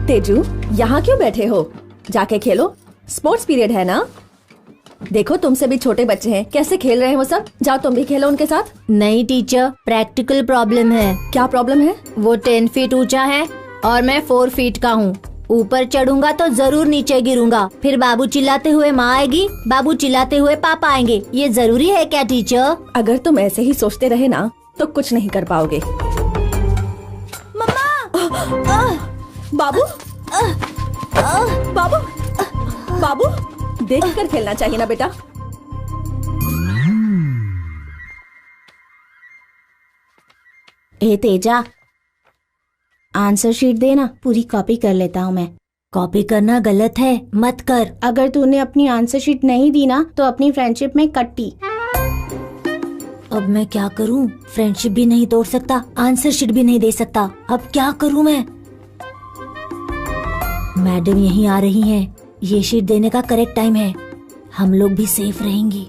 तेजू, यहाँ क्यों बैठे हो? जाके खेलो, स्पोर्ट्स पीरियड है ना। देखो तुमसे भी छोटे बच्चे हैं, कैसे खेल रहे हैं वो सब। जाओ तुम भी खेलो उनके साथ। नहीं टीचर, प्रैक्टिकल प्रॉब्लम है। क्या प्रॉब्लम है? वो 10 फीट ऊंचा है और मैं 4 फीट का हूँ। ऊपर चढ़ूंगा तो जरूर नीचे गिरूंगा। फिर बाबू चिल्लाते हुए माँ आएगी, बाबू चिल्लाते हुए पापा आएंगे। ये जरूरी है क्या टीचर? अगर तुम ऐसे ही सोचते रहे ना तो कुछ नहीं कर पाओगे। मम्मा! बाबू, बाबू, बाबू, देख कर खेलना चाहिए ना बेटा। ए तेजा, आंसर शीट देना, पूरी कॉपी कर लेता हूँ मैं। कॉपी करना गलत है, मत कर। अगर तूने अपनी आंसर शीट नहीं दी ना तो अपनी फ्रेंडशिप में कट्टी। अब मैं क्या करूँ? फ्रेंडशिप भी नहीं तोड़ सकता, आंसर शीट भी नहीं दे सकता। अब क्या करूँ मैं? मैडम यहीं आ रही हैं। ये शीट देने का करेक्ट टाइम है। हम लोग भी सेफ रहेंगी।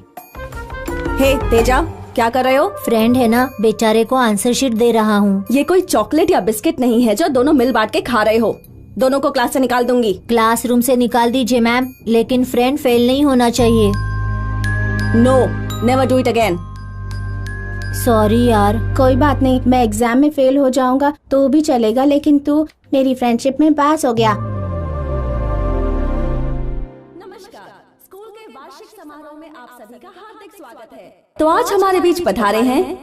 हे तेजा, क्या कर रहे हो? फ्रेंड है ना, बेचारे को आंसर शीट दे रहा हूँ। ये कोई चॉकलेट या बिस्किट नहीं है जो दोनों मिल बांट के खा रहे हो। दोनों को क्लास से निकाल दूंगी। क्लासरूम से निकाल दीजिए मैम, लेकिन फ्रेंड फेल नहीं होना चाहिए। No, never do it again. Sorry यार। कोई बात नहीं, मैं एग्जाम में फेल हो जाऊंगा तो भी चलेगा, लेकिन तू मेरी फ्रेंडशिप में पास हो गया। नमस्कार, स्कूल के वार्षिक समारोह में आप सभी का हार्दिक स्वागत है। तो आज हमारे बीच पधारे हैं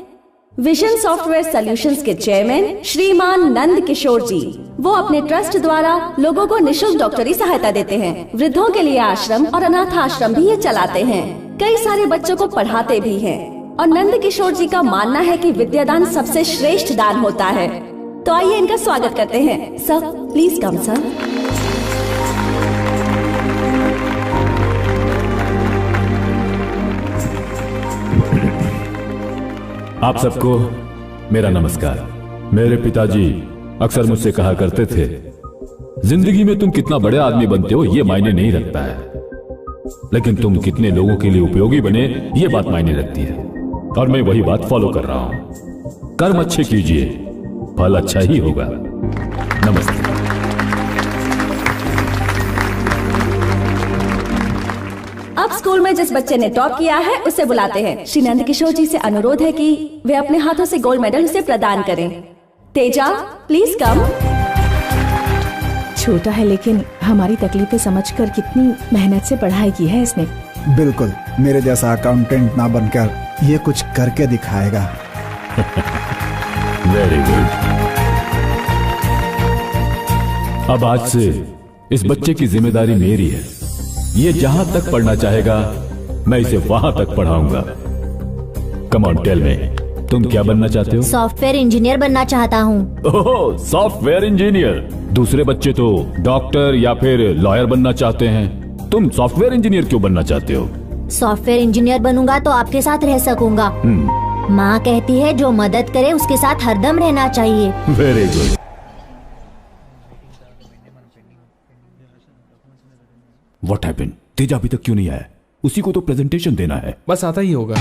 विजन सॉफ्टवेयर सॉल्यूशंस के चेयरमैन श्रीमान नंद किशोर जी। वो अपने ट्रस्ट द्वारा लोगों को निशुल्क डॉक्टरी सहायता देते हैं। वृद्धों के लिए आश्रम और अनाथ आश्रम भी ये चलाते हैं। कई सारे बच्चों को पढ़ाते भी हैं। और नंद किशोर जी का मानना है कि विद्यादान सबसे श्रेष्ठ दान होता है। तो आइए इनका स्वागत करते हैं। Sir please come sir. आप सबको मेरा नमस्कार। मेरे पिताजी अक्सर मुझसे कहा करते थे, जिंदगी में तुम कितना बड़े आदमी बनते हो ये मायने नहीं रखता है, लेकिन तुम कितने लोगों के लिए उपयोगी बने ये बात मायने रखती है। और मैं वही बात फॉलो कर रहा हूं। कर्म अच्छे कीजिए, फल अच्छा ही होगा। नमस्ते। अब स्कूल में जिस बच्चे ने टॉप किया है उसे बुलाते हैं। श्री नंद किशोर जी से अनुरोध है कि वे अपने हाथों से गोल्ड मेडल उसे प्रदान करें। Teja please come. छोटा है लेकिन हमारी तकलीफें समझकर कितनी मेहनत से पढ़ाई की है इसने। बिल्कुल, मेरे जैसा अकाउंटेंट ना बनकर ये कुछ करके दिखाएगा। Very good. अब आज से इस बच्चे की जिम्मेदारी मेरी है। ये जहां तक पढ़ना चाहेगा मैं इसे वहां तक पढ़ाऊंगा। कम ऑन टेल मी, तुम क्या बनना चाहते हो? सॉफ्टवेयर इंजीनियर बनना चाहता हूँ। ओह, सॉफ्टवेयर इंजीनियर। दूसरे बच्चे तो डॉक्टर या फिर लॉयर बनना चाहते हैं। तुम सॉफ्टवेयर इंजीनियर क्यों बनना चाहते हो? सॉफ्टवेयर इंजीनियर बनूंगा तो आपके साथ रह सकूंगा। माँ कहती है जो मदद करे उसके साथ हरदम रहना चाहिए। Very good. What happened? Teja अभी तक क्यों नहीं आया? उसी को तो प्रेजेंटेशन देना है। बस आता ही होगा।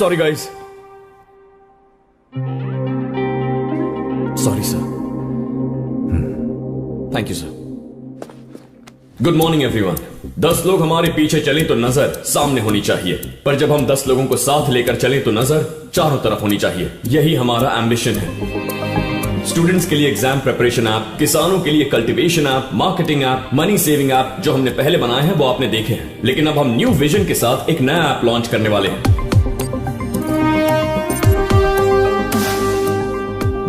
Sorry guys. Sorry sir. Thank you sir. Good morning everyone. 10 लोग हमारे पीछे चलें तो नजर सामने होनी चाहिए, पर जब हम 10 लोगों को साथ लेकर चलें तो नजर चारों तरफ होनी चाहिए। यही हमारा एम्बिशन है। स्टूडेंट्स के लिए एग्जाम प्रिपरेशन ऐप, किसानों के लिए cultivation app, marketing app, money saving app जो हमने पहले बनाए हैं वो आपने देखे हैं, लेकिन अब हम न्यू विजन के साथ एक नया ऐप लॉन्च करने वाले हैं।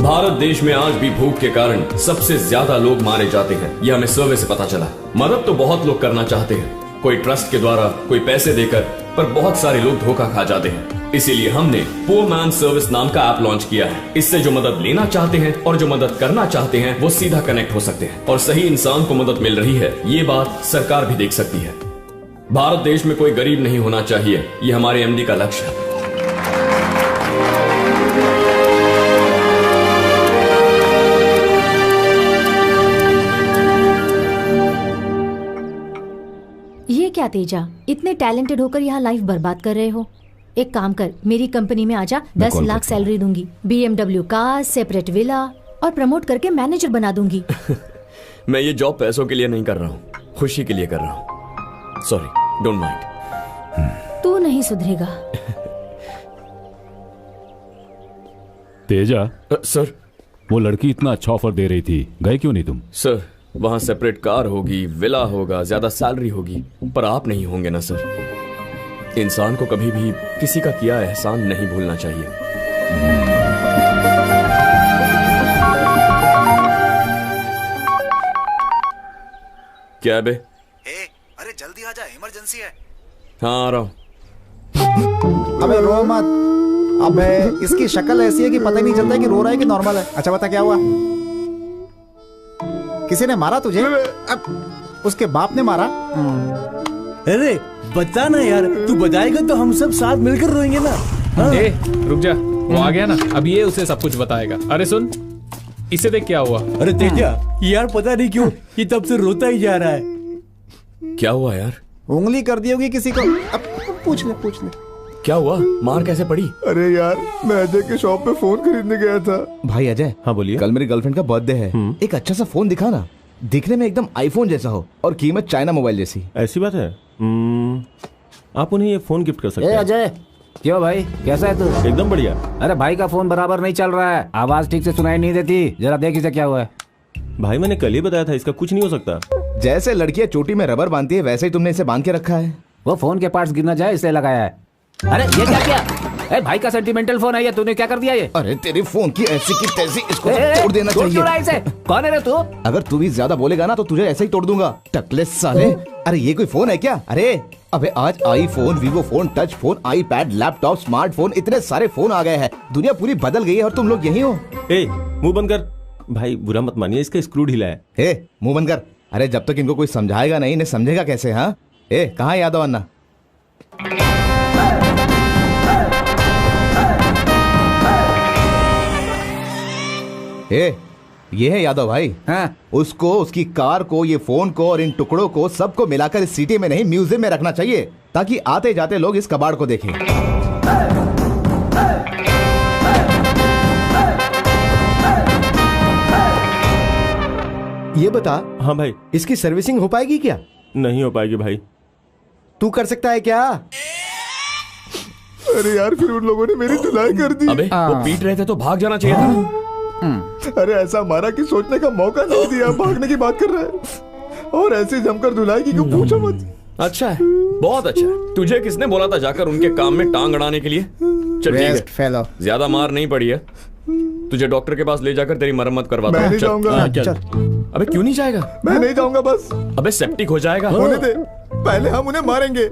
भारत देश में आज भी भूख के कारण सबसे ज्यादा लोग मारे जाते हैं। यह हमें सर्वे से पता चला। मदद तो बहुत लोग करना चाहते हैं, कोई ट्रस्ट के द्वारा, कोई पैसे देकर, पर बहुत सारे लोग धोखा खा जाते हैं। इसीलिए हमने पुअर मैन सर्विस नाम का ऐप लॉन्च किया है। इससे जो मदद लेना चाहते हैं और जो मदद करना चाहते हैं वो सीधा कनेक्ट हो सकते हैं और सही इंसान को मदद मिल रही है, ये बात सरकार भी देख सकती है। भारत देश में कोई गरीब नहीं होना चाहिए, ये हमारे एमडी का लक्ष्य है। ये क्या तेजा, इतने टैलेंटेड होकर यहाँ लाइफ बर्बाद कर रहे हो। एक काम कर, मेरी कंपनी में आजा, 10 लाख सैलरी दूंगी, BMW कार, सेपरेट विला और प्रमोट करके मैनेजर बना दूंगी। मैं ये जॉब पैसों के लिए नहीं कर रहा हूँ, खुशी के लिए कर रहा हूँ। Sorry, don't mind. तू नहीं सुधरेगा। तेजा, सर, वो लड़की इतना अच्छा ऑफर दे रही थी, गए क्यों नहीं तुम? सर, वहां सेपरेट कार होगी, विला होगा, ज्यादा सैलरी होगी, पर आप नहीं होंगे ना सर। इंसान को कभी भी किसी का किया एहसान नहीं भूलना चाहिए। क्या है बे? अरे जल्दी आ जा, इमरजेंसी है। हाँ, आ रहा हूं। अबे रो मत। अबे इसकी शक्ल ऐसी है कि पता ही नहीं चलता है कि रो रहा है कि नॉर्मल है। अच्छा बता, क्या हुआ? किसी ने मारा तुझे? उसके बाप ने मारा? अरे बता ना यार, तू बताएगा तो हम सब साथ मिलकर रोएंगे ना। हाँ। ए, रुक जा, वो आ गया ना, अब ये उसे सब कुछ बताएगा। अरे सुन, इसे देख क्या हुआ। अरे तेजा, यार पता नहीं क्यों ये तब से रोता ही जा रहा है। क्या हुआ यार? उंगली कर दी होगी किसी को। अब पूछ ले। क्या हुआ? मार कैसे पड़ी? अरे यार, मैं अजय के शॉप पे फोन खरीदने गया था। भाई अजय, हाँ बोलिए। कल मेरी गर्लफ्रेंड का बर्थडे है, एक अच्छा सा फोन दिखा ना, दिखने में एकदम आईफोन जैसा हो और कीमत चाइना मोबाइल जैसी। ऐसी बात है? आप उन्हें ये फोन गिफ्ट कर सकते हैं। अजय, क्यों भाई, कैसा है तू? एकदम बढ़िया। अरे भाई का फोन बराबर नहीं चल रहा है, आवाज ठीक से सुनाई नहीं देती, जरा देख इसे क्या हुआ है। भाई मैंने कल ही बताया था, इसका कुछ नहीं हो सकता। जैसे लड़कियां चोटी में रबर बांधती है, वैसे ही तुमने इसे बांध के रखा है। वो फोन के पार्ट्स गिरना जाए इसलिए लगाया है। अरे ये क्या किया? अरे भाई का सेंटिमेंटल फोन है ये, तूने क्या कर दिया ये? अरे तेरे फोन की ऐसी की तैसी, इसको तोड़ देना चाहिए। कौन है रे तू? अगर तू भी ज्यादा बोलेगा ना तो तुझे ऐसे ही तोड़ दूंगा, टकले साले। अरे ये कोई फोन है क्या? अरे अबे आज iPhone, Vivo phone, touch phone, iPad, laptop, smartphone, इतने सारे फोन आ गए हैं, दुनिया पूरी बदल गई है और तुम लोग यही हो। ए, मुंह बंद कर। भाई बुरा मत मानिए, इसका स्क्रू ढीला है। ए, मुंह बंद कर। अरे जब तक इनको कोई समझाएगा नहीं, इन्हें समझेगा कैसे? हाँ, ए कहाँ यादव अन्ना? ए, ये है यादव भाई। हाँ? उसको, उसकी कार को, ये फोन को और इन टुकड़ों को सबको मिलाकर इस सिटी में नहीं, म्यूजियम में रखना चाहिए, ताकि आते जाते लोग इस कबाड़ को देखें। ये बता। हाँ भाई। इसकी सर्विसिंग हो पाएगी क्या? नहीं हो पाएगी भाई। तू कर सकता है क्या? अरे यार, फिर उन लोगों ने मेरी धुलाई कर दी। अबे वो पीट रहे थे तो भाग जाना चाहिए था। अरे ऐसा मारा कि सोचने का मौका नहीं दिया, भागने की बात कर रहा है और ऐसे जमकर धुलाई की, क्यों पूछो मत। अच्छा है, बहुत अच्छा है। तुझे किसने बोला था जाकर उनके काम में टांग अड़ाने के लिए? चल ठीक है, ज्यादा मार नहीं पड़ी है, तुझे डॉक्टर के पास ले जाकर तेरी मरम्मत करवाता हूं। मैं नहीं जाऊंगा। चल। अबे क्यों नहीं जाएगा? मैं नहीं जाऊंगा बस। अबे सेप्टिक हो जाएगा। होने दे, पहले हम उन्हें मारेंगे।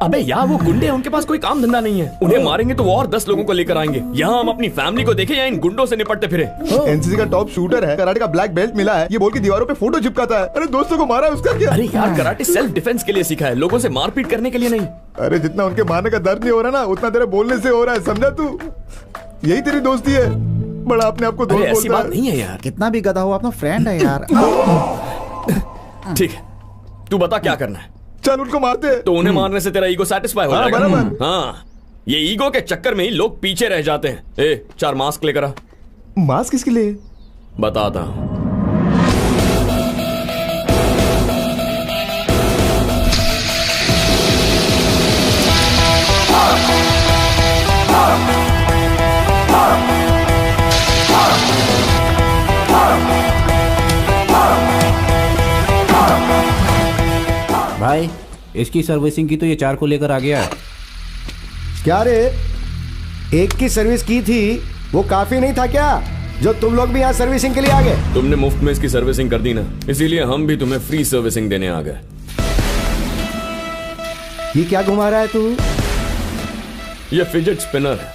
अबे यार वो गुंडे, उनके पास कोई काम धंधा नहीं है, उन्हें मारेंगे तो वो और 10 लोगों को लेकर आएंगे। यहाँ हम अपनी फैमिली को देखें या इन गुंडों से निपटते फिरे। एनसीसी का टॉप शूटर है, कराटे का ब्लैक बेल्ट मिला है, ये बोल के दीवारों पे फोटो चिपकाता है। अरे दोस्तों को मारा है, उसका क्या? अरे यार कराटे सेल्फ डिफेंस के लिए सीखा है, लोगों से मारपीट करने के लिए नहीं। अरे जितना उनके मारने का दर्द नहीं हो रहा ना, उतना तेरे बोलने से हो रहा है, समझा तू? यही तेरी दोस्ती है, बड़ा अपने आप को दोस्त बोलता है। ऐसी बात नहीं है यार, कितना भी गधा हो अपना फ्रेंड है यार। ठीक है, तू बता क्या करना है। चल उनको मारते हैं। तो उन्हें मारने से तेरा ईगो सेटिस्फाई हो जाएगा। बराबर। हाँ, ये ईगो के चक्कर में ही लोग पीछे रह जाते हैं। ए, 4 मास्क लेकर आ। मास्क किसके लिए? बताता हूं। भाई इसकी सर्विसिंग की तो ये 4 को लेकर आ गया है। क्या रे, एक की सर्विस की थी, वो काफी नहीं था क्या, जो तुम लोग भी यहाँ सर्विसिंग के लिए आ गए? तुमने मुफ्त में इसकी सर्विसिंग कर दी ना, इसीलिए हम भी तुम्हें फ्री सर्विसिंग देने आ गए। ये क्या घुमा रहा है तू? ये फिजेट स्पिनर है,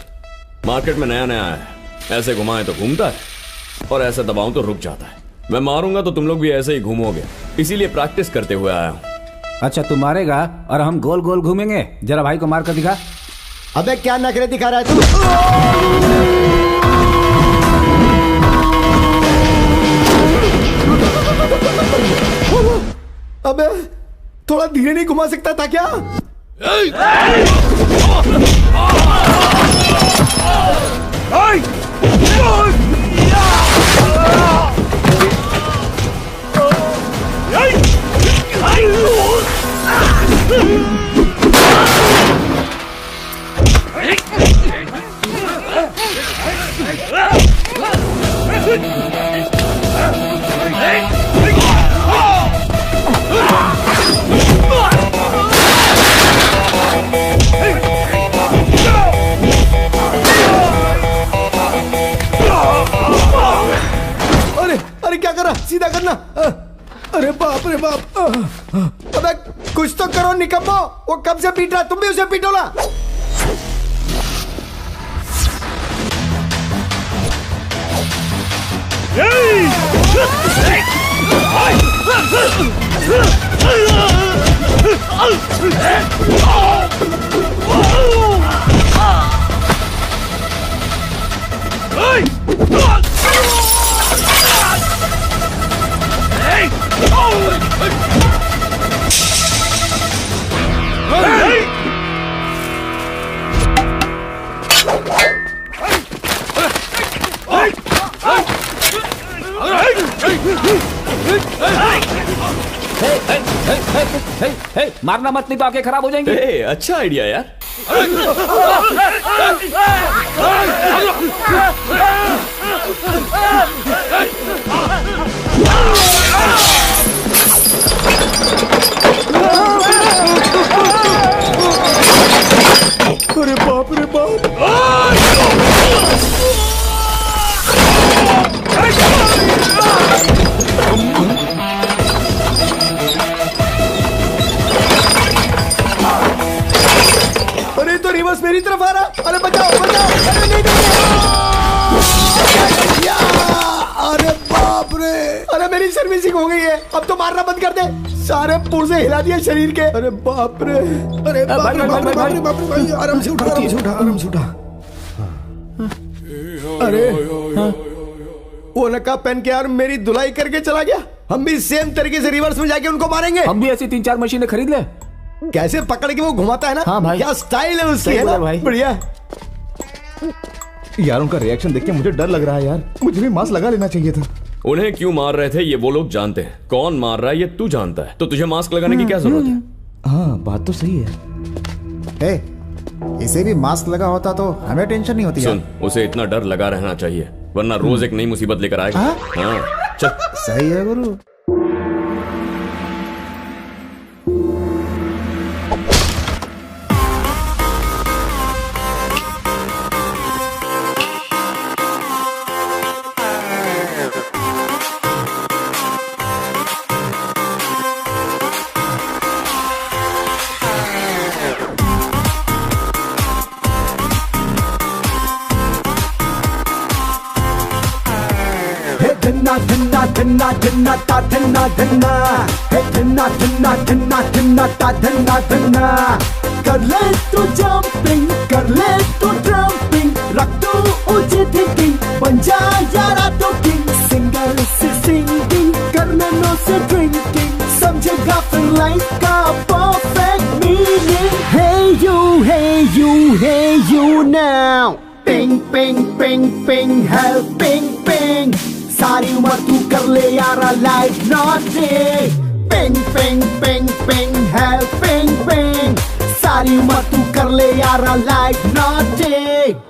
मार्केट में नया नया है। ऐसे घुमाए तो घूमता है और ऐसे दबाऊं तो रुक जाता है। मैं मारूंगा तो तुम लोग भी ऐसे ही घूमोगे, इसीलिए प्रैक्टिस करते हुए आया हूं। अच्छा तू मारेगा और हम गोल गोल घूमेंगे। जरा भाई को मार कर दिखा। अबे क्या नखरे दिखा रहा है तू? अबे थोड़ा धीरे नहीं घुमा सकता था क्या? अरे क्या कर रहा? सीधा करना। अरे बाप रे बाप। अबे कुछ तो करो निकम्मो। वो कब से पीट रहा, तुम भी उसे पीटो ना। मारना मत, नहीं तो आंखें खराब हो जाएंगी। अच्छा आइडिया यार। अरे बाप रे बाप। अरे तो रिवर्स मेरी तरफ आ रहा। अरे बचाओ बचाओ। अरे नहीं नहीं। अरे बाप रे। अरे मेरी सर्विसिंग हो गई है, अब तो मारना बंद कर दे। सारे पुर्जे हिला दिए शरीर के। अरे बाप रे। अरे बाप रे बाप रे बाप रे बाप रे भाई। आराम से उठा आराम से उठा आराम से उठा। अरे वो नकाब पहन के यार मेरी धुलाई करके चला गया। हम भी सेम तरीके से रिवर्स में जाके उनको मारेंगे। हम भी ऐसी 3-4 मशीनें खरीद ले। कैसे पकड़ के वो घुमाता है ना। हाँ भाई, क्या स्टाइल है उसकी, है ना भाई। बढ़िया यार। उनका रिएक्शन देख के मुझे डर लग रहा है यार। मुझे भी मास्क लगा लेना चाहिए था। उन्हें क्यों मार रहे थे ये वो लोग जानते हैं। कौन मार रहा है ये तू जानता है, तो तुझे मास्क लगाने की क्या जरूरत है? हाँ बात तो सही है। इसे भी मास्क लगा होता तो हमें टेंशन नहीं होती। सुन, उसे इतना डर लगा रहना चाहिए, वरना रोज एक नई मुसीबत लेकर आएगा। हाँ चल। सही है गुरु। धन्ना धन्ना धन्ना धन्ना ता धन्ना धन्ना हे धन्ना धन्ना धन्ना धन्ना ता धन्ना धन्ना। कर ले तू जंपिंग, कर ले तू ट्रम्पिंग, रख तू ऊंची थिंकिंग, बन जा यारा तो किंग। सिंगल से सिंगिंग, करने नो से ड्रिंकिंग, समझेगा फिर लाइफ का perfect meaning. Hey you now, ping ping ping ping, helping ping। सारी उम्र तू कर ले यारा life nothing. Ping ping ping ping helping ping. सारी उम्र तू कर ले यारा लाइफ नॉटिंग।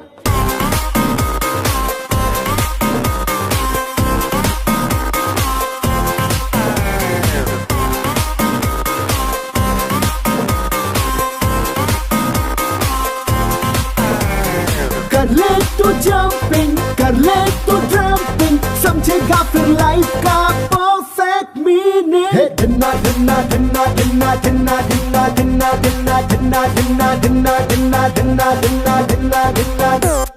कर ले तू जंपिंग, कर ले तू ड्रम्पिंग, समझेगा फिर लाइफ का परफेक्ट मीनिंग। हे धन्ना धन्ना धन्ना धन्ना धन्ना धन्ना धन्ना धन्ना धन्ना धन्ना धन्ना धन्ना धन्ना धन्ना धन्ना धन्ना।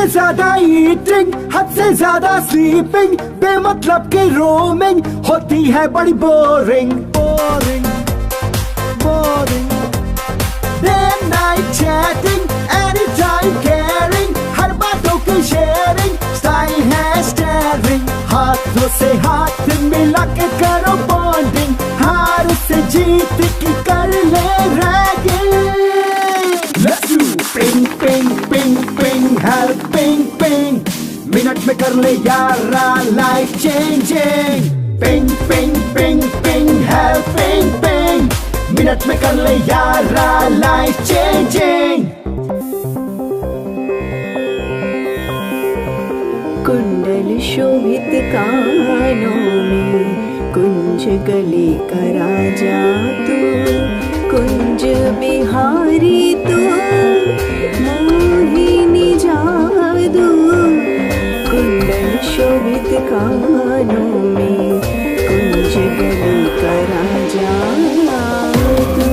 से ज्यादा ईटिंग, हद से ज्यादा स्लीपिंग, बेमतलब की रोमिंग होती है बड़ी boring. Boring boring day night chatting, any time caring, हर बातों की शेयरिंग, स्टाइल है स्टेयरिंग, हाथों से हाथ मिला के करो बॉन्डिंग, हार से जीत की कर ले ragging. Let's do ping ping ping ping helping ping, minute में कर ले यारा life changing. Ping ping ping ping helping ping, minute में कर ले यारा लाइफ चेंजिंग। कुंडल शोभित कानों में कुंज गले का राजा तू, कुंज बिहारी तू, मोहिनी जादू। कुंडल शोभित कानों में कुंज गले का राजा तू।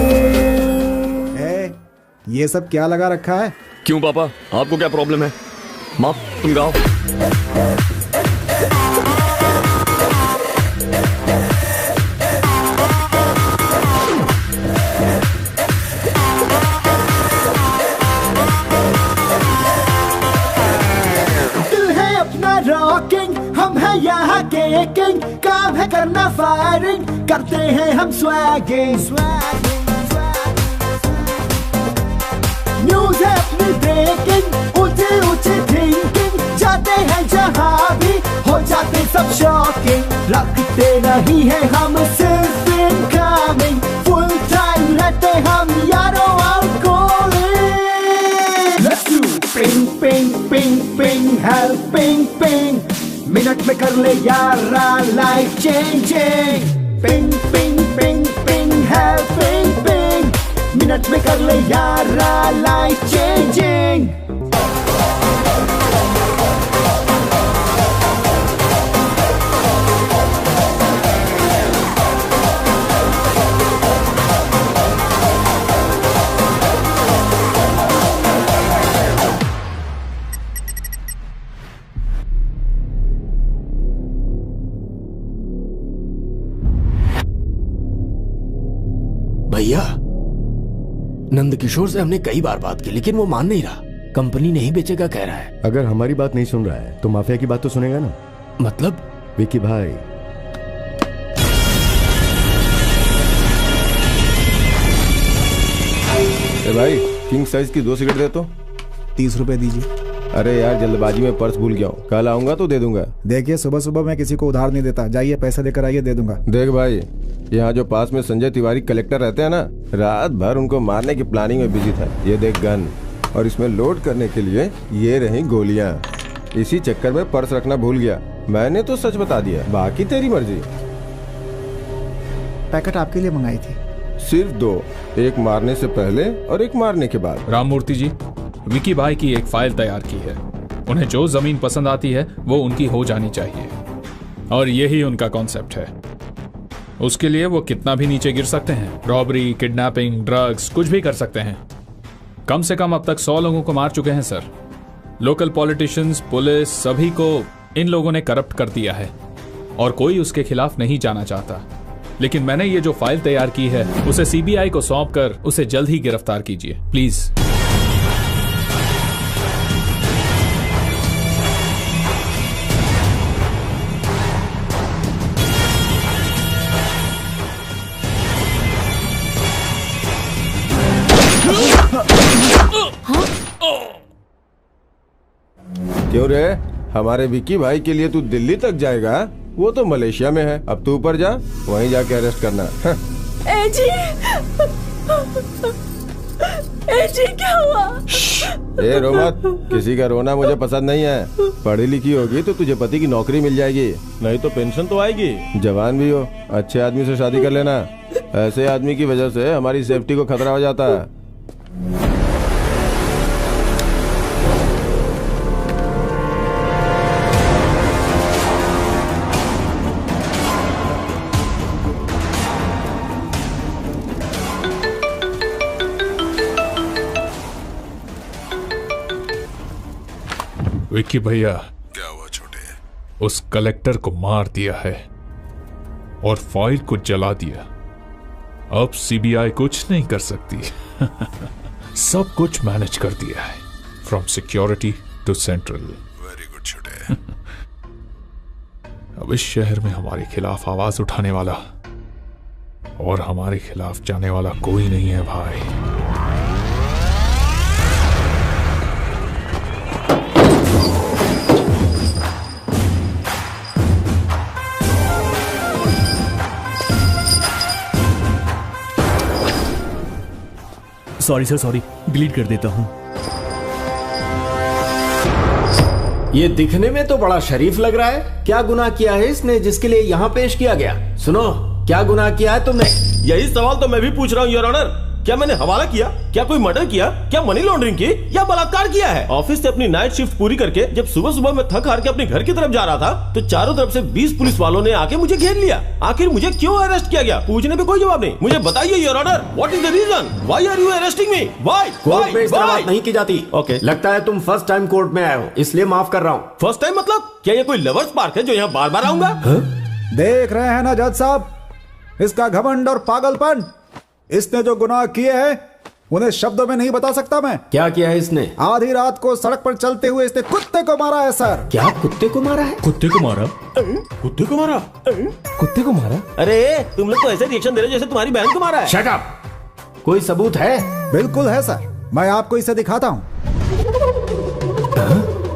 ये सब क्या लगा रखा है? क्यों पापा, आपको क्या प्रॉब्लम है? माँ तुम गाओ। रॉकिंग हम है यहाँ के किंग, काम है करना फायरिंग, करते हैं हम स्वैगिंग। न्यूज़ है अपनी ब्रेकिंग, ऊंचे ऊंचे थिंकिंग, जाते हैं जहाँ भी हो जाते सब शॉकिंग, रखते नहीं है हम सिर्फ इनकमिंग, फुल टाइम रहते हम यारों outgoing. Let's do ping ping ping ping helping ping, minute में कर ले यारा life changing. Ping ping ping ping helping ping, minute में कर ले यारा लाइफ चेंजिंग। भैया, नंद किशोर से हमने कई बार बात की लेकिन वो मान नहीं रहा, कंपनी नहीं बेचेगा कह रहा है। अगर हमारी बात नहीं सुन रहा है तो माफिया की बात तो सुनेगा ना। मतलब? विकी भाई, भाई किंग साइज की 2 सिगरेट दे तो। 30 रुपए दीजिए। अरे यार जल्दबाजी में पर्स भूल गया हूँ, कल आऊंगा तो दे दूंगा। देखिए सुबह सुबह मैं किसी को उधार नहीं देता, जाइए पैसा देकर आइए, दे दूंगा। देख भाई, यहाँ जो पास में संजय तिवारी कलेक्टर रहते हैं ना, रात भर उनको मारने की प्लानिंग में बिजी था। ये देख गन, और इसमें लोड करने के लिए ये रही गोलियां। इसी चक्कर में पर्स रखना भूल गया। मैंने तो सच बता दिया, बाकी तेरी मर्जी। पैकेट आपके लिए मंगाई थी। सिर्फ 2, एक मारने से पहले और एक मारने के बाद। राममूर्ति जी, विकी भाई की एक फाइल तैयार की है। उन्हें जो जमीन पसंद आती है वो उनकी हो जानी चाहिए, और यही उनका कॉन्सेप्ट है। उसके लिए वो कितना भी नीचे गिर सकते हैं, रॉबरी, किडनैपिंग, ड्रग्स, कुछ भी कर सकते हैं। कम से कम अब तक 100 लोगों को मार चुके हैं सर। लोकल पॉलिटिशियंस, पुलिस, सभी को इन लोगों ने करप्ट कर दिया है, और कोई उसके खिलाफ नहीं जाना चाहता। लेकिन मैंने ये जो फाइल तैयार की है उसे सीबीआई को सौंप कर उसे जल्द ही गिरफ्तार कीजिए प्लीज। क्यों रे, हमारे विकी भाई के लिए तू दिल्ली तक जाएगा? वो तो मलेशिया में है। अब तू ऊपर जा, वहीं जाके अरेस्ट करना। एजी, एजी क्या हुआ? ए रो मत, किसी का रोना मुझे पसंद नहीं है। पढ़ी लिखी होगी तो तुझे पति की नौकरी मिल जाएगी, नहीं तो पेंशन तो आएगी। जवान भी हो, अच्छे आदमी से शादी कर लेना। ऐसे आदमी की वजह से हमारी सेफ्टी को खतरा हो जाता है। विक्की भैया, क्या हुआ छोटे? उस कलेक्टर को मार दिया है और फाइल को जला दिया। अब सीबीआई कुछ नहीं कर सकती। सब कुछ मैनेज कर दिया है, from security to central. Very good छोटे। अब इस शहर में हमारे खिलाफ आवाज उठाने वाला और हमारे खिलाफ जाने वाला कोई नहीं है भाई। सॉरी सर, सॉरी, डिलीट कर देता हूँ। ये दिखने में तो बड़ा शरीफ लग रहा है। क्या गुनाह किया है इसने जिसके लिए यहाँ पेश किया गया? सुनो, क्या गुनाह किया है तुमने? यही सवाल तो मैं भी पूछ रहा हूँ योर ऑनर। क्या मैंने हवाला किया? क्या कोई मर्डर किया? क्या मनी लॉन्ड्रिंग की? या बलात्कार किया है? ऑफिस से अपनी नाइट शिफ्ट पूरी करके जब सुबह सुबह मैं थक हार के अपने घर की तरफ जा रहा था तो चारों तरफ से 20 पुलिस वालों ने आके मुझे घेर लिया। आखिर मुझे क्यों अरेस्ट किया गया? पूछने पे कोई जवाब नहीं। मुझे बताइए your honour, what is the reason? Why are you arresting me? Why? Court में इस तरह बात नहीं की जाती। ओके, लगता है तुम फर्स्ट टाइम कोर्ट में आए हो, इसलिए माफ कर रहा हूँ। फर्स्ट टाइम मतलब? क्या ये कोई लवर्स पार्क है जो यहाँ बार बार आऊंगा? देख रहे हैं ना जज साहब, इसका घमंड और पागलपन। इसने जो गुनाह किए हैं उन्हें शब्दों में नहीं बता सकता मैं। क्या किया है इसने? आधी रात को सड़क पर चलते हुए इसने कुत्ते को मारा है सर। क्या कुत्ते को मारा है? कुत्ते को मारा? कुत्ते को मारा? कुत्ते को मारा? अरे तुम लोग तो ऐसे रिएक्शन दे रहे हो जैसे तुम्हारी बहन को मारा है। Shut up! कोई सबूत है? बिल्कुल है सर, मैं आपको इसे दिखाता हूँ।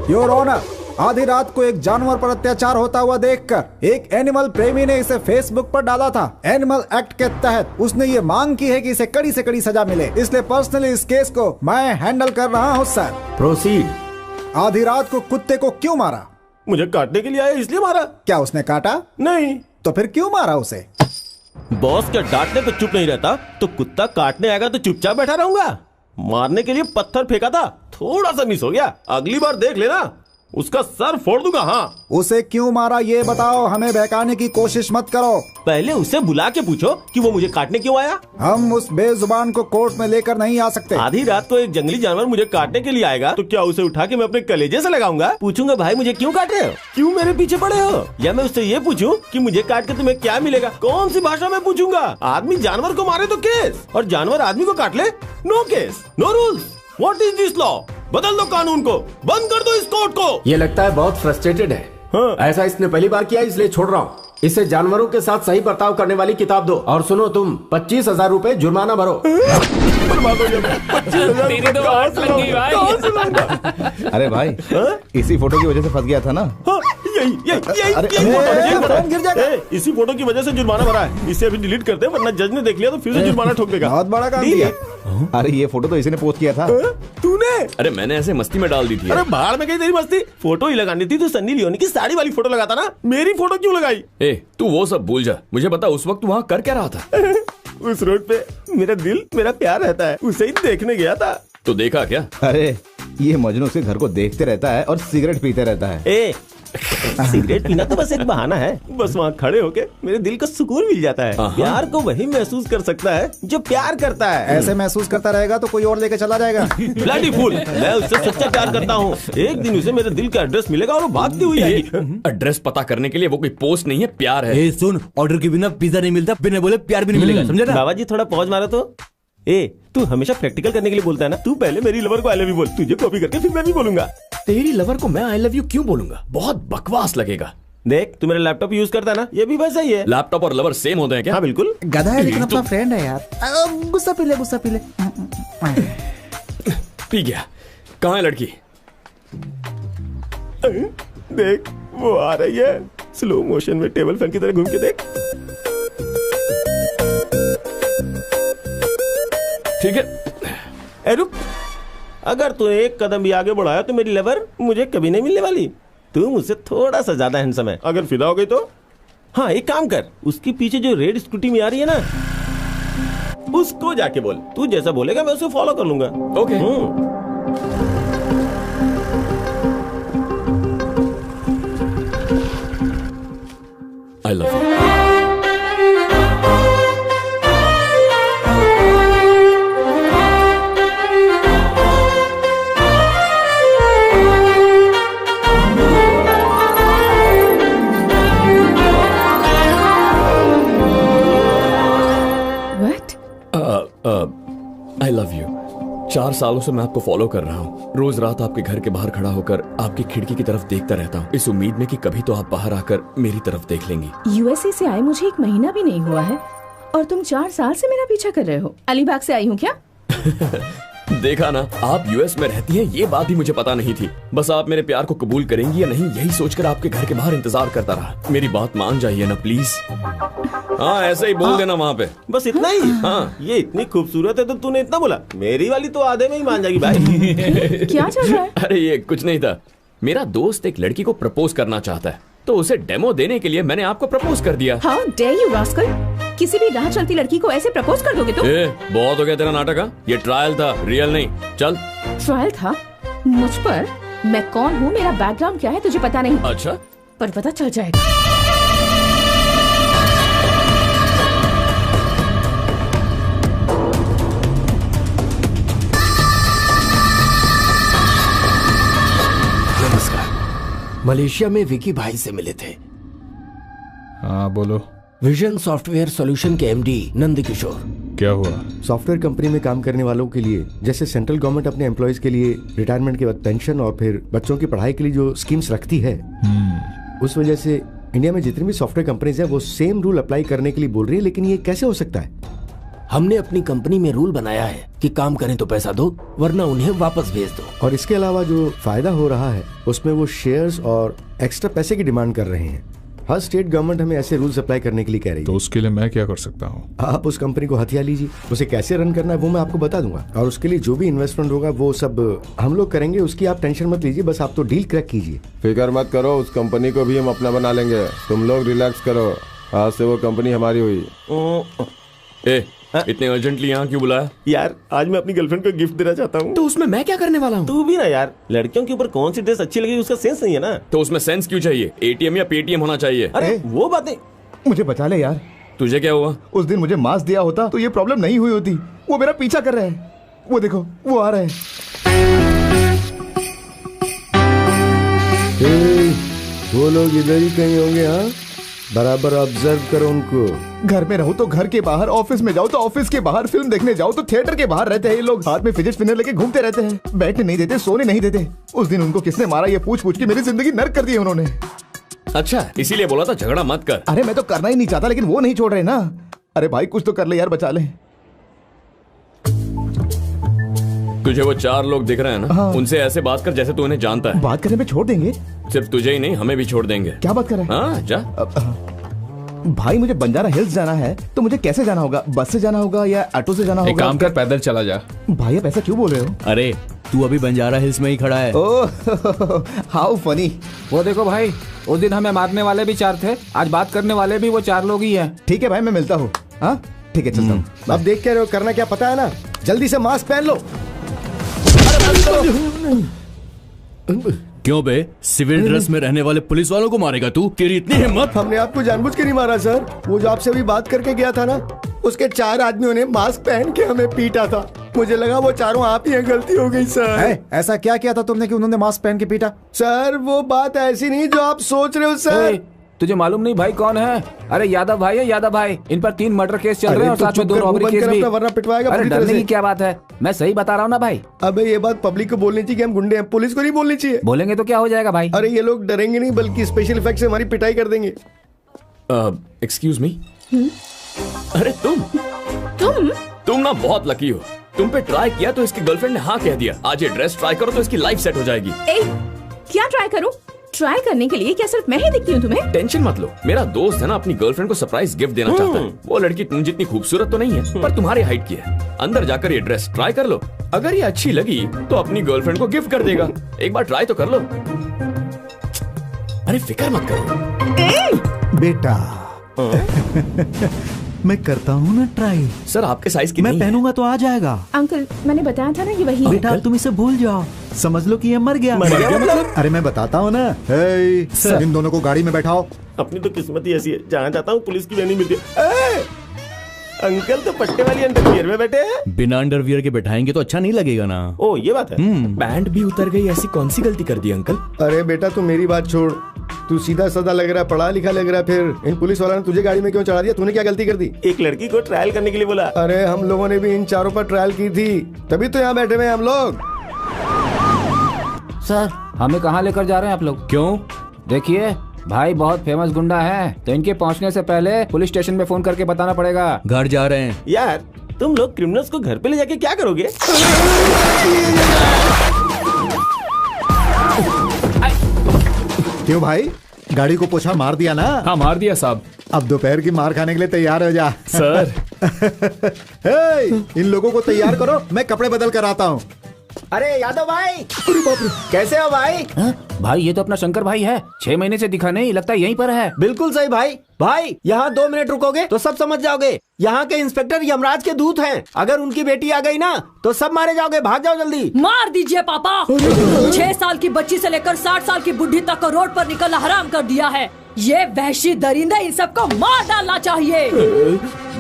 योर ऑनर, आधी रात को एक जानवर पर अत्याचार होता हुआ देखकर एक एनिमल प्रेमी ने इसे फेसबुक पर डाला था। एनिमल एक्ट के तहत उसने ये मांग की है कि इसे कड़ी से कड़ी सजा मिले, इसलिए पर्सनली इस केस को मैं हैंडल कर रहा हूँ सर। प्रोसीड। आधी रात को कुत्ते को क्यों मारा? मुझे काटने के लिए आया इसलिए मारा। क्या उसने काटा? नहीं। तो फिर क्यों मारा उसे? बॉस के डांटने पे चुप नहीं रहता तो कुत्ता काटने आएगा तो चुपचाप बैठा रहूंगा? मारने के लिए पत्थर फेंका था, थोड़ा सा मिस हो गया। अगली बार देख लेना, उसका सर फोड़ दूंगा। हाँ, उसे क्यों मारा ये बताओ, हमें बहकाने की कोशिश मत करो। पहले उसे बुला के पूछो कि वो मुझे काटने क्यों आया। हम उस बेजुबान को कोर्ट में लेकर नहीं आ सकते। आधी रात को एक जंगली जानवर मुझे काटने के लिए आएगा तो क्या उसे उठा के मैं अपने कलेजे से लगाऊंगा? पूछूंगा, भाई मुझे क्यों काट रहे हो, क्यों मेरे पीछे पड़े हो? या मैं उससे ये पूछूं कि मुझे काट के तुम्हें क्या मिलेगा? कौन सी भाषा में पूछूंगा? आदमी जानवर को मारे तो केस, और जानवर आदमी को काट ले no case, no rules. What is this law? बदल दो कानून को, बंद कर दो इस कोर्ट को। ये लगता है बहुत फ्रस्ट्रेटेड है। हाँ। ऐसा इसने पहली बार किया, इसलिए छोड़ रहा हूँ। इसे जानवरों के साथ सही बर्ताव करने वाली किताब दो। और सुनो, तुम 25,000 रुपए जुर्माना भरो। अरे भाई, इसी फोटो की वजह से फंस गया था ना? इसी फोटो की वजह से जुर्माना भरा है। इसे अभी डिलीट करते हैं वरना जज ने देख लिया तो फिर से जुर्माना ठोक देगा। बहुत बड़ा काम किया। अरे ये फोटो तो इसी ने पोस्ट किया था। तूने? अरे मैंने ऐसे मस्ती में डाल दी थी। अरे बाहर में गई तेरी मस्ती। फोटो ही लगानी थी तो सन्नी लियोनी की साड़ी वाली फोटो लगाता ना, मेरी फोटो क्यों लगाई? ए, तू वो सब भूल जा। मुझे बता उस वक्त वहाँ कर क्या रहा था? उस रोड पे मेरा दिल, मेरा प्यार रहता है, उसे ही देखने गया था। तो देखा क्या? अरे ये मजनू उसके घर को देखते रहता है और सिगरेट पीते रहता है। सिगरेट पीना तो बस एक बहाना है। बस वहाँ खड़े होके मेरे दिल को सुकून मिल जाता है। प्यार को वही महसूस कर सकता है जो प्यार करता है। ऐसे महसूस करता रहेगा तो कोई और लेके चला जाएगा। ब्लडी फूल, मैं उससे सच्चा प्यार करता हूँ। एक दिन उसे मेरे दिल का एड्रेस मिलेगा और वो भागती हुई आएगी। एड्रेस पता करने के लिए वो कोई पोस्ट नहीं है, प्यार है। सुन, ऑर्डर के बिना पिज्जा नहीं मिलता, बिना बोले प्यार भी नहीं मिलेगा, समझा ना? बाबा जी थोड़ा पॉज मारो तो। तू हमेशा प्रैक्टिकल करने के लिए बोलता है ना। तू पहले मेरी लवर को आई लव यू बोल, तुझे कॉपी करके फिर मैं भी बोलूंगा। तेरी लवर को मैं आई लव यू क्यों बोलूंगा? बहुत बकवास लगेगा। देख, तू मेरा लैपटॉप यूज करता है ना, ये भी वैसा ही है। लैपटॉप और लवर सेम होते हैं क्या? हाँ बिल्कुल। गधा है लेकिन अपना फ्रेंड है यार। गुस्सा पी ले, गुस्सा पी ले। पी गया। कहाँ है लड़की? देख वो आ रही है, स्लो मोशन में टेबल फैन की तरह घूम के देख। ठीक है। रुक, अगर तू एक कदम भी आगे बढ़ाया तो मेरी लवर मुझे कभी नहीं मिलने वाली। तू मुझसे थोड़ा सा ज्यादा हैंडसम है। अगर फिदा हो गई तो हाँ, एक काम कर, उसके पीछे जो रेड स्कूटी में आ रही है ना, उसको जाके बोल। तू जैसा बोलेगा मैं उसे फॉलो कर लूंगा। ओके। I love you. 4 सालों से मैं आपको फॉलो कर रहा हूँ। रोज रात आपके घर के बाहर खड़ा होकर आपकी खिड़की की तरफ देखता रहता हूँ, इस उम्मीद में कि कभी तो आप बाहर आकर मेरी तरफ देख लेंगी। यूएसए से आए मुझे 1 महीना भी नहीं हुआ है और तुम 4 साल से मेरा पीछा कर रहे हो। अलीबाग से आई हूँ क्या? देखा ना, आप यूएस में रहती हैं, ये बात भी मुझे पता नहीं थी। बस आप मेरे प्यार को कबूल करेंगी या नहीं, यही सोचकर आपके घर के बाहर इंतजार करता रहा। मेरी बात मान जाइए ना प्लीज। हाँ, ऐसे ही बोल देना वहाँ पे। बस इतना ही? हाँ, ये इतनी खूबसूरत है तो तूने इतना बोला। मेरी वाली तो आधे में ही मान जाएगी भाई। क्या चल रहा है? अरे ये कुछ नहीं था। मेरा दोस्त एक लड़की को प्रपोज करना चाहता है, तो उसे डेमो देने के लिए मैंने आपको प्रपोज कर दिया। How dare you, rascal? किसी भी राह चलती लड़की को ऐसे प्रपोज कर दोगे तुम? बहुत हो गया तेरा नाटक। हा? ये ट्रायल था, रियल नहीं। चल। ट्रायल था मुझ पर? मैं कौन हूँ, मेरा बैकग्राउंड क्या है तुझे पता नहीं। अच्छा, पर पता चल जाएगा। मलेशिया में विकी भाई से मिले थे। हाँ बोलो। विजन सॉफ्टवेयर सॉल्यूशन के एमडी नंद किशोर। क्या हुआ? सॉफ्टवेयर कंपनी में काम करने वालों के लिए, जैसे सेंट्रल गवर्नमेंट अपने एम्प्लॉयज के लिए रिटायरमेंट के बाद पेंशन और फिर बच्चों की पढ़ाई के लिए जो स्कीम्स रखती है, उस वजह से इंडिया में जितनी भी सॉफ्टवेयर कंपनीज है वो सेम रूल अप्लाई करने के लिए बोल रही है। लेकिन ये कैसे हो सकता है? हमने अपनी कंपनी में रूल बनाया है कि काम करें तो पैसा दो, वरना उन्हें वापस भेज दो। और इसके अलावा जो फायदा हो रहा है उसमें वो शेयर्स और एक्स्ट्रा पैसे की डिमांड कर रहे हैं। हर स्टेट गवर्नमेंट हमें ऐसे रूल्स अप्लाई करने के लिए कह रही है। तो उसके लिए मैं क्या कर सकता हूँ? आप उस कंपनी को हथिया लीजिए, उसे कैसे रन करना है वो मैं आपको बता दूंगा, और उसके लिए जो भी इन्वेस्टमेंट होगा वो सब हम लोग करेंगे। उसकी आप टेंशन मत लीजिए, बस आप तो डील क्रैक कीजिए। फिक्र मत करो, उस कंपनी को भी हम अपना बना लेंगे। तुम लोग रिलैक्स करो, आज से वो कंपनी हमारी हुई। इतने अर्जेंटली यहाँ क्यों बुलाया? यार आज मैं अपनी गर्लफ्रेंड को गिफ्ट देना चाहता हूँ। तो उसमें मैं क्या करने वाला हूँ? तू भी ना यार, लड़कियों के ऊपर कौन सी ड्रेस अच्छी लगेगी उसका सेंस नहीं है ना। तो उसमें सेंस क्यों चाहिए? एटीएम या पेटीएम होना चाहिए। अरे वो बातें मुझे बचा ले यार। तुझे क्या हुआ? उस दिन मुझे मास्क दिया होता तो ये प्रॉब्लम नहीं हुई होती। वो मेरा पीछा कर रहे हैं, वो देखो वो आ रहे हैं। वो लोग इधर ही कहीं होंगे। हाँ, बराबर ऑब्जर्व करो उनको। घर में रहो तो घर के बाहर, ऑफिस में जाओ तो ऑफिस के बाहर, फिल्म देखने जाओ तो थिएटर के बाहर रहते हैं ये लोग। हाथ में फिजिट स्पिनर लेके घूमते रहते हैं, बैठने नहीं देते, सोने नहीं देते। उस दिन उनको किसने मारा ये पूछ पूछ के मेरी जिंदगी नर्क कर दी है उन्होंने। अच्छा, इसीलिए बोला था झगड़ा मत कर। अरे मैं तो करना ही नहीं चाहता, लेकिन वो नहीं छोड़ रहे ना। अरे भाई कुछ तो कर ले यार, बचा ले। तुझे वो 4 लोग दिख रहे हैं ना? हाँ। उनसे ऐसे बात कर जैसे तू उन्हें जानता है। बात करने पे छोड़ देंगे? सिर्फ तुझे ही नहीं, हमें भी छोड़ देंगे। क्या बात कर रहे हैं? हाँ, जा। भाई मुझे बंजारा हिल्स जाना है, तो मुझे कैसे जाना होगा? बस से जाना होगा या ऑटो से जाना होगा? एक काम कर, पैदल चला जा। भाई आप ऐसा क्यों बोल रहे हो? अरे तू अभी बंजारा हिल्स में ही खड़ा है। Oh how funny. वो देखो भाई, उस दिन हमें मारने वाले भी 4 थे, आज बात करने वाले भी वो 4 लोग ही हैं। ठीक है भाई, मैं मिलता हूँ। हाँ ठीक है, चलता हूँ। अब देख के रहे हो, करना क्या पता है ना? जल्दी से मास्क पहन लो। क्यों बे, सिविल ड्रेस में रहने वाले पुलिस वालों को मारेगा तू? तेरी इतनी हिम्मत? हमने आपको जानबूझ के नहीं मारा सर। वो जो आपसे अभी बात करके गया था ना, उसके 4 आदमियों ने मास्क पहन के हमें पीटा था। मुझे लगा वो चारों आप ही हैं, गलती हो गई सर। ऐसा क्या किया था तुमने कि उन्होंने मास्क पहन के पीटा? सर वो बात ऐसी नहीं जो आप सोच रहे हो सर। तुझे मालूम नहीं भाई कौन है? अरे यादव भाई है, यादव भाई। इन पर 3 मर्डर केस चल रहे हैं और साथ में 2 रॉबरी केस भी। वरना पिटवाएगा। अरे डरने की क्या बात है, मैं सही बता रहा हूँ ना भाई। अबे ये बात पब्लिक को बोलनी चाहिए कि हम गुंडे हैं, पुलिस को नहीं बोलनी चाहिए। बोलेंगे तो क्या हो जाएगा भाई? अरे ये लोग डरेंगे नहीं, बल्कि स्पेशल इफेक्ट से हमारी पिटाई कर देंगे। Excuse me. अरे तुम ना बहुत लकी हो। तुम पे ट्राई किया तो इसकी गर्लफ्रेंड ने हाँ कह दिया। आज ये ड्रेस ट्राई करो तो इसकी लाइफ सेट हो जाएगी। क्या ट्राई करूं? ट्राई करने के लिए क्या सिर्फ मैं ही दिखती हूँ तुम्हें? टेंशन मत लो, मेरा दोस्त है ना, अपनी गर्लफ्रेंड को सरप्राइज गिफ्ट देना चाहता है। वो लड़की तुम जितनी खूबसूरत तो नहीं है, पर तुम्हारी हाइट की है। अंदर जाकर ये ड्रेस ट्राई कर लो, अगर ये अच्छी लगी तो अपनी गर्लफ्रेंड को गिफ्ट कर देगा। एक बार ट्राई तो कर लो। अरे फिक्र मत करो बेटा। मैं करता हूँ ना ट्राई। सर आपके साइज की मैं पहनूंगा तो आ जाएगा। अंकल मैंने बताया था ना ये वही। बेटा तुम इसे भूल जाओ, समझ लो कि ये मर गया। मतलब? अरे मैं बताता हूँ ना। सर इन दोनों को गाड़ी में बैठाओ। अपनी तो किस्मत ही ऐसी है, जहाँ जाता हूँ पुलिस की नहीं मिलती। अंकल तो पट्टे वाली अंडरवियर में बैठे हैं। बिना अंडरवियर के बैठाएंगे तो अच्छा नहीं लगेगा ना। ओ ये बात है। पैंट भी उतर गई, ऐसी कौन सी गलती कर दी अंकल? अरे बेटा तू मेरी बात छोड़, तू सीधा साधा लग रहा है, पढ़ा लिखा लग रहा है, फिर इन पुलिस वालों ने तुझे गाड़ी में क्यों चढ़ा दिया? तूने क्या गलती कर दी? एक लड़की को ट्रायल करने के लिए बोला। अरे हम लोगों ने भी इन चारों पर ट्रायल की थी, तभी तो यहाँ बैठे हुए हम लोग। सर हमें कहाँ लेकर जा रहे हैं आप लोग? क्यों? देखिए भाई बहुत फेमस गुंडा है, तो इनके पहुँचने से पहले पुलिस स्टेशन में फोन करके बताना पड़ेगा। घर जा रहे हैं। यार तुम लोग क्रिमिनल्स को घर पे ले जाके क्या करोगे? क्यों भाई, गाड़ी को पोछा मार दिया ना? हाँ मार दिया साहब। अब दोपहर की मार खाने के लिए तैयार हो जा। सर इन लोगों को तैयार करो, मैं कपड़े बदल कर आता हूँ। अरे यादव भाई, कैसे हो भाई? भाई ये तो अपना शंकर भाई है, 6 महीने से दिखा नहीं, लगता है यहीं पर है। बिल्कुल सही भाई। भाई यहाँ 2 मिनट रुकोगे तो सब समझ जाओगे। यहाँ के इंस्पेक्टर यमराज के दूत हैं। अगर उनकी बेटी आ गई ना तो सब मारे जाओगे, भाग जाओ जल्दी। मार दीजिए पापा। 6 साल की बच्ची से लेकर 60 साल की बुढ़ी तक को रोड पर निकलना हराम कर दिया है। ये वहशी दरिंदे इन सबको मार डालना चाहिए।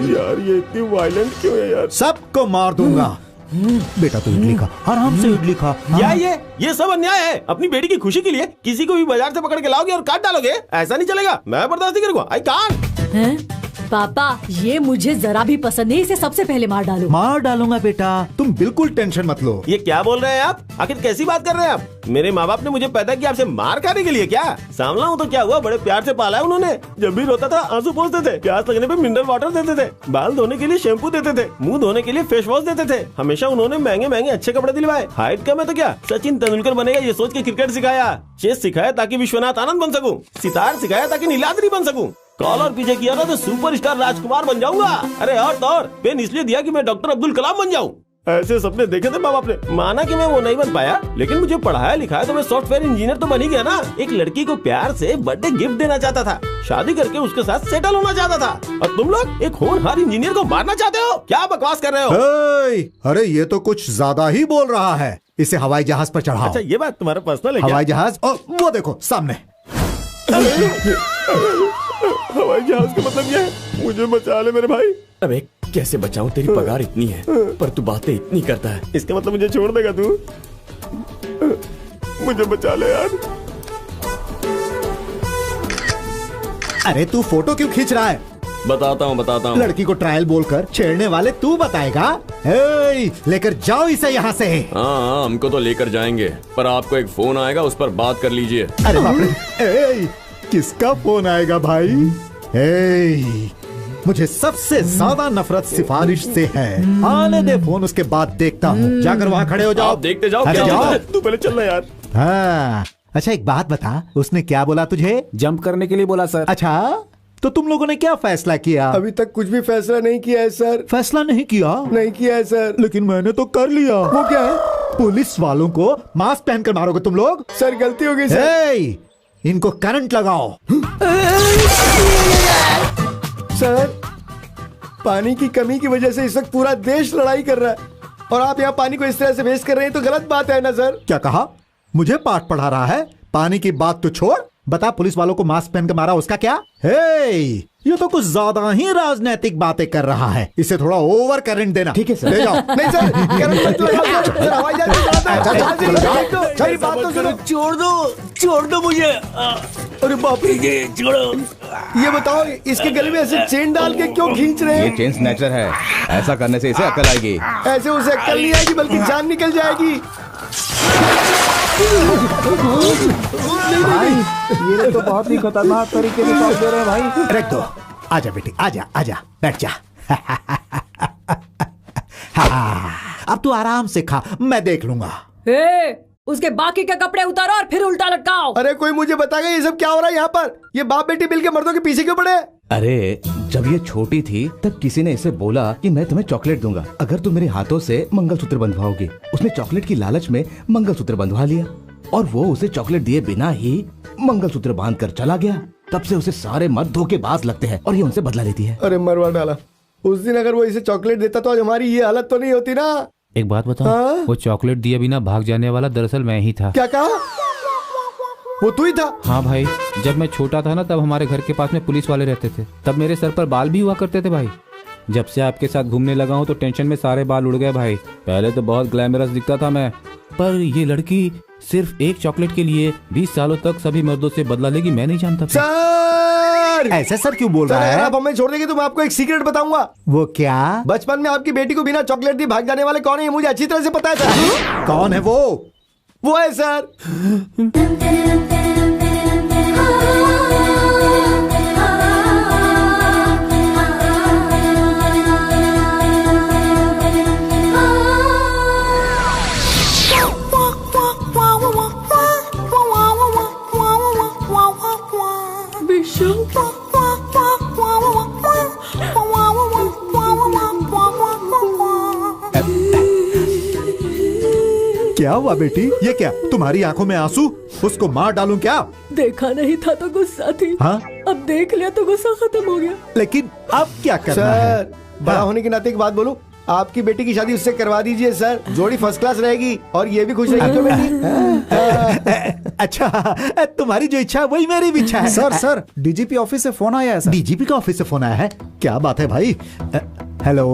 यार ये इतनी वायलेंट क्यों है यार? सबको मार दूंगा। बेटा तू इडली खा, आराम से इडली खा। क्या ये सब अन्याय है? अपनी बेटी की खुशी के लिए किसी को भी बाजार से पकड़ के लाओगे और काट डालोगे? ऐसा नहीं चलेगा, मैं बर्दाश्त नहीं करूंगा। I can't. पापा ये मुझे जरा भी पसंद नहीं, इसे सबसे पहले मार डालो। मार डालूंगा बेटा, तुम बिल्कुल टेंशन मत लो। ये क्या बोल रहे हैं आप? आखिर कैसी बात कर रहे हैं आप? मेरे माँ बाप ने मुझे पैदा किया आपसे मार खाने के लिए क्या? सांवला हूँ तो क्या हुआ, बड़े प्यार से पाला है उन्होंने। जब भी रोता था आंसू पोंछते थे, प्यास लगने पे मिनरल वाटर देते थे, बाल धोने के लिए शैम्पू देते थे, मुंह धोने के लिए फेस वॉश देते थे। हमेशा उन्होंने महंगे महंगे अच्छे कपड़े दिलवाए। हाइट कम है तो क्या सचिन तेंदुलकर बनेगा ये सोच के क्रिकेट सिखाया, चेस सिखाया ताकि विश्वनाथ आनंद बन सकूं, सितार सिखाया ताकि नीलाद्री बन सकूं, कॉलर पीछे किया था तो सुपरस्टार राजकुमार बन जाऊंगा। अरे और तो और पेन इसलिए दिया कि मैं डॉक्टर अब्दुल कलाम बन जाऊं। ऐसे सपने देखे थे माँ बाप ने। माना कि मैं वो नहीं बन पाया, लेकिन मुझे पढ़ाया लिखाया तो मैं सॉफ्टवेयर इंजीनियर तो बन ही गया ना। एक लड़की को प्यार से बर्थडे गिफ्ट देना चाहता था, शादी करके उसके साथ सेटल होना चाहता था, और तुम लोग एक होनहार इंजीनियर को मारना चाहते हो? क्या बकवास कर रहे हो? अरे ये तो कुछ ज्यादा ही बोल रहा है, इसे हवाई जहाज पर चढ़ाओ। अच्छा ये बात तुम्हारा पर्सनल है क्या? हवाई जहाज, वो देखो सामने। हवाई जहाज का मतलब ये है? मुझे बचा ले मेरे भाई। अबे कैसे बचाऊं, तेरी पगार इतनी है पर तू बातें इतनी करता है। इसका मतलब मुझे छोड़ देगा तू? मुझे बचा ले यार। अरे तू फोटो क्यों खींच रहा है? बताता हूँ। लड़की को ट्रायल बोलकर छेड़ने वाले तू बताएगा? लेकर जाओ इसे यहाँ से। हाँ हमको तो लेकर जाएंगे, पर आपको एक फोन आएगा, उस पर बात कर लीजिए। अरे बाप रे, किसका फोन आएगा भाई? मुझे सबसे ज्यादा नफरत सिफारिश से है। आने दे फोन, उसके बाद देखता हूँ। जाकर वहाँ खड़े हो जाओ। आप देखते जाओ। अरे जाओ। तू पहले चल रहा यार। हाँ अच्छा एक बात बता, उसने क्या बोला तुझे? जंप करने के लिए बोला सर। अच्छा तो तुम लोगों ने क्या फैसला किया? अभी तक कुछ भी फैसला नहीं किया है सर। फैसला नहीं किया? नहीं किया है सर। लेकिन मैंने तो कर लिया। वो क्या है? पुलिस वालों को मास्क पहनकर मारोगे तुम लोग? सर गलती हो गई सर। इनको करंट लगाओ। सर पानी की कमी की वजह से इस वक्त पूरा देश लड़ाई कर रहा है, और आप यहाँ पानी को इस तरह से वेस्ट कर रहे हैं तो गलत बात है ना सर? क्या कहा? मुझे पाठ पढ़ा रहा है? पानी की बात तो छोड़, बता पुलिस वालों को मास्क पहन कर मारा उसका क्या? ये तो कुछ ज्यादा ही राजनैतिक बातें कर रहा है, इसे थोड़ा ओवर करंट देना। ठीक है सर। ले जाओ। नहीं सर, करंट मत लगाओ सर, हवाई जहाज मेरी बात तो सुनो। छोड़ दो मुझे। अरे बाप रे, छोड़ो। ये बताओ इसके गले में ऐसे चेन डाल के क्यों खींच रहे हैं? ये चेन स्नैचर है, ऐसा करने से इसे अकल आएगी। ऐसे उसे अकल नहीं आएगी बल्कि जान निकल जाएगी। भाई ये तो बहुत ही खतरनाक तरीके से शॉट दे रहे हैं भाई। रख दो। आजा बेटी, आजा बैठ जा। अब तू आराम से खा, मैं देख लूंगा। उसके बाकी के कपड़े उतारो और फिर उल्टा लटकाओ। अरे कोई मुझे बताएगा ये सब क्या हो रहा है यहाँ पर? ये बाप बेटी मिलके मर्दों के पीछे क्यों पड़े? अरे जब ये छोटी थी तब किसी ने इसे बोला कि मैं तुम्हें चॉकलेट दूंगा अगर तुम मेरे हाथों से मंगलसूत्र बंधवाओगे। उसने चॉकलेट की लालच में मंगलसूत्र बंधवा लिया और वो उसे चॉकलेट दिए बिना ही मंगलसूत्र बांध कर चला गया। तब से उसे सारे मर्द धोखेबाज लगते हैं और ये उनसे बदला लेती है। अरे मरवा डाला। उस दिन अगर वो इसे चॉकलेट देता तो आज हमारी ये हालत तो नहीं होती ना। एक बात बताओ, वो चॉकलेट दिए बिना भाग जाने वाला दरअसल मैं ही था। क्या कहा? वो तू ही था? हाँ भाई, जब मैं छोटा था ना तब हमारे घर के पास में पुलिस वाले रहते थे। तब मेरे सर पर बाल भी हुआ करते थे भाई। जब से आपके साथ घूमने लगा हूँ तो टेंशन में सारे बाल उड़ गए भाई। पहले तो बहुत ग्लैमरस दिखता था मैं, पर ये लड़की सिर्फ एक चॉकलेट के लिए 20 सालों तक सभी मर्दों से बदला लेगी, मैं नहीं जानता था। सर ऐसा सर क्यों बोल रहा है? आप हमें छोड़ देंगे तो मैं आपको एक सीक्रेट बताऊंगा। वो क्या? बचपन में आपकी बेटी को बिना चॉकलेट दिए भाग जाने वाले कौन है, ये मुझे अच्छी तरह से पता है सर। कौन है वो? वो है सर क्या हुआ बेटी? ये क्या तुम्हारी आंखों में आंसू? उसको मार डालूं क्या? देखा नहीं था तो गुस्सा थी। हाँ? अब देख लिया तो गुस्सा खत्म हो गया। लेकिन अब क्या करना है? बड़ा होने के नाते एक बात बोलूं, आपकी बेटी की शादी उससे करवा दीजिए सर। जोड़ी फर्स्ट क्लास रहेगी और ये भी खुश रहेगी। अच्छा, तुम्हारी जो इच्छा है वही मेरी भी इच्छा है। सर डीजीपी ऑफिस से फोन आया है सर। डीजीपी का ऑफिस से फोन आया है? क्या बात है भाई? हेलो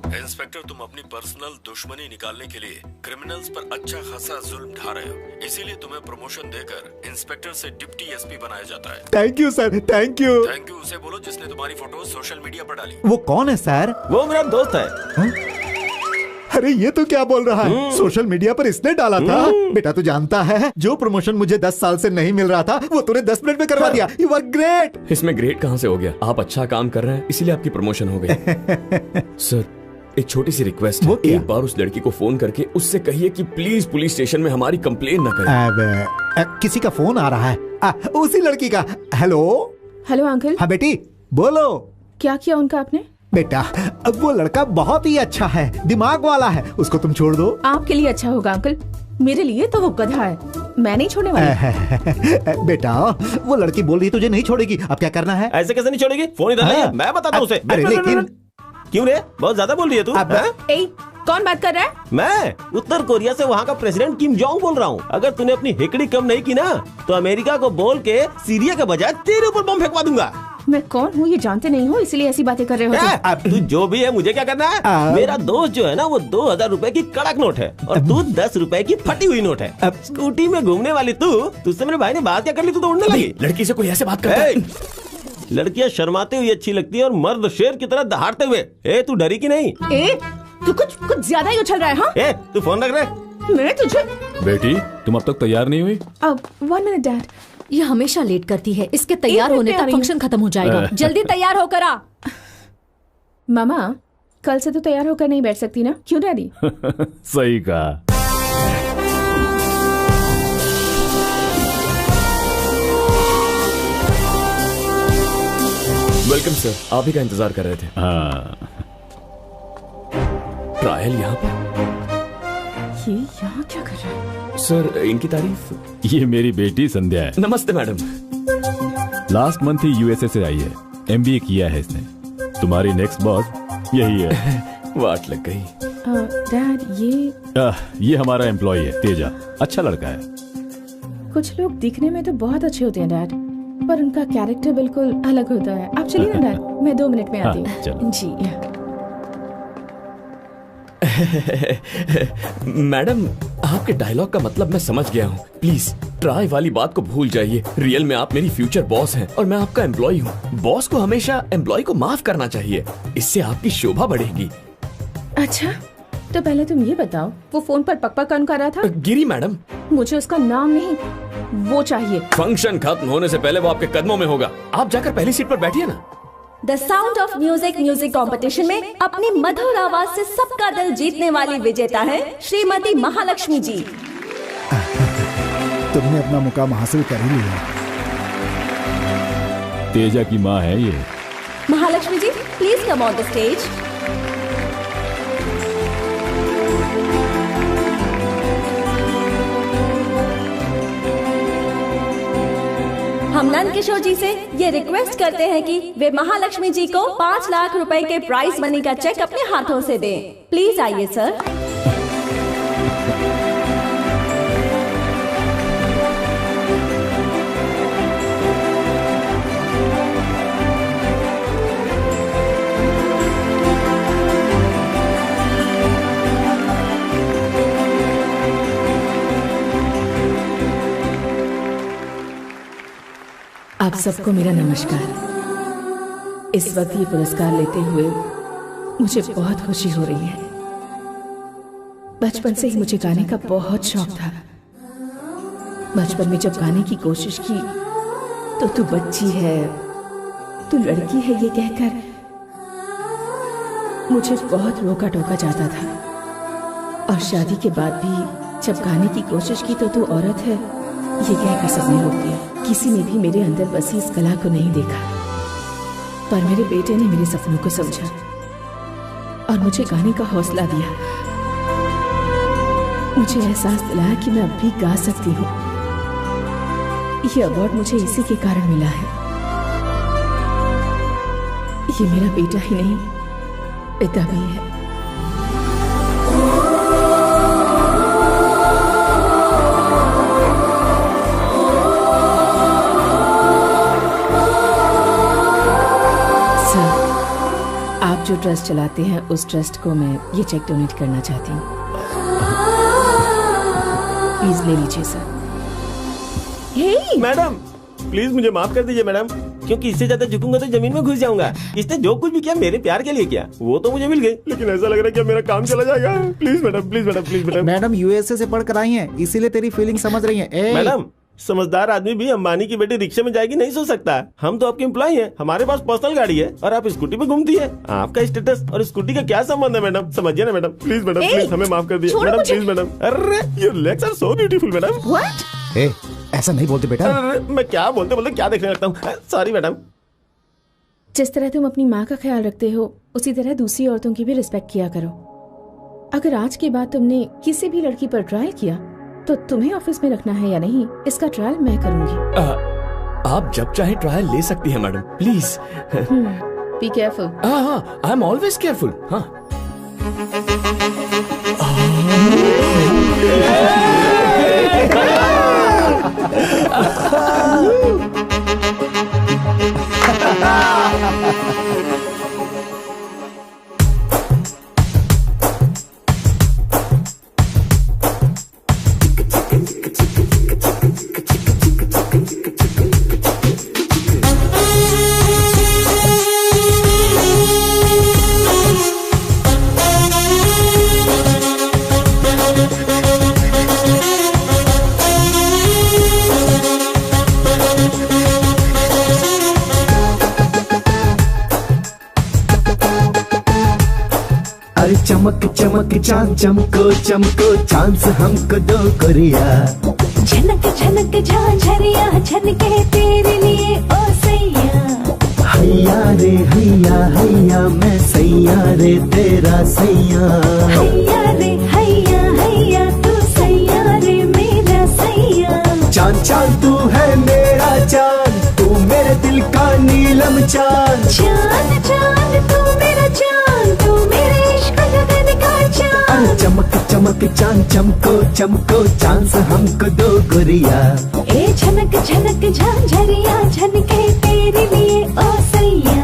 इंस्पेक्टर, तुम अपनी पर्सनल दुश्मनी निकालने के लिए क्रिमिनल्स पर अच्छा खासा जुल्म ढा रहे हो, इसीलिए तुम्हें प्रमोशन देकर इंस्पेक्टर से डिप्टी एसपी बनाया जाता है। Thank you sir, thank you. Thank you उसे बोलो जिसने तुम्हारी फोटो सोशल मीडिया पर डाली। वो कौन है सर? वो मेरा दोस्त है। अरे ये तो क्या बोल रहा है? सोशल मीडिया पर इसने डाला था? बेटा तू जानता है जो प्रमोशन मुझे 10 साल से नहीं मिल रहा था वो तूने 10 मिनट में करवा दिया। You are great. इसमें ग्रेट कहाँ से हो गया? आप अच्छा काम कर रहे हैं इसीलिए आपकी प्रमोशन हो गई। सर एक छोटी सी रिक्वेस्ट है, एक बार उस लड़की को फोन करके उससे कहिए कि प्लीज पुलिस स्टेशन में हमारी कंप्लेन न करे। किसी का फोन आ रहा है। उसी लड़की का। Hello hello uncle. हाँ बेटी बोलो। क्या किया उनका आपने? बेटा अब वो लड़का बहुत ही अच्छा है, दिमाग वाला है, उसको तुम छोड़ दो। आपके लिए अच्छा होगा अंकल, मेरे लिए तो वो गधा है, मैं नहीं छोड़ने वाली। बेटा वो लड़की बोल रही तुझे नहीं छोड़ेगी, अब क्या करना है? ऐसे कैसे नहीं छोड़ेगी? फोन इधर है, मैं बताता हूँ उसे। अरे लेकिन क्यों रे, बहुत ज्यादा बोल रही है तू। कौन बात कर रहा है? मैं उत्तर कोरिया से वहाँ का प्रेसिडेंट किम जोंग बोल रहा हूँ। अगर तूने अपनी हिकड़ी कम नहीं की ना तो अमेरिका को बोल के सीरिया के बजाय तेरे ऊपर बम फेंकवा दूंगा। मैं कौन हूँ ये जानते नहीं हो, इसलिए ऐसी बातें कर रहे हो। अब तू जो भी है मुझे क्या करना है? मेरा दोस्त जो है ना वो 2000 रुपए की कड़क नोट है और तू 10 रुपए की फटी हुई नोट है। अब स्कूटी में घूमने वाली तू, तुझसे मेरे भाई ने बात क्या कर ली? तू तो उड़ने लगी। लड़की से कोई ऐसे बात करता है? लड़कियां शर्माते हुए अच्छी लगती है और मर्द शेर की तरह दहाड़ते हुए। ए तू डरी की नहीं? तू कुछ ज्यादा ही उछल रहा है। हाँ? तू फोन रख रहे। मैं तुझे। बेटी तुम अब तक तैयार नहीं हुई? अब 1 मिनट डैड। ये हमेशा लेट करती है, इसके तैयार होने तक फंक्शन खत्म हो जाएगा। जल्दी तैयार होकर आ। मामा कल से तो तैयार होकर नहीं बैठ सकती ना, क्यों डैडी? सही कहा। वेलकम सर, आप ही का इंतजार कर रहे थे। हाँ। ट्रायल यहाँ पर? ये यहाँ क्या कर रहा है? सर इनकी तारीफ। ये मेरी बेटी संध्या है। नमस्ते मैडम। लास्ट मंथ ही यूएसए से आई है, एमबीए किया है इसने। तुम्हारी नेक्स्ट बॉस यही है। वाट लग गई। डैड ये हमारा एम्प्लॉय है तेजा, अच्छा लड़का है। कुछ लोग दिखने में तो बहुत अच्छे होते हैं डैड, पर उनका कैरेक्टर बिल्कुल अलग होता है। आप चलिए ना डैड, मैं 2 मिनट में आती हूँ। जी मैडम आपके डायलॉग का मतलब मैं समझ गया हूँ। प्लीज ट्राई वाली बात को भूल जाइए। रियल में आप मेरी फ्यूचर बॉस हैं और मैं आपका एम्प्लॉय हूँ। बॉस को हमेशा एम्प्लॉय को माफ करना चाहिए, इससे आपकी शोभा बढ़ेगी। अच्छा तो पहले तुम ये बताओ, वो फोन पर पक कौन कर रहा था? गिरी मैडम। मुझे उसका नाम नहीं, वो चाहिए। फंक्शन खत्म होने से पहले वो आपके कदमों में होगा। आप जाकर पहली सीट पर बैठिए ना। The sound of music competition में अपनी मधुर आवाज से सबका दिल जीतने वाली विजेता है श्रीमती महालक्ष्मी जी। तुमने अपना मुकाम हासिल कर ही लिया। तेजा की माँ है ये। Mahalakshmi ji please come on the stage. हम नंद किशोर जी से ये रिक्वेस्ट करते हैं कि वे महालक्ष्मी जी को 5 लाख रुपए के प्राइज मनी का चेक अपने हाथों से दें। प्लीज आइए सर। आप सबको मेरा नमस्कार। इस वक्त ये पुरस्कार लेते हुए मुझे बहुत खुशी हो रही है। बचपन से ही मुझे गाने का बहुत शौक था। बचपन में जब गाने की कोशिश की तो तू बच्ची है, तू लड़की है, ये कहकर मुझे बहुत रोका टोका जाता था। और शादी के बाद भी जब गाने की कोशिश की तो तू औरत है, ये कहकर सबने रोक दिया। किसी ने भी मेरे अंदर बसी इस कला को नहीं देखा, पर मेरे बेटे ने मेरे सपनों को समझा और मुझे गाने का हौसला दिया। मुझे एहसास दिलाया कि मैं अब भी गा सकती हूँ। ये अवार्ड मुझे इसी के कारण मिला है। ये मेरा बेटा ही नहीं, पिता भी है। आप जो ट्रस्ट चलाते हैं उस ट्रस्ट को मैं ये चेक डोनेट करना चाहती हूँ। प्लीज ले लीजिए सर। मैडम प्लीज मुझे माफ कर दीजिए मैडम, क्योंकि इससे ज्यादा झुकूंगा तो जमीन में घुस जाऊंगा। इसने जो कुछ भी किया मेरे प्यार के लिए किया, वो तो मुझे मिल गई, लेकिन ऐसा लग रहा है कि मेरा काम चला जाएगा। Please madam, please madam, please madam. Madam USA से पढ़कर आई हैं, इसीलिए तेरी फीलिंग समझ रही हैं। मैडम समझदार आदमी भी अंबानी की बेटी रिक्शे में जाएगी नहीं सोच सकता। हम तो आपके एम्प्लॉय हैं, हमारे पास पर्सनल गाड़ी है और आप स्कूटी पे घूमती है। आपका स्टेटस और स्कूटी का क्या संबंध है मैडम? समझिए ना मैडम, प्लीज मैडम, प्लीज हमें माफ कर दीजिए मैडम, प्लीज मैडम। अरे your legs are so beautiful madam. ए, ऐसा नहीं बोलते बेटा। मैं क्या बोलते बोलते क्या देखने लगता हूँ। Sorry madam. जिस तरह तुम अपनी माँ का ख्याल रखते हो उसी तरह दूसरी औरतों की भी रिस्पेक्ट किया करो। अगर आज के बाद तुमने किसी भी लड़की पर ट्रायल किया तो तुम्हें ऑफिस में रखना है या नहीं, इसका ट्रायल मैं करूंगी। आप जब चाहे ट्रायल ले सकती हैं मैडम, प्लीज। Be careful. हाँ, आई एम ऑलवेज केयरफुल। हाँ। चमक चमक चांद चमको चमको चांस हमको दो कोरिया। झनक झनक झांझरिया झनके तेरे लिए ओ सैया। हैया रे हैया हैया मैं सैया रे तेरा सैया। हैया रे हैया हैया तू सैया रे मेरा सैया। चांद चांद तू है मेरा चांद, तू मेरे दिल का नीलम चांद। चांद चांद तू मेरा चांद, तू मेरे इश्क लगन का चांद। चमक चमक चांद चमको चमको चांस हमको दो गोरिया। ए झनक झनक झांझरिया झनके तेरे लिए ओ सैया।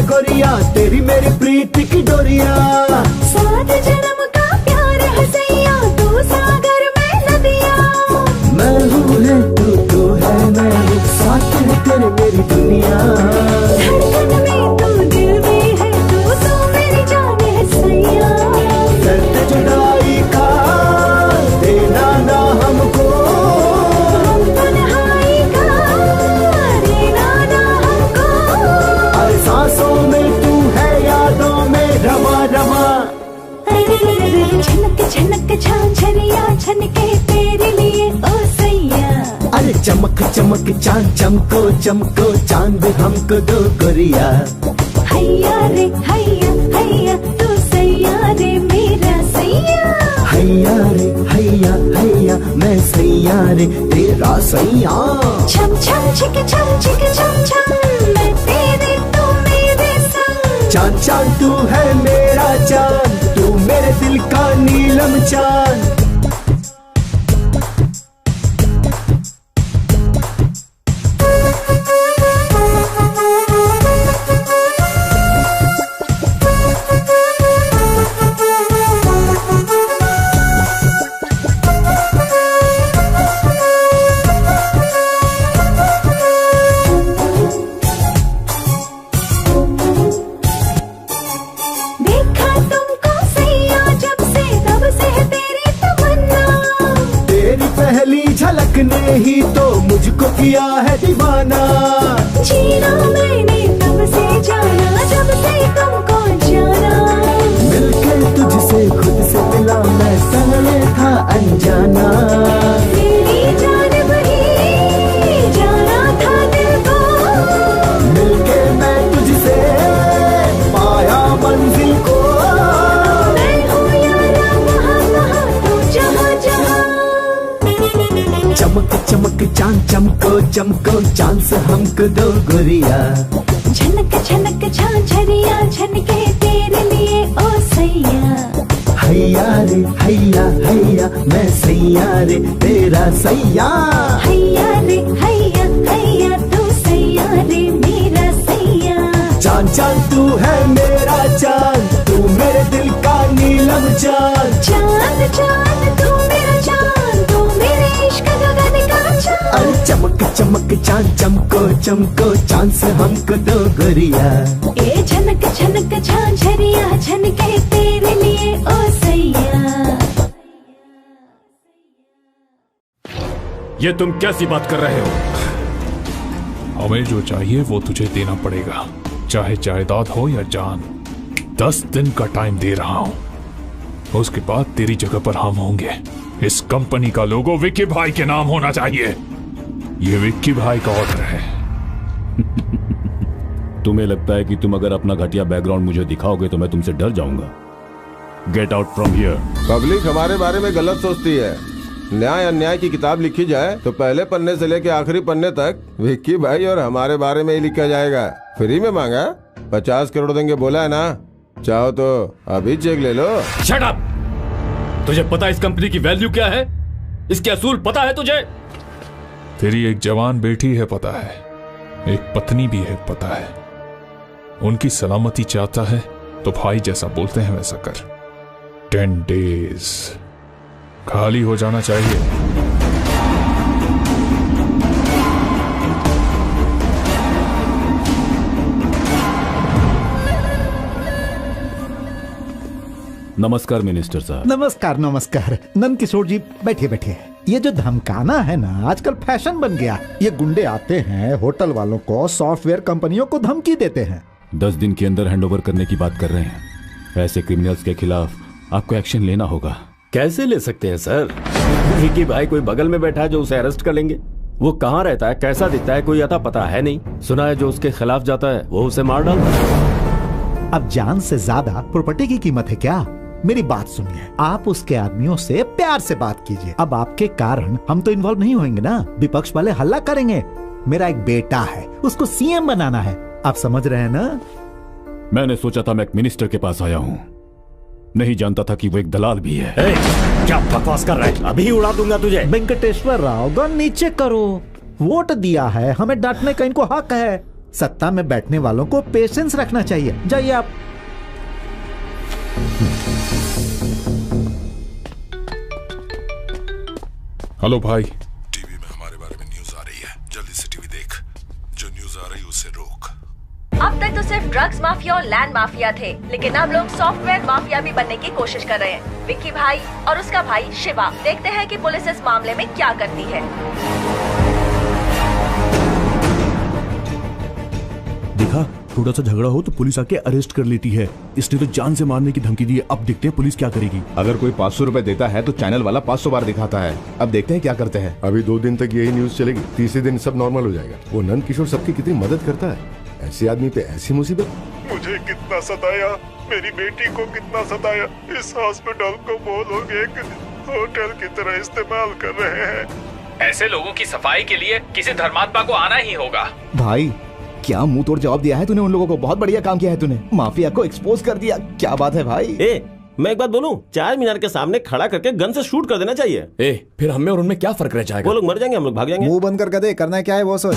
गोरिया तेरी मेरी प्रीति की डोरिया। सात जन्म का प्यार है सैया, तू सागर में नदिया। मैं हूँ है तू है मैं हूँ, साथ है तेरे मेरी दुनिया। धड़कन में तू दिल में है तू मेरी जान है सैया। दर्द जुदाई का देना ना हमको, तन्हाई का देना ना हमको। सांसों में तू है यादों में रमा रमा। झनक झनक झांझरिया झनके तेरे लिए ओ सैया। अरे चमक चमक चांद चमको चमको चांद हमको दो गोरिया। हैया रे हैया हैया तू सैया रे मेरा सैया। हैया रे हैया हैया मैं सैया सैया रे तेरा सैया। छम छम छिक छम छिक छम छम मैं तेरे तू मेरे संग। चांद चांद तू है मेरा चांद, तू मेरे दिल का नीलम चांद। ने ही तो मुझको किया है दीवाना। जीना मैंने तब से जाना जब से तुमको जाना। मिलकर तुझसे खुद से मिला मैं पहले था अनजाना। मेरी जान बही जाना था दिल को। मिलकर मैं तुझसे पाया मंजिल को। मैं हूँ यारा वहाँ वहाँ तू जहाँ जहाँ। चमक चमक चांद चमको चमको चांद से हमको दो गुरिया। झनक झनक झांझरिया झनके तेरे लिए ओ सैया। हैया रे हैया हैया मैं सैया रे तेरा सैया। हैया रे हैया हैया तू सैया रे मेरा सैया। चांद चांद तू है मेरा चांद, तू मेरे दिल का नीलम चांद। चांद चांद तू मेरा चांद, तू मेरे इश्क का गाने का चांद। अरे चमक चमक चांद चमको चमको चांद से हमको दो गुरिया। ए झनक झनक झांझरिया झनके तेरे लिए ओ सैया। ये तुम कैसी बात कर रहे हो? हमें जो चाहिए वो तुझे देना पड़ेगा, चाहे जायदाद हो या जान। 10 दिन का टाइम दे रहा हूं, उसके बाद तेरी जगह पर हम होंगे। इस कंपनी का लोगो विक्की भाई के नाम होना चाहिए। ये विक्की भाई का ऑर्डर है। तुम्हें लगता है कि तुम अगर अपना घटिया बैकग्राउंड मुझे दिखाओगे तो मैं तुमसे डर जाऊंगा? Get out from here. Public हमारे बारे में गलत सोचती है। न्याय अन्याय की किताब लिखी जाए तो पहले पन्ने से लेके आखिरी पन्ने तक विक्की भाई और हमारे बारे में ही लिखा जाएगा। फ्री में मांगा, 50 करोड़ देंगे बोला है ना। चाहो तो अभी चेक ले लो। Shut up! तुझे पता है इस कंपनी की वैल्यू क्या है? इसके असूल पता है तुझे? तेरी एक जवान बेटी है पता है, एक पत्नी भी है पता है। उनकी सलामती चाहता है तो भाई जैसा बोलते हैं वैसा कर। 10 डेज खाली हो जाना चाहिए। नमस्कार मिनिस्टर साहब। नमस्कार नमस्कार। नंद किशोर जी बैठिए बैठिए। ये जो धमकाना है ना आजकल फैशन बन गया। ये गुंडे आते हैं होटल वालों को, सॉफ्टवेयर कंपनियों को धमकी देते हैं। 10 दिन के अंदर हैंडओवर करने की बात कर रहे हैं। ऐसे क्रिमिनल्स के खिलाफ आपको एक्शन लेना होगा। कैसे ले सकते हैं सर? विक्की भाई कोई बगल में बैठा है जो उसे अरेस्ट कर लेंगे? वो कहाँ रहता है, कैसा दिखता है, कोई अता पता है नहीं। सुना है जो उसके खिलाफ जाता है वो उसे मार डालता है। अब जान से ज्यादा प्रॉपर्टी की कीमत है क्या? मेरी बात सुनिए, आप उसके आदमियों से प्यार से बात कीजिए। अब आपके कारण हम तो इन्वॉल्व नहीं होंगे ना, विपक्ष वाले हल्ला करेंगे। मेरा एक बेटा है, उसको सीएम बनाना है, आप समझ रहे हैं ना? मैंने सोचा था मैं एक मिनिस्टर के पास आया हूँ, नहीं जानता था कि वो एक दलाल भी है। क्या बकवास कर रहा है? अभी उड़ा दूंगा तुझे। वेंकटेश्वर राव गन नीचे करो। वोट दिया है, हमें डांटने का इनको हक है। सत्ता में बैठने वालों को पेशेंस रखना चाहिए। जाइए आप। हेलो भाई। टीवी में हमारे बारे में न्यूज आ रही है, जल्दी से टीवी देख। जो न्यूज आ रही है उसे रोक। अब तक तो सिर्फ ड्रग्स माफिया और लैंड माफिया थे, लेकिन अब लोग सॉफ्टवेयर माफिया भी बनने की कोशिश कर रहे हैं। विक्की भाई और उसका भाई शिवा। देखते हैं कि पुलिस इस मामले में क्या करती है। देखा, थोड़ा सा झगड़ा हो तो पुलिस आके अरेस्ट कर लेती है। इसने तो जान से मारने की धमकी दी है। अब देखते हैं पुलिस क्या करेगी। अगर कोई 500 रुपए देता है तो चैनल वाला 500 बार दिखाता है। अब देखते हैं क्या करते हैं। अभी 2 दिन तक यही न्यूज चलेगी, तीसरे दिन सब नॉर्मल हो जाएगा। वो नंद किशोर सबकी कितनी मदद करता है, ऐसे आदमी पे ऐसी मुसीबत। मुझे कितना सताया, मेरी बेटी को कितना सताया। इस हॉस्पिटल को वो लोग एक होटल की तरह इस्तेमाल कर रहे हैं। ऐसे लोगों की सफाई के लिए किसी धर्मात्मा को आना ही होगा। भाई क्या मुंह तोड़ जवाब दिया है तूने उन लोगों को। बहुत बढ़िया काम किया है तूने, माफिया को एक्सपोज कर दिया। क्या बात है भाई। मैं एक बात बोलूं, 4 मीनार के सामने खड़ा करके गन से शूट कर देना चाहिए। फिर हमें और उनमें क्या फर्क रह जाएगा? वो लोग मर जाएंगे, हम लोग भाग जाएंगे। मुंह बंद करके दे, करना क्या है वो सोच।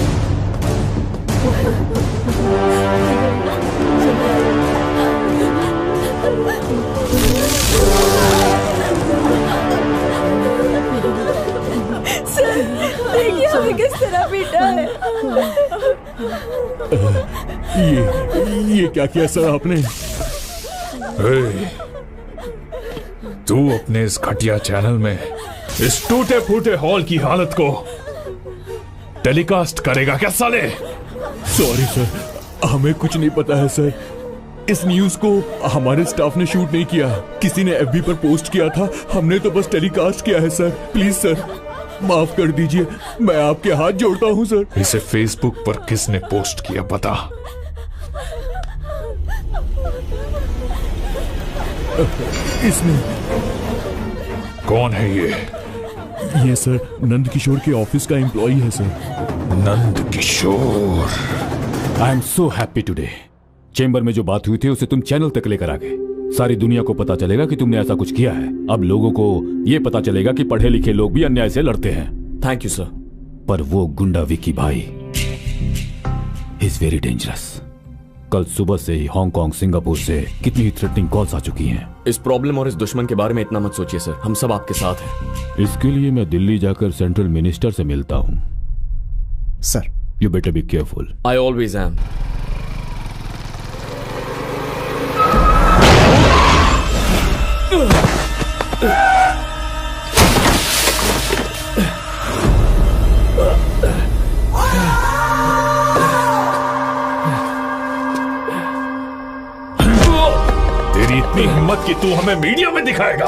सर देखिए हमें किस तरह पीटा है। ये क्या किया सर आपने? तू अपने इस घटिया चैनल में इस टूटे फूटे हॉल की हालत को टेलीकास्ट करेगा क्या साले? सॉरी सर, हमें कुछ नहीं पता है सर। इस न्यूज को हमारे स्टाफ ने शूट नहीं किया, किसी ने एफबी पर पोस्ट किया था, हमने तो बस टेलीकास्ट किया है सर। प्लीज सर माफ कर दीजिए, मैं आपके हाथ जोड़ता हूँ सर। इसे फेसबुक पर किसने पोस्ट किया बता। इसने। कौन है ये सर नंद किशोर के ऑफिस का एम्प्लॉई है sir. Nand Kishore. I am so happy today. Chamber में जो बात हुई थी उसे तुम चैनल तक लेकर आ गए। सारी दुनिया को पता चलेगा कि तुमने ऐसा कुछ किया है। अब लोगों को यह पता चलेगा कि पढ़े लिखे लोग भी अन्याय से लड़ते हैं। Thank you sir. पर वो गुंडा विकी भाई इज वेरी डेंजरस। कल सुबह से ही हांगकांग सिंगापुर से कितनी थ्रेटनिंग कॉल्स आ चुकी हैं। इस प्रॉब्लम और इस दुश्मन के बारे में इतना मत सोचिए सर, हम सब आपके साथ हैं। इसके लिए मैं दिल्ली जाकर सेंट्रल मिनिस्टर से मिलता हूं। Sir you better be careful. I always am. तेरी इतनी हिम्मत कि तू हमें मीडिया में दिखाएगा।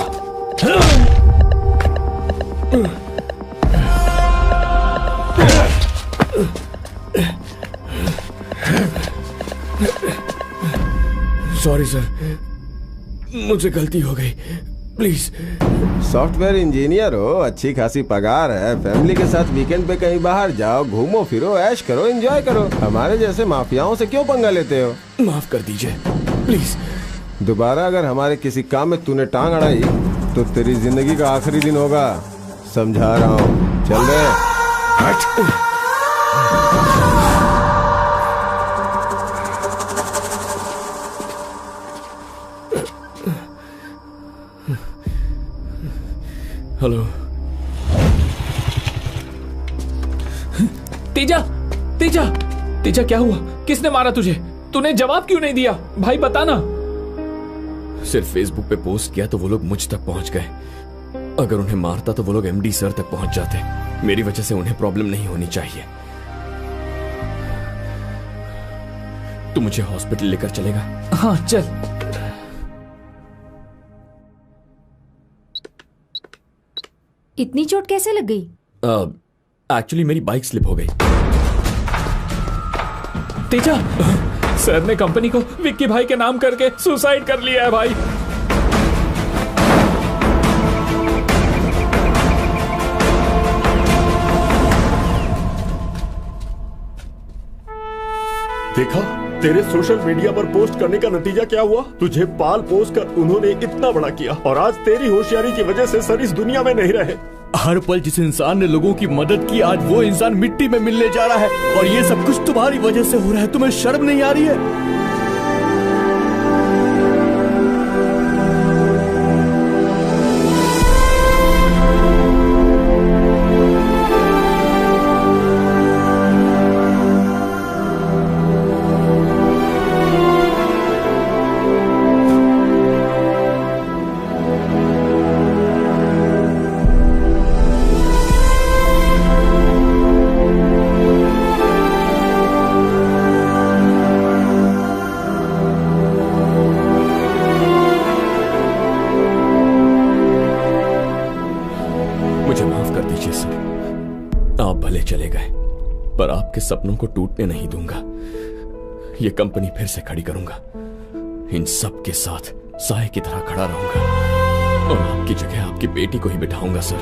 सॉरी सर, मुझे गलती हो गई, प्लीज। सॉफ्टवेयर इंजीनियर हो, अच्छी खासी पगार है, फैमिली के साथ वीकेंड पे कहीं बाहर जाओ, घूमो फिरो, ऐश करो, एंजॉय करो। हमारे जैसे माफियाओं से क्यों पंगा लेते हो? माफ कर दीजिए प्लीज। दोबारा अगर हमारे किसी काम में तूने टांग अड़ाई तो तेरी जिंदगी का आखिरी दिन होगा, समझा रहा हूँ। चल रहे। हेलो तेजा, तेजा, तेजा क्या हुआ? किसने मारा तुझे? तूने जवाब क्यों नहीं दिया? भाई बता ना। सिर्फ फेसबुक पे पोस्ट किया तो वो लोग मुझ तक पहुंच गए। अगर उन्हें मारता तो वो लोग एमडी सर तक पहुंच जाते। मेरी वजह से उन्हें प्रॉब्लम नहीं होनी चाहिए। तू मुझे हॉस्पिटल लेकर चलेगा? हाँ चल। इतनी चोट कैसे लग गई? एक्चुअली मेरी बाइक स्लिप हो गई। तेजा, सर ने कंपनी को विक्की भाई के नाम करके सुसाइड कर लिया है भाई। देखा तेरे सोशल मीडिया पर पोस्ट करने का नतीजा क्या हुआ? तुझे पाल पोस्ट कर उन्होंने इतना बड़ा किया और आज तेरी होशियारी की वजह से सर इस दुनिया में नहीं रहे। हर पल जिस इंसान ने लोगों की मदद की आज वो इंसान मिट्टी में मिलने जा रहा है और ये सब कुछ तुम्हारी वजह से हो रहा है। तुम्हें शर्म नहीं आ रही है? आपके सपनों को टूटने नहीं दूंगा। ये कंपनी फिर से खड़ी करूंगा। इन सब के साथ साए की तरह खड़ा रहूंगा और आपकी जगह आपकी बेटी को ही बिठाऊंगा सर।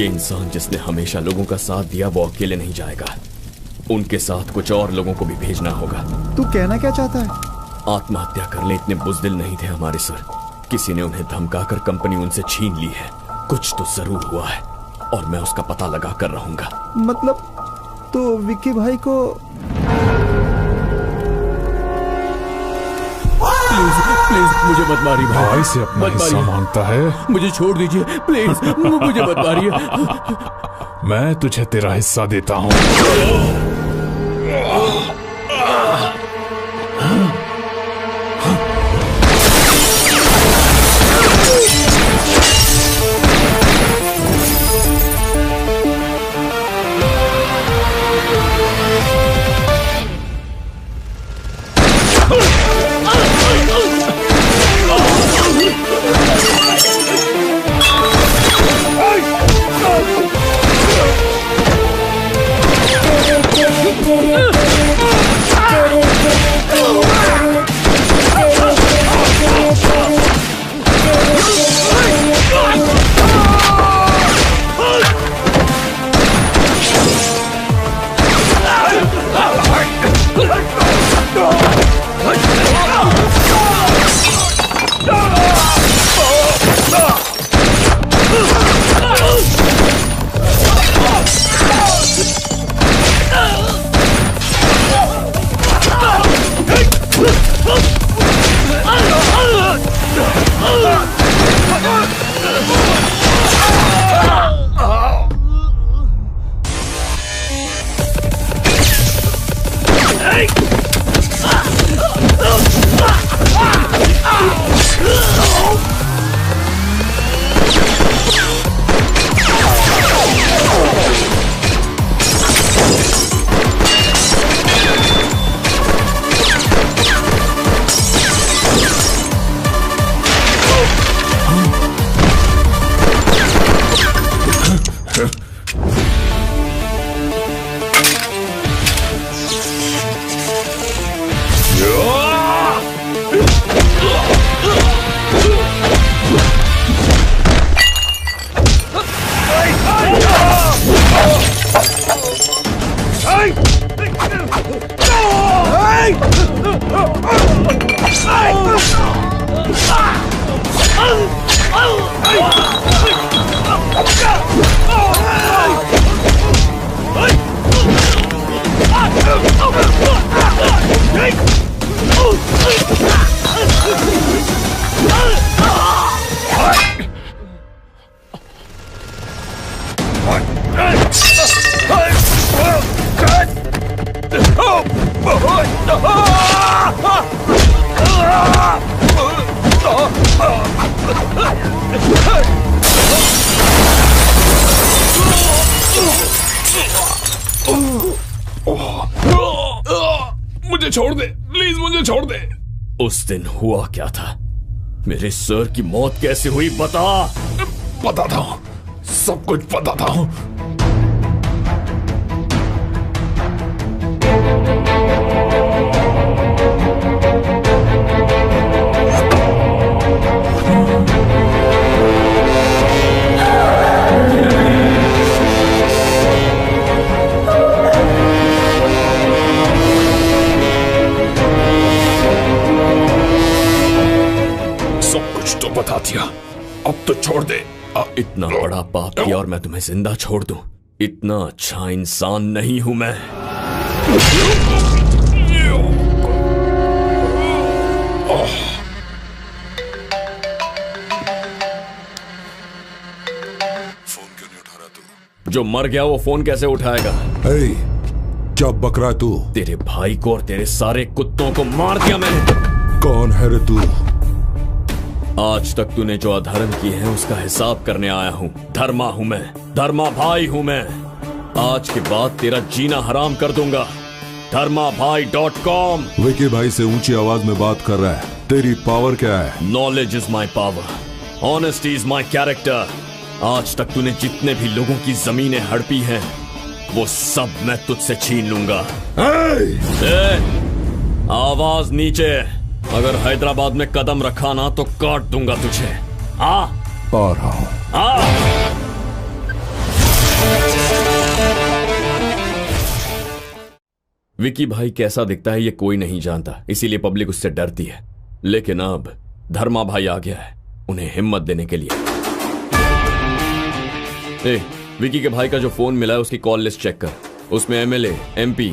ये इंसान जिसने हमेशा लोगों का साथ दिया वो अकेले नहीं जाएगा, उनके साथ कुछ और लोगों को भी भेजना होगा। तू कहना क्या चाहता है? आत्महत्या करने इतने बुज़दिल नहीं थे हमारे सर। किसी ने उन्हें धमकाकर कंपनी उनसे छीन ली है। कुछ तो जरूर हुआ है और मैं उसका पता लगा कर रहूंगा। मतलब तो विक्की भाई को प्लीज मुझे मत मारिए भाई से अपना हिस्सा मांगता है। मुझे छोड़ दीजिए प्लीज, मुझे मत मारिए। मैं तुझे तेरा हिस्सा देता हूँ। मुझे छोड़ दे प्लीज, मुझे छोड़ दे। उस दिन हुआ क्या था? मेरे सर की मौत कैसे हुई बता। पता था, सब कुछ पता था। बता दिया, अब तो छोड़ दे। इतना बड़ा पाप किया और मैं तुम्हें जिंदा छोड़ दूं? इतना अच्छा इंसान नहीं हूं मैं। फोन क्यों नहीं उठा रहा तू? जो मर गया वो फोन कैसे उठाएगा? क्या बक रहा तू? तेरे भाई को और तेरे सारे कुत्तों को मार दिया मैंने। कौन है रे तू? आज तक तूने जो अधर्म किए हैं उसका हिसाब करने आया हूँ। धर्मा हूँ मैं, धर्मा भाई हूँ मैं। आज के बाद तेरा जीना हराम कर दूंगा। धर्माभाई.com। विकी भाई से ऊंची आवाज में बात कर रहा है। तेरी पावर क्या है? Knowledge is my power, honesty is my character. आज तक तूने जितने भी लोगों की जमीनें हड़पी हैं वो सब मैं तुझसे छीन लूंगा। आवाज नीचे। अगर हैदराबाद में कदम रखा ना तो काट दूंगा तुझे। आ रहा हूं। विकी भाई कैसा दिखता है ये कोई नहीं जानता, इसीलिए पब्लिक उससे डरती है। लेकिन अब धर्मा भाई आ गया है उन्हें हिम्मत देने के लिए। विकी के भाई का जो फोन मिला है उसकी कॉल लिस्ट चेक कर। उसमें एमएलए, एमपी,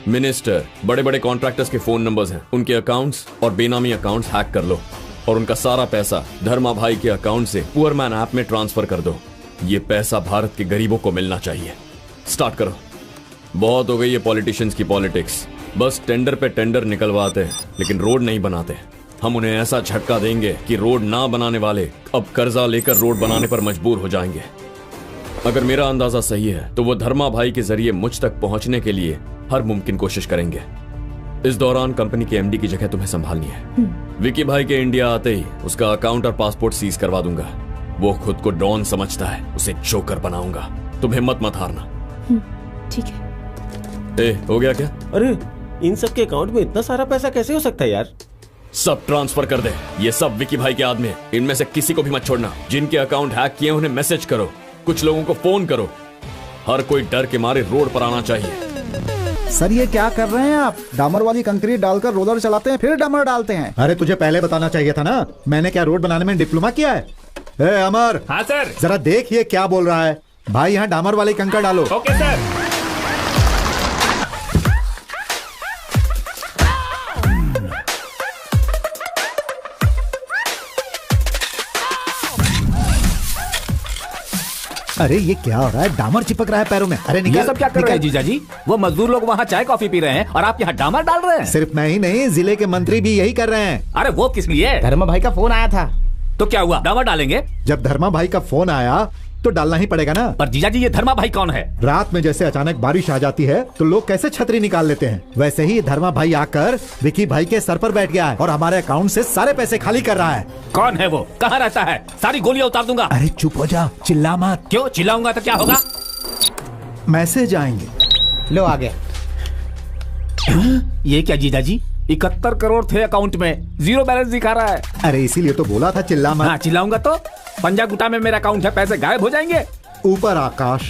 मिनिस्टर, बड़े बड़े कॉन्ट्रैक्टर्स के फोन नंबर्स हैं। उनके अकाउंट्स और बेनामी अकाउंट्स हैक कर लो और उनका सारा पैसा धर्मा भाई के अकाउंट से पुअर मैन ऐप में ट्रांसफर कर दो। ये पैसा भारत के गरीबों को मिलना चाहिए। स्टार्ट करो। बहुत हो गई ये पॉलिटिशियंस की पॉलिटिक्स, बस टेंडर पे टेंडर निकलवाते हैं लेकिन रोड नहीं बनाते। हम उन्हें ऐसा झटका देंगे कि रोड ना बनाने वाले अब कर्जा लेकर रोड बनाने पर मजबूर हो जाएंगे। अगर मेरा अंदाजा सही है तो वो धर्मा भाई के जरिए मुझ तक पहुंचने के लिए हर मुमकिन कोशिश करेंगे। इस दौरान कंपनी के एमडी की जगह तुम्हें संभालनी है। विकी भाई के इंडिया आते ही उसका अकाउंट और पासपोर्ट सीज करवा दूंगा। वो खुद को डॉन समझता है, उसे जोकर बनाऊंगा। तुम हिम्मत मत हारना। ठीक है। हो गया क्या? अरे इन सब के अकाउंट में इतना सारा पैसा कैसे हो सकता है यार? सब ट्रांसफर कर दे। ये सब विकी भाई के आदमी हैं। इनमें से किसी को भी मत छोड़ना। जिनके अकाउंट हैक किए उन्हें मैसेज करो, कुछ लोगों को फोन करो। हर कोई डर के मारे रोड पर आना चाहिए। सर ये क्या कर रहे हैं आप? डामर वाली कंक्रीट डालकर रोलर चलाते हैं फिर डामर डालते हैं। अरे तुझे पहले बताना चाहिए था ना, मैंने क्या रोड बनाने में डिप्लोमा किया है? ए अमर। हाँ सर। जरा देख ये क्या बोल रहा है। भाई यहाँ डामर वाली कंकड़ डालो। Okay sir. अरे ये क्या हो रहा है? डामर चिपक रहा है पैरों में। अरे निकल। ये सब क्या कर रहे हैं जीजा जी? वो मजदूर लोग वहाँ चाय कॉफी पी रहे हैं और आप यहाँ डामर डाल रहे हैं। सिर्फ मैं ही नहीं, जिले के मंत्री भी यही कर रहे हैं। अरे वो किस लिए? धर्मा भाई का फोन आया था। तो क्या हुआ, डामर डालेंगे? जब धर्मा भाई का फोन आया तो डालना ही पड़ेगा ना। पर जीजा जी ये धर्मा भाई कौन है? रात में जैसे अचानक बारिश आ जाती है तो लोग कैसे छतरी निकाल लेते हैं, वैसे ही धर्मा भाई आकर विकी भाई के सर पर बैठ गया है और हमारे अकाउंट से सारे पैसे खाली कर रहा है। कौन है वो? कहाँ रहता है? सारी गोलियां उतार दूंगा। अरे चुप हो जा, चिल्ला मत। क्यों चिल्लाऊंगा तो क्या होगा? मैसेज आएंगे। लो आ गए। ये क्या जीजा जी? 71 करोड़ थे अकाउंट में, जीरो बैलेंस दिखा रहा है। अरे इसीलिए तो बोला था चिल्ला मत। हाँ चिल्लाऊंगा तो पंजा गुटा में मेरा अकाउंट है, पैसे गायब हो जाएंगे। ऊपर आकाश,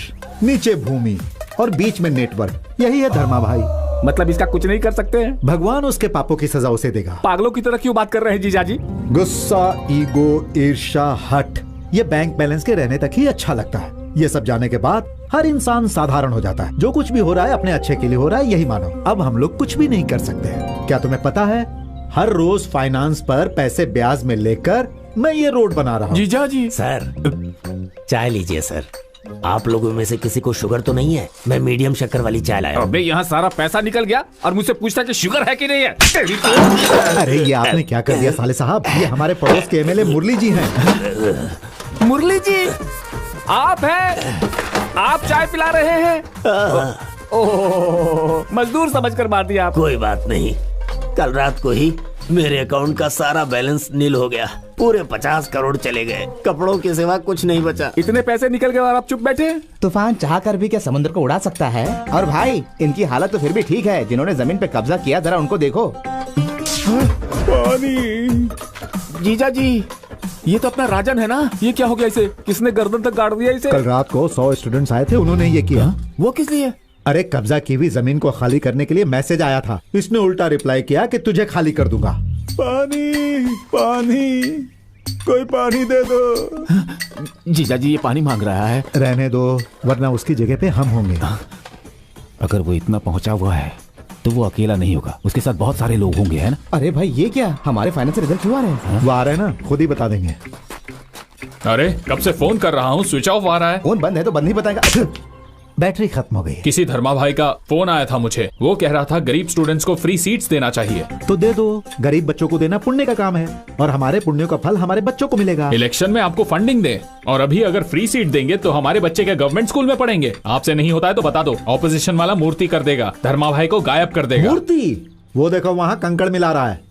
नीचे भूमि और बीच में नेटवर्क, यही है धर्मा भाई। मतलब इसका कुछ नहीं कर सकते हैं? भगवान उसके पापों की सजा उसे देगा। पागलों की तरह क्यों बात कर रहे हैं जीजा जी? गुस्सा, ईगो, ईर्ष्या, हट, ये बैंक बैलेंस के रहने तक ही अच्छा लगता है। ये सब जाने के बाद हर इंसान साधारण हो जाता है। जो कुछ भी हो रहा है अपने अच्छे के लिए हो रहा है, यही मानो। अब हम लोग कुछ भी नहीं कर सकते हैं। क्या तुम्हें पता है, हर रोज फाइनेंस पर पैसे ब्याज में लेकर मैं ये रोड बना रहा हूँ। जीजा जी। सर चाय लीजिए सर। आप लोगों में से किसी को शुगर तो नहीं है? मैं मीडियम शक्कर वाली चाय लाया। अबे यहाँ सारा पैसा निकल गया और मुझसे पूछता कि शुगर है कि नहीं है। अरे ये आपने क्या कर दिया साले साहब? ये हमारे पड़ोस के एमएलए मुरली जी हैं। मुरली जी आप हैं? आप चाय पिला रहे हैं? ओह मजदूर समझकर मार दिया आप। कोई बात नहीं, कल रात को ही मेरे अकाउंट का सारा बैलेंस नील हो गया। पूरे 50 करोड़ चले गए, कपड़ों के सिवा कुछ नहीं बचा। इतने पैसे निकल गए और आप चुप बैठे? तूफान चाह कर भी क्या समुद्र को उड़ा सकता है? और भाई इनकी हालत तो फिर भी ठीक है, जिन्होंने जमीन पे कब्जा किया जरा उनको देखो। पानी। जीजा जी ये तो अपना राजन है ना? ये क्या हो गया इसे? किसने गर्दन तक गाड़ दिया इसे? कल रात को 100 स्टूडेंट्स आए थे, उन्होंने ये किया। वो किस लिए? अरे कब्जा की हुई जमीन को खाली करने के लिए मैसेज आया था। इसने उल्टा रिप्लाई किया कि तुझे खाली कर दूंगा। पानी पानी, कोई पानी दे दो। जीजा जी ये पानी मांग रहा है। रहने दो, वरना उसकी जगह पे हम होंगे। अगर वो इतना पहुंचा हुआ है तो वो अकेला नहीं होगा, उसके साथ बहुत सारे लोग होंगे, है ना? अरे भाई ये क्या, हमारे फाइनेंस रिजल्ट क्यों आ रहे हैं? वो आ रहे हैं ना, खुद ही बता देंगे। अरे कब से फोन कर रहा हूँ, स्विच ऑफ आ रहा है। फोन बंद है तो बंद ही बताएगा। बैटरी खत्म हो गई। किसी धर्मा भाई का फोन आया था मुझे, वो कह रहा था गरीब स्टूडेंट्स को फ्री सीट्स देना चाहिए। तो दे दो, गरीब बच्चों को देना पुण्य का काम है और हमारे पुण्यों का फल हमारे बच्चों को मिलेगा। इलेक्शन में आपको फंडिंग दे, और अभी अगर फ्री सीट देंगे तो हमारे बच्चे क्या गवर्नमेंट स्कूल में पढ़ेंगे? आपसे नहीं होता है तो बता दो, ऑपोजिशन वाला मूर्ति कर देगा, धर्मा भाई को गायब कर देगा। मूर्ति? वो देखो वहाँ कंकड़ मिला रहा है।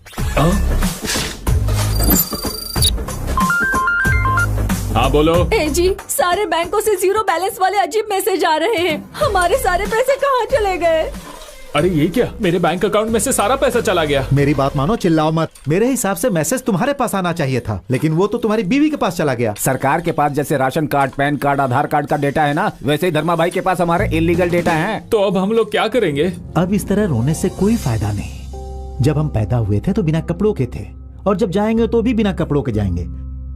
हाँ बोलो। ए जी, सारे बैंकों से जीरो बैलेंस वाले अजीब मैसेज आ रहे हैं। हमारे सारे पैसे कहाँ चले गए? अरे ये क्या, मेरे बैंक अकाउंट में से सारा पैसा चला गया। मेरी बात मानो, चिल्लाओ मत। मेरे हिसाब से मैसेज तुम्हारे पास आना चाहिए था, लेकिन वो तो तुम्हारी बीवी के पास चला गया। सरकार के पास जैसे राशन कार्ड, पैन कार्ड, आधार कार्ड का डेटा है ना, वैसे ही धर्मा भाई के पास हमारे इलीगल डेटा है। तो अब हम लोग क्या करेंगे? अब इस तरह रोने से कोई फायदा नहीं। जब हम पैदा हुए थे तो बिना कपड़ों के थे, और जब जाएंगे तो भी बिना कपड़ों के जाएंगे।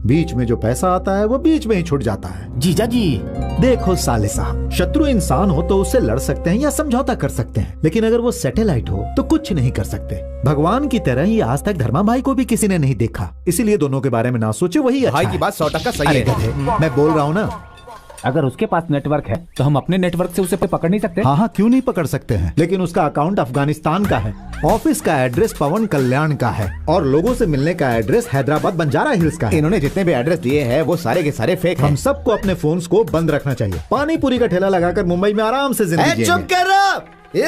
बीच में जो पैसा आता है वो बीच में ही छूट जाता है। जीजा जी देखो साले साहब, शत्रु इंसान हो तो उससे लड़ सकते हैं या समझौता कर सकते हैं, लेकिन अगर वो सैटेलाइट हो तो कुछ नहीं कर सकते। भगवान की तरह ही आज तक धर्मा भाई को भी किसी ने नहीं देखा, इसीलिए दोनों के बारे में ना सोचे, वही अच्छा भाई है। की बात 100% सही है। मैं बोल रहा हूँ ना, अगर उसके पास नेटवर्क है तो हम अपने नेटवर्क से उसे पकड़ नहीं सकते? हाँ, क्यों नहीं पकड़ सकते हैं, लेकिन उसका अकाउंट अफगानिस्तान का है, ऑफिस का एड्रेस पवन कल्याण का है, और लोगों से मिलने का एड्रेस हैदराबाद बंजारा हिल्स का है। इन्होंने जितने भी एड्रेस दिए हैं वो सारे के सारे फेक हैं। हम सबको अपने फोन्स को बंद रखना चाहिए। पानी पूरी का ठेला लगाकर मुंबई में आराम से जिंदगी चुप करो।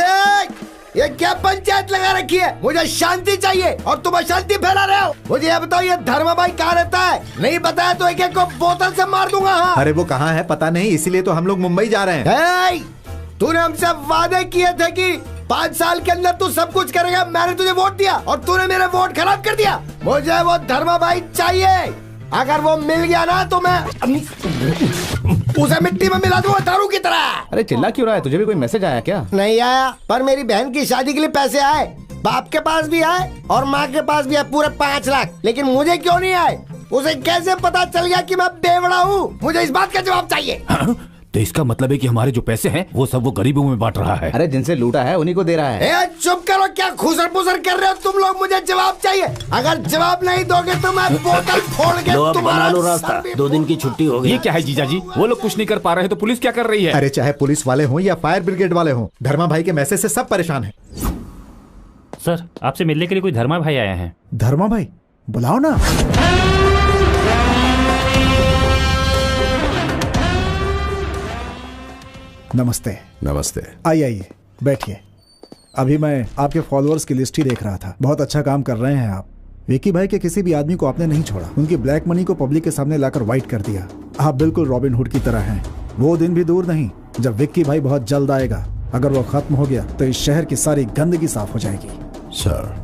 ये क्या पंचायत लगा रखी है? मुझे शांति चाहिए और तुम अशांति फैला रहे हो। मुझे ये बताओ, ये धर्मा भाई कहाँ रहता है? नहीं बताया तो एक एक को बोतल से मार दूंगा। हाँ। अरे वो कहाँ है पता नहीं, इसीलिए तो हम लोग मुंबई जा रहे हैं। तूने हमसे वादे किए थे कि 5 साल के अंदर तू सब कुछ करेगा। मैंने तुझे वोट दिया और तूने मेरे वोट खराब कर दिया। मुझे वो धर्मा भाई चाहिए। अगर वो मिल गया ना तो मैं उसे मिट्टी में मिला दूंगा दारू की तरह। अरे चिल्ला क्यों रहा है? तुझे भी कोई मैसेज आया क्या? नहीं आया, पर मेरी बहन की शादी के लिए पैसे आए। बाप के पास भी आए और माँ के पास भी है, पूरे 5 लाख। लेकिन मुझे क्यों नहीं आए? उसे कैसे पता चल गया कि मैं बेवड़ा हूँ? मुझे इस बात का जवाब चाहिए। तो इसका मतलब है कि हमारे जो पैसे हैं वो सब वो गरीबों में बांट रहा है। अरे जिनसे लूटा है उन्हीं को दे रहा है। चुप करो, क्या खुसर पुसर कर रहे हो तुम लोग? मुझे जवाब चाहिए। अगर जवाब नहीं दोगे तो मैं बोतल फोड़ के बना लो रास्ता। 2 दिन की छुट्टी हो गई। ये क्या है जीजा जी? वो लोग कुछ नहीं कर पा रहे हैं तो पुलिस क्या कर रही है? अरे चाहे पुलिस वाले हों या फायर ब्रिगेड वाले हों, धर्मा भाई के मैसेज से सब परेशान है। सर, आपसे मिलने के लिए कोई धर्मा भाई आया है। धर्मा भाई? बुलाओ ना। नमस्ते। नमस्ते। आइए बैठिए। अभी मैं आपके फॉलोअर्स की लिस्ट ही देख रहा था। बहुत अच्छा काम कर रहे हैं आप। विक्की भाई के किसी भी आदमी को आपने नहीं छोड़ा, उनकी ब्लैक मनी को पब्लिक के सामने लाकर व्हाइट कर दिया। आप बिल्कुल रॉबिन हुड की तरह हैं। वो दिन भी दूर नहीं जब विक्की भाई बहुत जल्द आएगा। अगर वो खत्म हो गया तो इस शहर की सारी गंदगी साफ हो जाएगी। सर,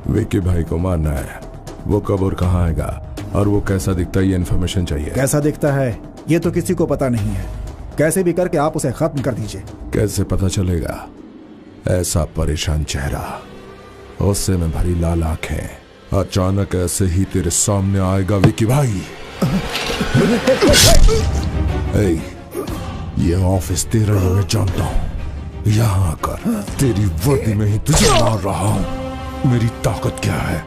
विक्की भाई को मारना है। वो कब और कहाँ आएगा और वो कैसा दिखता है, ये इन्फॉर्मेशन चाहिए। कैसा दिखता है ये तो किसी को पता नहीं है। कैसे भी करके आप उसे खत्म कर दीजिए। कैसे पता चलेगा? ऐसा परेशान चेहरा, गुस्से में भरी लाल आंखें, अचानक ऐसे ही तेरे सामने आएगा विक्की भाई। ये ऑफिस तेरा ही मैं जानता हूँ। यहाँ आकर तेरी वर्दी में ही तुझे मार रहा हूँ। मेरी ताकत क्या है,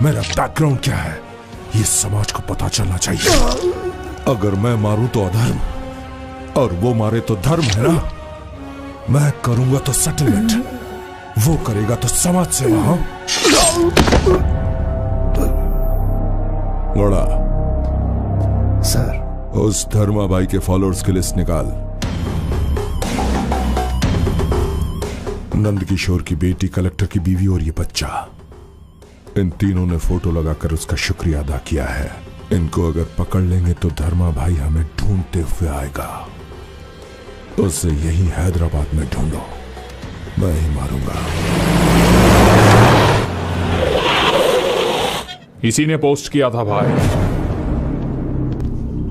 मेरा बैकग्राउंड क्या है, ये समाज को पता चलना चाहिए। अगर मैं मारूं तो अधर्म और वो मारे तो धर्म है ना। मैं करूंगा तो सेटलमेंट, वो करेगा तो समाज सेवा। घोड़ा सर, उस धर्मा भाई के फॉलोअर्स की लिस्ट निकाल। नंद किशोर की बेटी, कलेक्टर की बीवी और ये बच्चा, इन तीनों ने फोटो लगाकर उसका शुक्रिया अदा किया है। इनको अगर पकड़ लेंगे तो धर्मा भाई हमें ढूंढते हुए आएगा। उसे यही हैदराबाद में ढूंढो, मैं ही मारूंगा। इसी ने पोस्ट किया था भाई।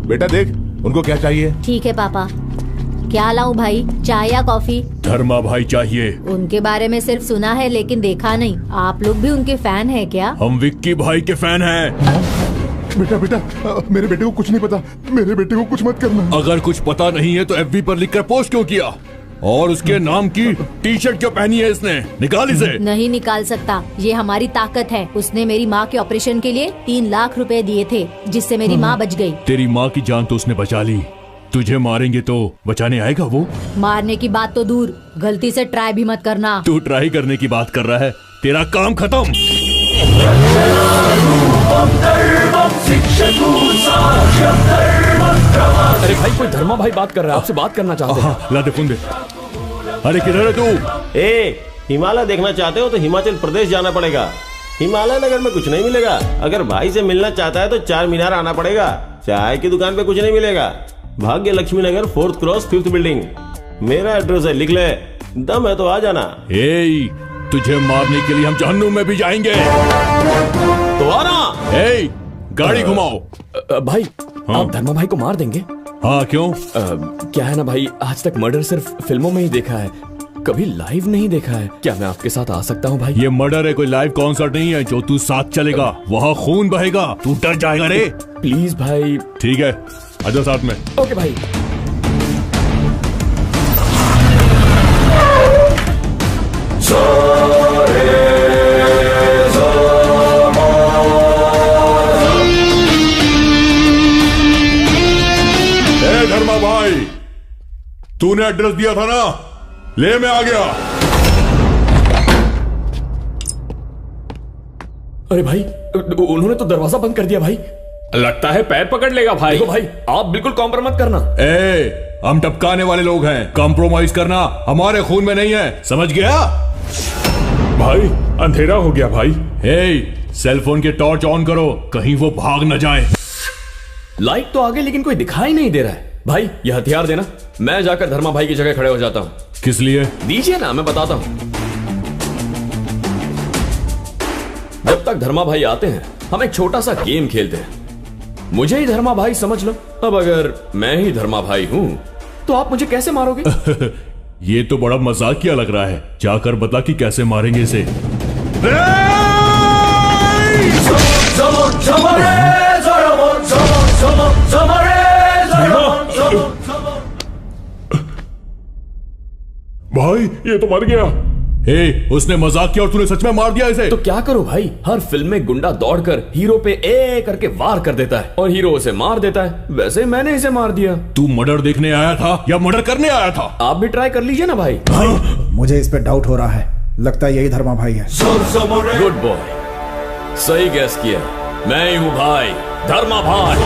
बेटा देख, उनको क्या चाहिए? ठीक है पापा। क्या लाऊं भाई, चाय या कॉफी? धर्मा भाई चाहिए। उनके बारे में सिर्फ सुना है लेकिन देखा नहीं। आप लोग भी उनके फैन हैं क्या? हम विक्की भाई के फैन हैं। बेटा मेरे बेटे को कुछ नहीं पता। मेरे बेटे को कुछ मत करना। अगर कुछ पता नहीं है तो एफबी पर लिखकर पोस्ट क्यों किया? और उसके नाम की टी-शर्ट क्यों पहनी है इसने? निकाल इसे। नहीं निकाल सकता, ये हमारी ताकत है। उसने मेरी माँ के ऑपरेशन के लिए 3 लाख रुपए दिए थे, जिससे मेरी माँ बच गई। तेरी माँ की जान तो उसने बचा ली, तुझे मारेंगे तो बचाने आएगा वो? मारने की बात तो दूर, गलती से ट्राई भी मत करना। तू ट्राई करने की बात कर रहा है, तेरा काम खत्म। अरे भाई, कोई धर्मा भाई बात कर रहा है, आपसे बात करना चाहते हैं। ला दे फोन दे। अरे किधर है तू? हिमालय देखना चाहते हो तो हिमाचल प्रदेश जाना पड़ेगा। हिमालय नगर में कुछ नहीं मिलेगा। अगर भाई से मिलना चाहता है तो 4 मीनार आना पड़ेगा। चाय की दुकान पे कुछ नहीं मिलेगा। भाग्य लक्ष्मी नगर 4th क्रॉस 5th बिल्डिंग। मेरा एड्रेस है, लिख ले। दम है तो आ जाना। ए, तुझे मारने के लिए हम जहन्नुम में भी जाएंगे। तो आना। ए, गाड़ी घुमाओ। भाई आप धर्मा भाई को मार देंगे? हाँ क्यों? क्या है ना भाई, आज तक मर्डर सिर्फ फिल्मों में ही देखा है, कभी लाइव नहीं देखा है। क्या मैं आपके साथ आ सकता हूँ भाई? ये मर्डर है, कोई लाइव कॉन्सर्ट नहीं है जो तू साथ चलेगा। वहाँ खून बहेगा, तू डर जाएगा रे। प्लीज भाई। ठीक है, आजा साथ में। ओके भाई। धर्मा भाई, तूने एड्रेस दिया था ना, ले मैं आ गया। अरे भाई, उन्होंने तो दरवाजा बंद कर दिया भाई। लगता है पैर पकड़ लेगा भाई। देखो भाई, आप बिल्कुल कॉम्प्रोमाइज मत करना। ए, हम टपकाने वाले लोग हैं, कॉम्प्रोमाइज करना हमारे खून में नहीं है, समझ गया? भाई अंधेरा हो गया भाई। ए, सेल फोन के टॉर्च ऑन करो, कहीं वो भाग न जाए। लाइट तो आगे लेकिन कोई दिखाई नहीं दे रहा है। भाई ये हथियार देना, मैं जाकर धर्मा भाई की जगह खड़े हो जाता हूँ। किस लिए? दीजिए ना, मैं बताता हूँ। जब तक धर्मा भाई आते हैं हम एक छोटा सा गेम खेलते हैं। मुझे ही धर्मा भाई समझ लो। अब अगर मैं ही धर्मा भाई हूँ तो आप मुझे कैसे मारोगे? ये तो बड़ा मजाकिया लग रहा है, जाकर बता कि कैसे मारेंगे इसे। भाई ये तो मर गया। हे, उसने मजाक किया और तूने सच में मार दिया इसे। तो क्या करो भाई, हर फिल्म में गुंडा दौड़कर हीरो पे ए करके वार कर देता है और हीरो उसे मार देता है। वैसे मैंने इसे मार दिया। तू मर्डर देखने आया था या मर्डर करने आया था? आप भी ट्राई कर लीजिए ना भाई। मुझे इस पे डाउट हो रहा है, लगता है यही धर्मा भाई है। गुड बॉय, सही गैस किया, मैं ही हूँ भाई, धर्मा भाई।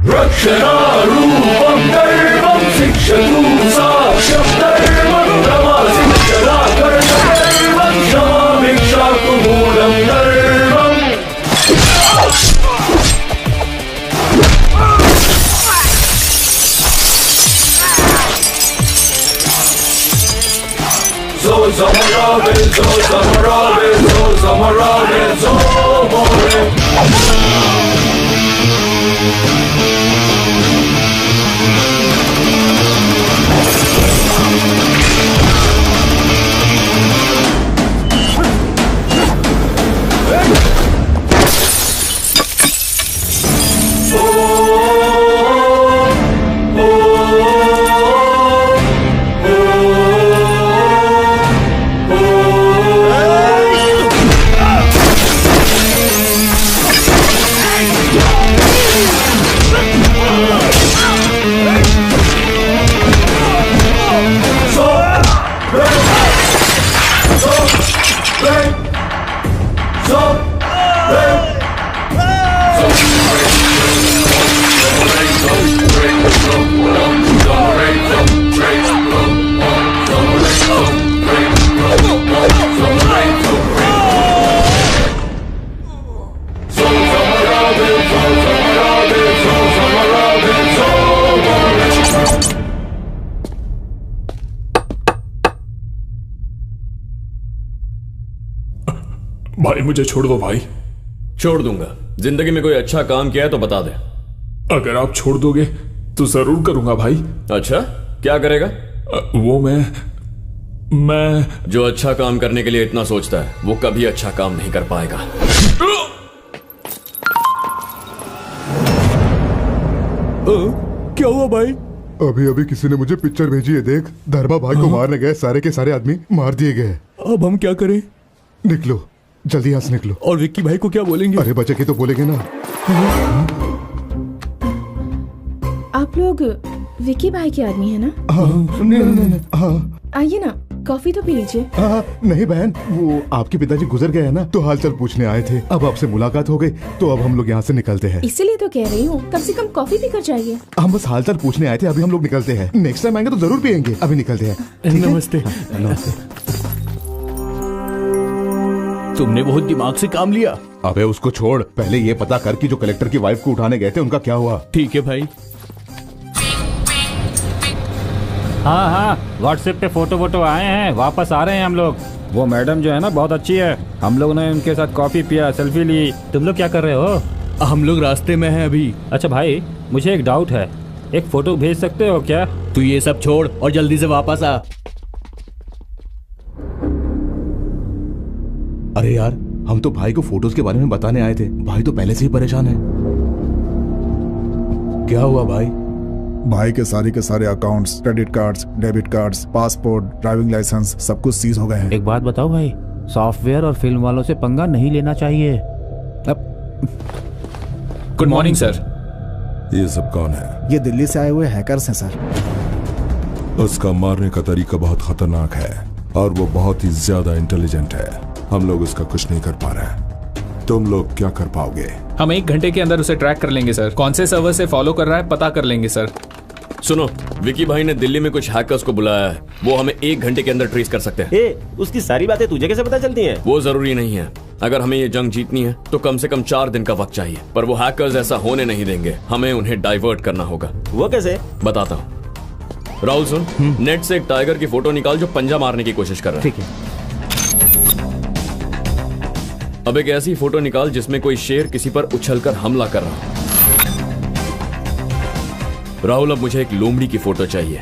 रक्षणारूपं दैवं शिक्षतु साक्ष्यं दैवं रमासिंचराकर्षदैवं क्षमाभिक्षातु मूलं दैवम्। So zamarabe, so zamarabe, so zamarabe, so more. भाई मुझे छोड़ दो भाई। छोड़ दूंगा। जिंदगी में कोई अच्छा काम किया है तो बता दे। अगर आप छोड़ दोगे तो जरूर करूंगा भाई। अच्छा, क्या करेगा? वो मैं जो अच्छा काम करने के लिए इतना सोचता है वो कभी अच्छा काम नहीं कर पाएगा। क्या हुआ भाई? अभी अभी किसी ने मुझे पिक्चर भेजी है, देख। धर्मा भाई को मारने गए सारे के सारे आदमी मार दिए गए। अब हम क्या करें? निकलो, जल्दी यहाँ से निकलो। और विक्की भाई को क्या बोलेंगे? अरे बचे की तो बोलेंगे ना। आप लोग विक्की भाई के आदमी है ना? हाँ। आइए ना, कॉफी तो पी लीजिए। नहीं बहन, वो आपके पिताजी गुजर गए हैं ना, तो हालचाल पूछने आए थे। अब आपसे मुलाकात हो गई तो अब हम लोग यहाँ से निकलते हैं। इसीलिए तो कह रही हूँ, कम से कम कॉफी पी कर जाइए। हम बस हालचाल पूछने आए थे, अभी हम लोग निकलते हैं। नेक्स्ट टाइम आएंगे तो जरूर पियेंगे। अभी निकलते हैं। नमस्ते। नमस्ते। तुमने बहुत दिमाग से काम लिया। अबे उसको छोड़, पहले ये पता कर कि जो कलेक्टर की वाइफ को उठाने गए थे उनका क्या हुआ। ठीक है भाई। हाँ, व्हाट्सएप पे फोटो वोटो आए हैं, वापस आ रहे हैं हम लोग। वो मैडम जो है ना बहुत अच्छी है, हम लोग ने उनके साथ कॉफी पिया, सेल्फी ली। तुम लोग क्या कर रहे हो? हम लोग रास्ते में हैं अभी। अच्छा भाई, मुझे एक डाउट है, एक फोटो भेज सकते हो क्या? तू ये सब छोड़ और जल्दी से वापस आ। अरे यार, हम तो भाई को फोटोज के बारे में बताने आए थे। भाई तो पहले से ही परेशान है। क्या हुआ भाई? भाई के सारे accounts, credit cards, debit cards, passport, driving licence सब कुछ सीज हो गए हैं। एक बात बताओ भाई, सॉफ्टवेयर और फिल्म वालों से पंगा नहीं लेना चाहिए। Good morning sir. ये सब कौन है? ये दिल्ली से आए हुए हैकर्स हैं सर। उसका मारने का तरीका बहुत खतरनाक है और वो बहुत ही ज्यादा इंटेलिजेंट है। हम लोग उसका कुछ नहीं कर पा रहे। तुम लोग क्या कर पाओगे? हम 1 घंटे के अंदर उसे ट्रैक कर लेंगे सर। कौन से सर्वर से फॉलो कर रहा है पता कर लेंगे सर। सुनो, विकी भाई ने दिल्ली में कुछ हैकर्स को बुलाया है, वो हमें 1 घंटे के अंदर ट्रेस कर सकते हैं। उसकी सारी बातें तुझे कैसे पता चलती हैं? वो जरूरी नहीं है। अगर हमें ये जंग जीतनी है तो कम से कम 4 दिन का वक्त चाहिए, पर वो हैकर्स ऐसा होने नहीं देंगे। हमें उन्हें डाइवर्ट करना होगा। वो कैसे? बताता हूँ। राहुल सुन, नेट से एक टाइगर की फोटो निकाल जो पंजा मारने की कोशिश कर रहा है। ठीक है। अब एक ऐसी फोटो निकाल जिसमें कोई शेर किसी पर उछलकर हमला कर रहा हो। राहुल, अब मुझे एक लोमड़ी की फोटो चाहिए।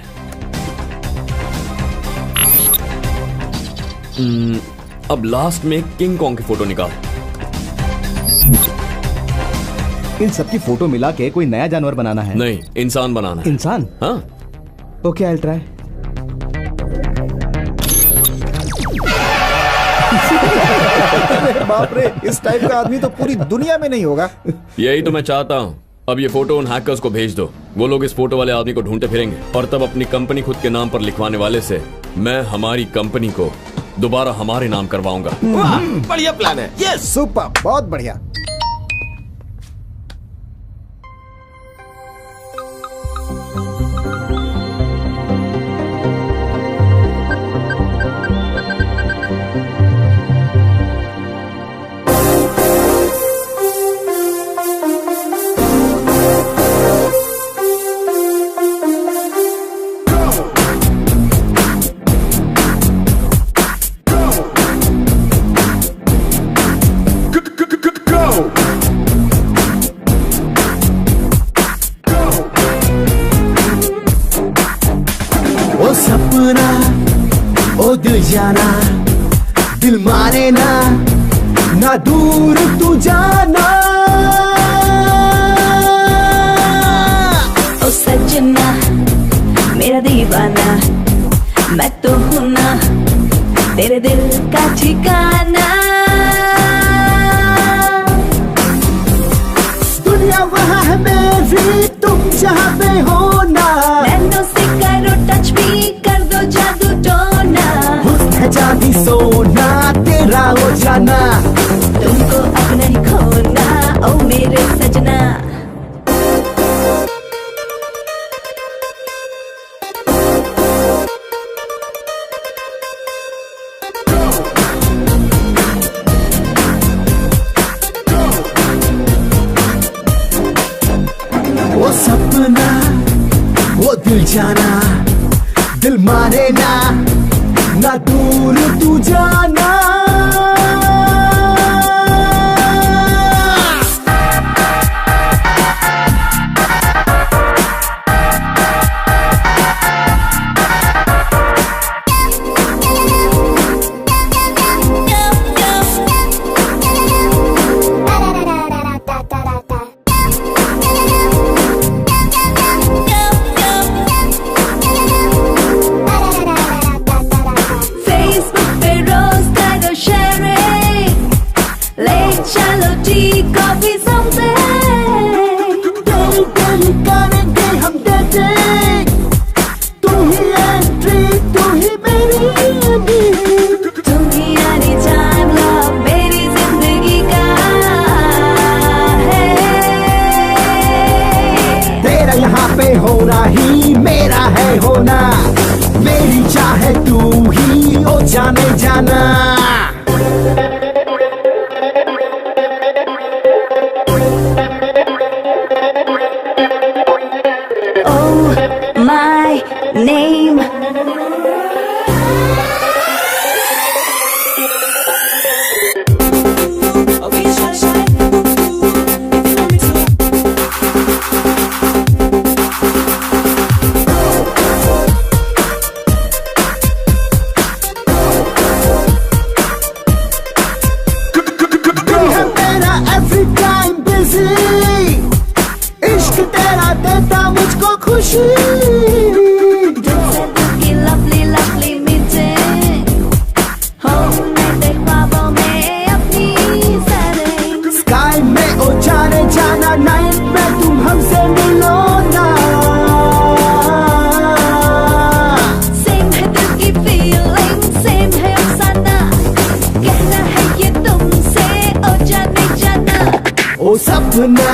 अब लास्ट में किंग कॉन्ग की फोटो निकाल। इन सबकी फोटो मिला के कोई नया जानवर बनाना है? नहीं, इंसान बनाना है। इंसान? हाँ। Okay, I try. बाप रे, इस टाइप का आदमी तो पूरी दुनिया में नहीं होगा। यही तो मैं चाहता हूँ। अब ये फोटो उन हैकर्स को भेज दो। वो लोग इस फोटो वाले आदमी को ढूंढते फिरेंगे और तब अपनी कंपनी खुद के नाम पर लिखवाने वाले से मैं हमारी कंपनी को दोबारा हमारे नाम करवाऊंगा। वाह, बढ़िया प्लान है। यस, सुपर, बहुत बढ़िया। सपना ओ दिल जाना, दिल माने ना, ना दूर तू जाना। ओ सजना मेरा दीवाना, मैं तो हूं ना तेरे दिल का ठिकाना। दुनिया वहाँ है मेरी, तुम जहाँ पे हो ना। नैनों से करो टच भी, कर दो जादू टोना। हुस्न है चांदी सोना, तेरा हो जाना। तुमको अब नहीं खोना ओ मेरे सजना। वो सपना वो दिल जाना, दिल माने ना, ना दूर तू जाना। फेसबुक पे रोज करो ना, मेरी चाहे तू ही हो जाने जाना। Oh my name. ओ सपना,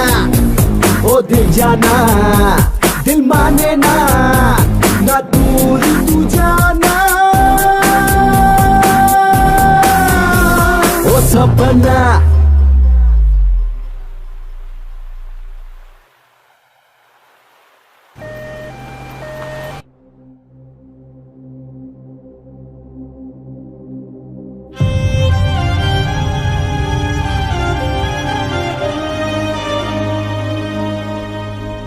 ओ दिल जाना, दिल माने ना, ना दूर तू जाना। ओ सपना।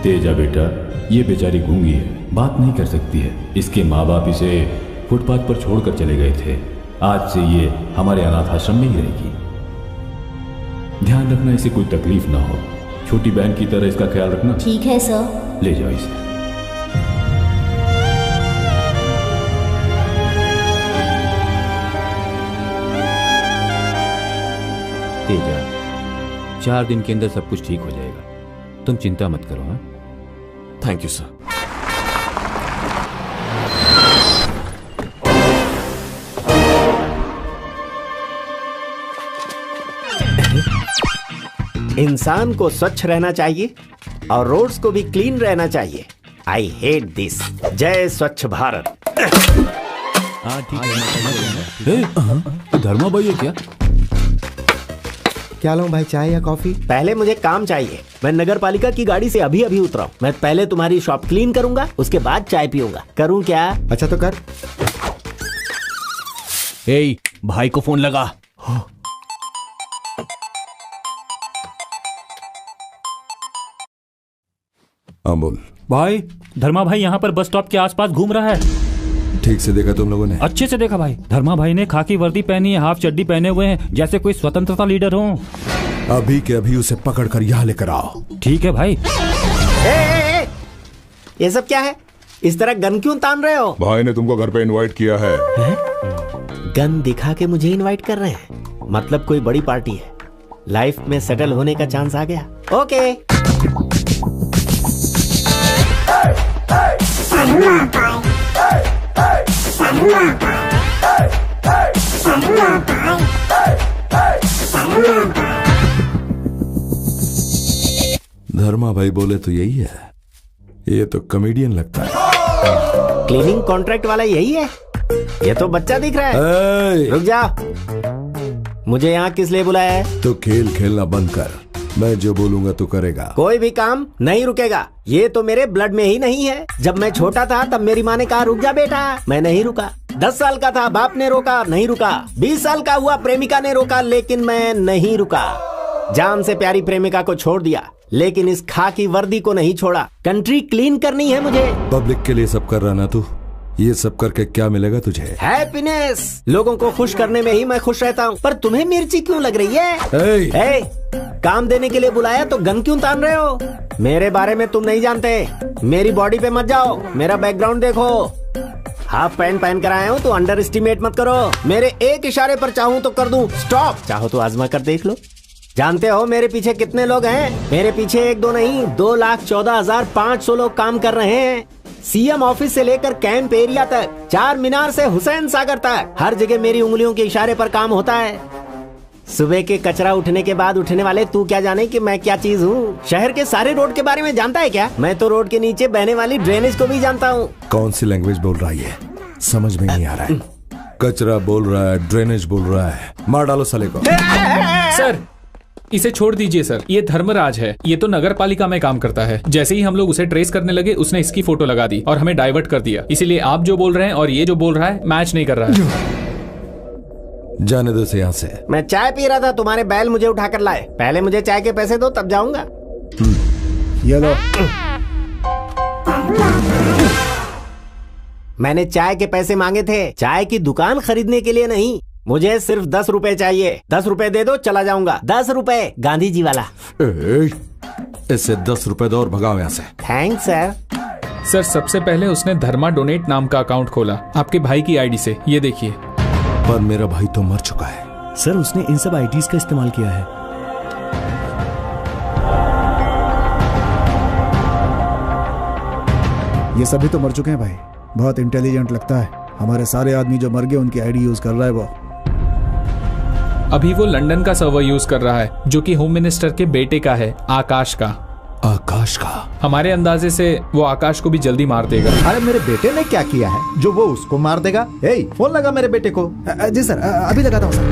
तेजा बेटा, ये बेचारी गूंगी है, बात नहीं कर सकती है। इसके माँ बाप इसे फुटपाथ पर छोड़कर चले गए थे। आज से ये हमारे अनाथ आश्रम में ही रहेगी। ध्यान रखना इसे कोई तकलीफ ना हो। छोटी बहन की तरह इसका ख्याल रखना। ठीक है सर। ले जाओ इसे। तेजा, 4 दिन के अंदर सब कुछ ठीक हो जाएगा, तुम चिंता मत करो। हाँ, थैंक यू सर। इंसान को स्वच्छ रहना चाहिए और रोड्स को भी क्लीन रहना चाहिए। I hate this. जय स्वच्छ भारत। हाँ ठीक है। धर्मा भाई है क्या? क्या लाऊं भाई, चाय या कॉफी? पहले मुझे काम चाहिए। मैं नगर पालिका की गाड़ी से अभी अभी उतरा हूं। मैं पहले तुम्हारी शॉप क्लीन करूंगा, उसके बाद चाय पीऊंगा। करूं क्या? अच्छा तो कर। ए, भाई को फोन लगा। हाँ बोल। भाई, धर्मा भाई यहाँ पर बस स्टॉप के आसपास घूम रहा है। ठीक से देखा तुम लोगों ने? अच्छे से देखा भाई। धर्मा भाई ने खाकी वर्दी पहनी है, हाफ चड्डी पहने हुए हैं, जैसे कोई स्वतंत्रता लीडर हो। अभी के अभी उसे पकड़कर यहाँ लेकर आओ। ठीक है भाई। ये सब क्या है? इस तरह गन क्यों तान रहे हो? भाई ने तुमको घर पे इनवाइट किया है। गन दिखा के मुझे इनवाइट कर रहे हैं, मतलब कोई बड़ी पार्टी है। लाइफ में सेटल होने का चांस आ गया। ओके। धर्मा भाई बोले तो यही है। ये तो कॉमेडियन लगता है। क्लीनिंग कॉन्ट्रैक्ट वाला यही है। ये तो बच्चा दिख रहा है। रुक जा, मुझे यहाँ किस लिए बुलाया है? तो खेल खेलना बंद कर। मैं जो बोलूंगा तू करेगा। कोई भी काम नहीं रुकेगा। ये तो मेरे ब्लड में ही नहीं है। जब मैं छोटा था तब मेरी माँ ने कहा रुक जा बेटा, मैं नहीं रुका। 10 साल का था, बाप ने रोका, नहीं रुका। 20 साल का हुआ, प्रेमिका ने रोका, लेकिन मैं नहीं रुका। जान से प्यारी प्रेमिका को छोड़ दिया, लेकिन इस खाकी वर्दी को नहीं छोड़ा। कंट्री क्लीन करनी है मुझे। पब्लिक के लिए सब कर रहा ना तू। ये सब करके क्या मिलेगा तुझे? हैप्पीनेस। लोगों को खुश करने में ही मैं खुश रहता हूँ। पर तुम्हें मिर्ची क्यों लग रही है? काम देने के लिए बुलाया तो गन क्यों तान रहे हो? मेरे बारे में तुम नहीं जानते। मेरी बॉडी पे मत जाओ, मेरा बैकग्राउंड देखो। हाफ पैंट पहन कर आया हूँ तो अंडर एस्टिमेट मत करो। मेरे एक इशारे पर चाहूँ तो कर दूं स्टॉप, चाहो तो आजमा कर देख लो। जानते हो मेरे पीछे कितने लोग हैं? मेरे पीछे 1-2 नहीं, 2,14,500 लोग काम कर रहे हैं। सीएम ऑफिस से लेकर कैंप एरिया तक, 4 मीनार से हुसैन सागर तक, हर जगह मेरी उंगलियों के इशारे पर काम होता है। सुबह के कचरा उठने के बाद उठने वाले तू क्या जाने कि मैं क्या चीज हूँ। शहर के सारे रोड के बारे में जानता है क्या? मैं तो रोड के नीचे बहने वाली ड्रेनेज को भी जानता हूँ। कौन सी लैंग्वेज बोल रहा है ये? समझ में नहीं आ रहा है। कचरा बोल रहा है, ड्रेनेज बोल रहा है। मार डालो साले को। सर इसे छोड़ दीजिए सर, ये धर्मराज है, ये तो नगर पालिका में काम करता है। जैसे ही हम लोग उसे ट्रेस करने लगे उसने इसकी फोटो लगा दी और हमें डाइवर्ट कर दिया। इसीलिए आप जो बोल रहे हैं और ये जो बोल रहा है मैच नहीं कर रहा है। जाने दो से यहाँ से। मैं चाय पी रहा था, तुम्हारे बैल मुझे उठा कर लाए। पहले मुझे चाय के पैसे दो तब जाऊंगा। ये लो। मैंने चाय के पैसे मांगे थे, चाय की दुकान खरीदने के लिए नहीं। मुझे सिर्फ 10 रुपए चाहिए। 10 रुपए दे दो, चला जाऊंगा। 10 रुपए, गांधी जी वाला। इससे 10 रुपए दो और भगाओ यहाँ से। Thanks sir. सर सबसे पहले उसने धर्मा डोनेट नाम का अकाउंट खोला आपके भाई की आईडी से, ये देखिए। पर मेरा भाई तो मर चुका है। सर उसने इन सब आईडीज का इस्तेमाल किया है। ये सभी तो मर चुके हैं भाई। बहुत इंटेलिजेंट लगता है। हमारे सारे आदमी जो मर गए उनकी आईडी यूज कर रहा है वो। अभी वो लंदन का सर्वर यूज कर रहा है जो कि होम मिनिस्टर के बेटे का है, आकाश का। आकाश का? हमारे अंदाजे से वो आकाश को भी जल्दी मार देगा। अरे मेरे बेटे ने क्या किया है जो वो उसको मार देगा? फोन लगा मेरे बेटे को। जी सर, अभी लगाता हूँ sir.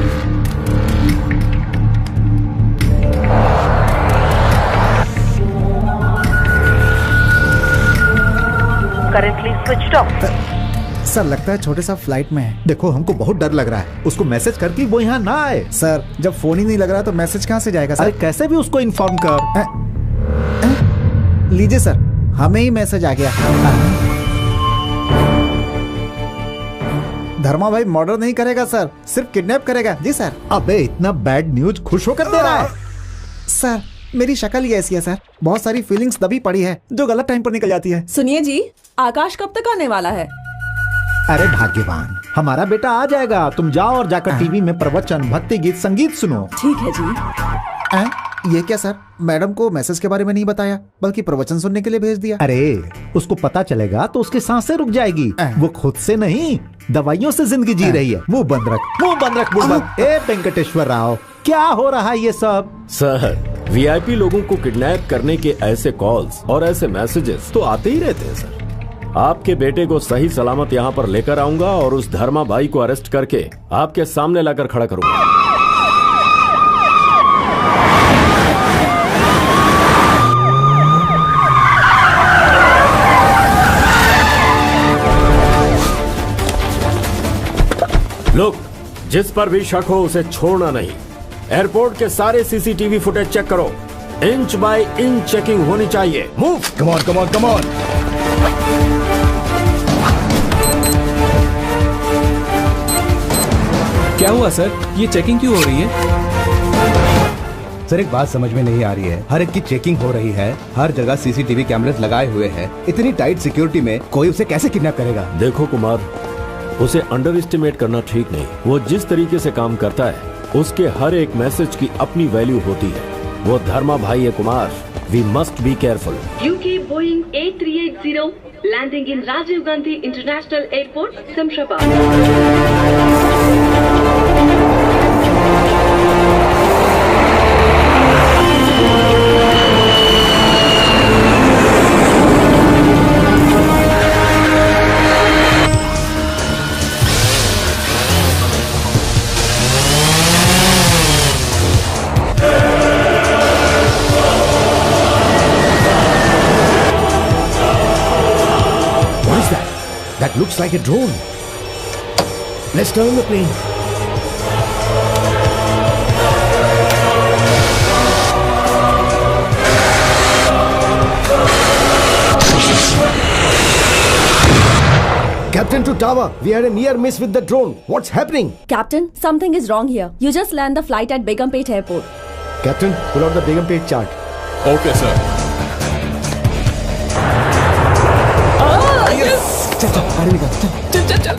Currently switched off. Sir लगता है छोटे सा फ्लाइट में है। देखो हमको बहुत डर लग रहा है, उसको मैसेज करके वो यहाँ ना आए। सर जब फोन ही नहीं लग रहा तो मैसेज कहाँ से जाएगा सर? अरे कैसे भी उसको इन्फॉर्म कर। लीजिए सर, हमें ही मैसेज आ गया। धर्मा भाई मर्डर नहीं करेगा सर, सिर्फ किडनैप करेगा। जी सर। अबे इतना बैड न्यूज खुश होकर दे रहा है। सर मेरी शक्ल ही ऐसी है सर, बहुत सारी फीलिंग्स दबी पड़ी है जो गलत टाइम पर निकल जाती है। सुनिए जी, आकाश कब तक आने वाला है? अरे भाग्यवान, हमारा बेटा आ जाएगा। तुम जाओ और जाकर टीवी में प्रवचन, भक्ति गीत, संगीत सुनो। ठीक है जी। ये क्या सर, मैडम को मैसेज के बारे में नहीं बताया बल्कि प्रवचन सुनने के लिए भेज दिया। अरे उसको पता चलेगा तो उसकी सांसें रुक जाएगी। वो खुद से नहीं, दवाइयों से जिंदगी जी रही है। मुंह बंद रख, मुंह बंद रख, मुंह बंद। ए वेंकटेश्वर राव, क्या हो रहा है ये सब? सर वीआईपी लोगों को किडनैप करने के ऐसे कॉल्स और ऐसे मैसेजेस तो आते ही रहते हैं सर। आपके बेटे को सही सलामत यहाँ पर लेकर आऊंगा और उस धर्मा भाई को अरेस्ट करके आपके सामने लाकर खड़ा करूंगा। लोग जिस पर भी शक हो उसे छोड़ना नहीं। एयरपोर्ट के सारे सीसीटीवी फुटेज चेक करो। इंच बाय इंच चेकिंग होनी चाहिए। Move. Come on, come on, come on. क्या हुआ सर, ये चेकिंग क्यों हो रही है? सर एक बात समझ में नहीं आ रही है, हर एक की चेकिंग हो रही है, हर जगह सीसीटीवी कैमरेस लगाए हुए हैं। इतनी टाइट सिक्योरिटी में कोई उसे कैसे किडनैप करेगा? देखो कुमार, उसे अंडर एस्टिमेट करना ठीक नहीं। वो जिस तरीके से काम करता है उसके हर एक मैसेज की अपनी वैल्यू होती है। वो धर्मा भाई है Kumar, we must be careful. UK Boeing A380 landing in Rajiv Gandhi International Airport, Samshabad. That looks like a drone. Let's turn the plane. Captain to tower. We had a near miss with the drone. What's happening? Captain, something is wrong here. You just land the flight at Begumpet Airport. Captain, pull out the Begumpet chart. Okay, sir. चल चल, गाड़ी निकाल, चल। चल चल चल।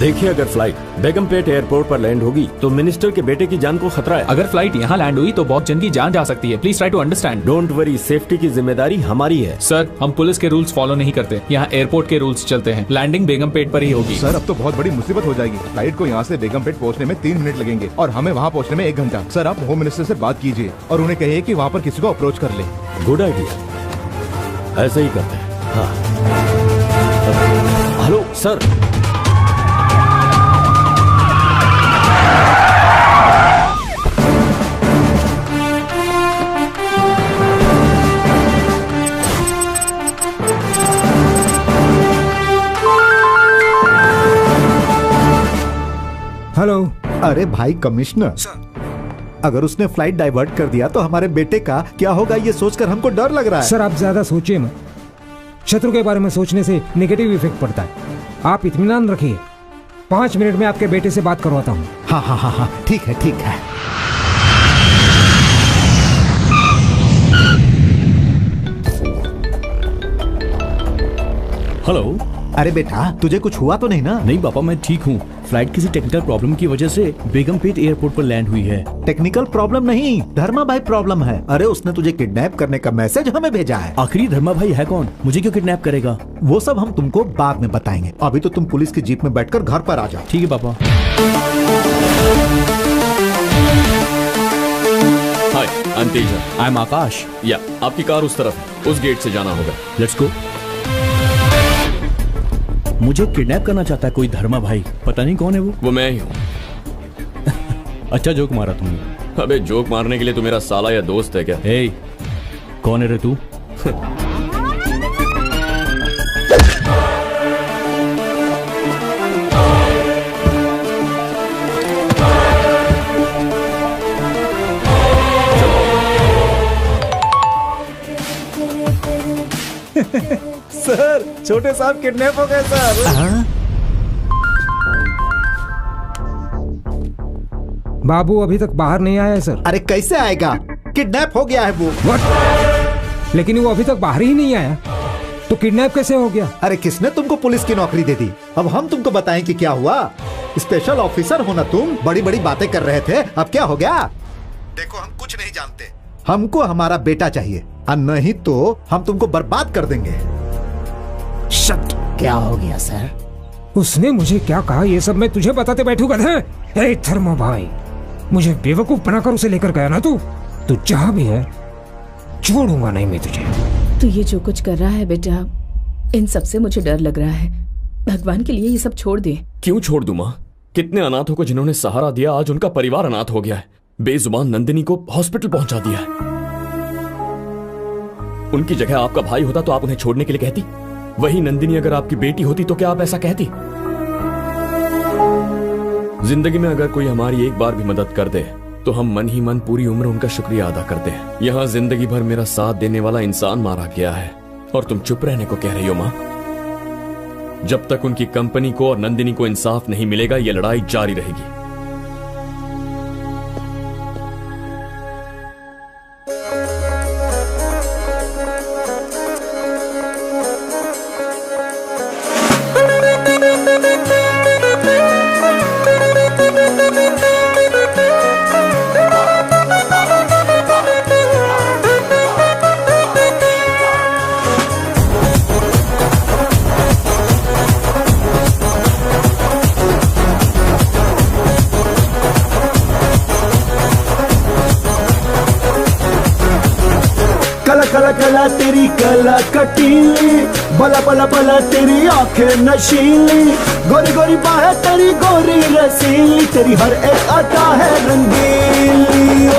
देखिए, अगर फ्लाइट बेगमपेट एयरपोर्ट पर लैंड होगी तो मिनिस्टर के बेटे की जान को खतरा है। अगर फ्लाइट यहाँ लैंड हुई तो बहुत जन की जान जा सकती है। Please try to understand. Don't worry, safety की जिम्मेदारी हमारी है। सर, हम पुलिस के रूल्स फॉलो नहीं करते, यहाँ एयरपोर्ट के रूल्स चलते हैं। लैंडिंग बेगमपेट पर ही होगी। सर, अब तो बहुत बड़ी मुसीबत हो जाएगी। फ्लाइट को यहाँ से बेगमपेट पहुँचने में 3 मिनट लगेंगे और हमें वहाँ पहुँचने में 1 घंटा। सर, आप होम मिनिस्टर से बात कीजिए और उन्हें कहिए कि वहाँ पर किसी को अप्रोच कर ले। गुड आइडिया, ऐसे ही करते हैं। हाँ। Hello sir. हेलो। अरे भाई कमिश्नर, अगर उसने फ्लाइट डाइवर्ट कर दिया तो हमारे बेटे का क्या होगा ये सोचकर हमको डर लग रहा है। सर, आप ज्यादा सोचिए मत। शत्रु के बारे में सोचने से नेगेटिव इफेक्ट पड़ता है। आप इत्मीनान रखिए, 5 मिनट में आपके बेटे से बात करवाता हूँ। हाँ हाँ हाँ हाँ, ठीक है ठीक है। हेलो। अरे बेटा, तुझे कुछ हुआ तो नहीं ना? नहीं पापा, मैं ठीक हूँ। फ्लाइट किसी टेक्निकल प्रॉब्लम की वजह से बेगमपेट एयरपोर्ट पर लैंड हुई है। टेक्निकल प्रॉब्लम नहीं, धर्मा भाई प्रॉब्लम है। अरे उसने तुझे किडनैप करने का मैसेज हमें भेजा है। आखिरी धर्मा भाई है कौन? मुझे क्यों किडनैप करेगा? वो सब हम तुमको बाद में बताएंगे। अभी तो तुम पुलिस की जीप में बैठकर घर पर आ जाओ। ठीक है पापा। Hi, I am Teja. I am Akash. या आपकी कार उस तरफ है, उस गेट से जाना होगा। Let's go. मुझे किडनैप करना चाहता है कोई धर्मा भाई, पता नहीं कौन है वो मैं ही हूँ। अच्छा जोक मारा तुमने। अबे जोक मारने के लिए तू मेरा साला या दोस्त है क्या? ए, कौन है रे तू? सर, छोटे साहब किडनैप हो गए सर। बाबू अभी तक बाहर नहीं आया है सर। अरे कैसे आएगा? किडनैप हो गया है वो। What? लेकिन वो अभी तक बाहर ही नहीं आया, तो किडनैप कैसे हो गया? अरे किसने तुमको पुलिस की नौकरी दे दी? अब हम तुमको बताएं कि क्या हुआ। स्पेशल ऑफिसर हो ना तुम, बड़ी बड़ी बातें कर रहे थे, अब क्या हो गया? देखो, हम कुछ नहीं जानते। हमको हमारा बेटा चाहिए, और नहीं तो हम तुमको बर्बाद कर देंगे। शट। क्या हो गया सर? उसने मुझे क्या कहा ये सब मैं तुझे बताते बैठू गधे। ए धर्मा भाई, मुझे बेवकूफ बनाकर उसे लेकर गया ना तू जहां भी है छोड़ूंगा नहीं मैं तुझे। तू ये जो कुछ कर रहा है बेटा, इन सब से मुझे डर लग रहा है। भगवान के लिए ये सब छोड़ दे। क्यों छोड़ दूं माँ? कितने अनाथों को जिन्होंने सहारा दिया, आज उनका परिवार अनाथ हो गया है। बेजुबान नंदिनी को हॉस्पिटल पहुंचा दिया है। उनकी जगह आपका भाई होता तो आप उन्हें छोड़ने के लिए कहती? वही नंदिनी अगर आपकी बेटी होती तो क्या आप ऐसा कहती? जिंदगी में अगर कोई हमारी एक बार भी मदद कर दे तो हम मन ही मन पूरी उम्र उनका शुक्रिया अदा करते हैं। यहाँ जिंदगी भर मेरा साथ देने वाला इंसान मारा गया है और तुम चुप रहने को कह रही हो माँ? जब तक उनकी कंपनी को और नंदिनी को इंसाफ नहीं मिलेगा, ये लड़ाई जारी रहेगी। कला तेरी कला कटीली, बला बला बला तेरी आंखें नशीली, गोरी गोरी बाहें तेरी गोरी रसीली, तेरी हर एक अदा है रंगीली।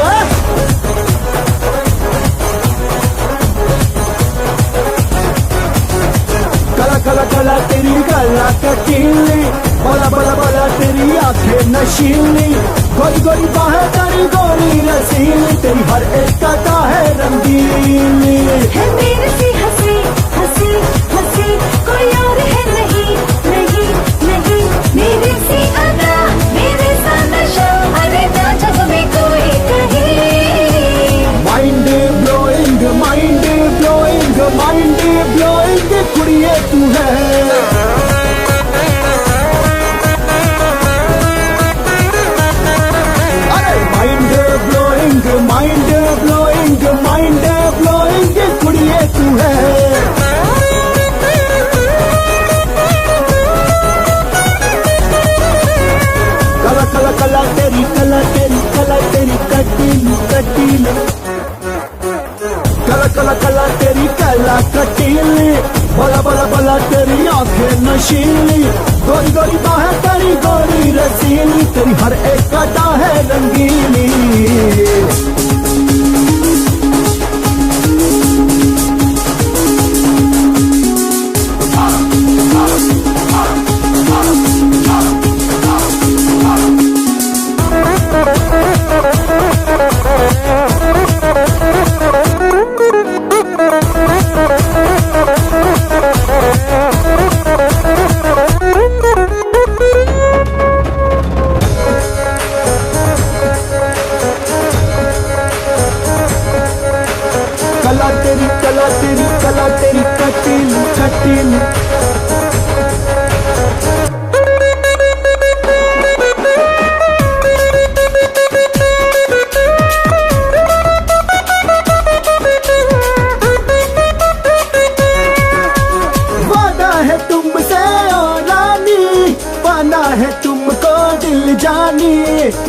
कला कला कला तेरी कला कटीली, बला बला बला तेरी आंखें नशीली, गोरी गोरी बाहें तेरी गोरी रसीली, तेरी हर एक अदा है रंगीली। है मेरे सी हंसी हंसी हंसी, कोई और है नहीं नहीं नहीं, मेरे सी अदा मेरे सा नशा, अरे ना जग में कोई कहीं। Mind blowing mind blowing mind blowing कुड़िए तू है। कला कला तेरी कला कटीली, बला बला बला तेरी आंखें नशीली, गोरी गोरी बाहें तेरी गोरी रसीली, तेरी हर एक अदा है रंगीली। कला तेरी कटीली कटीली। वादा है तुमसे ओ रानी, पाना है तुमको दिल जानी,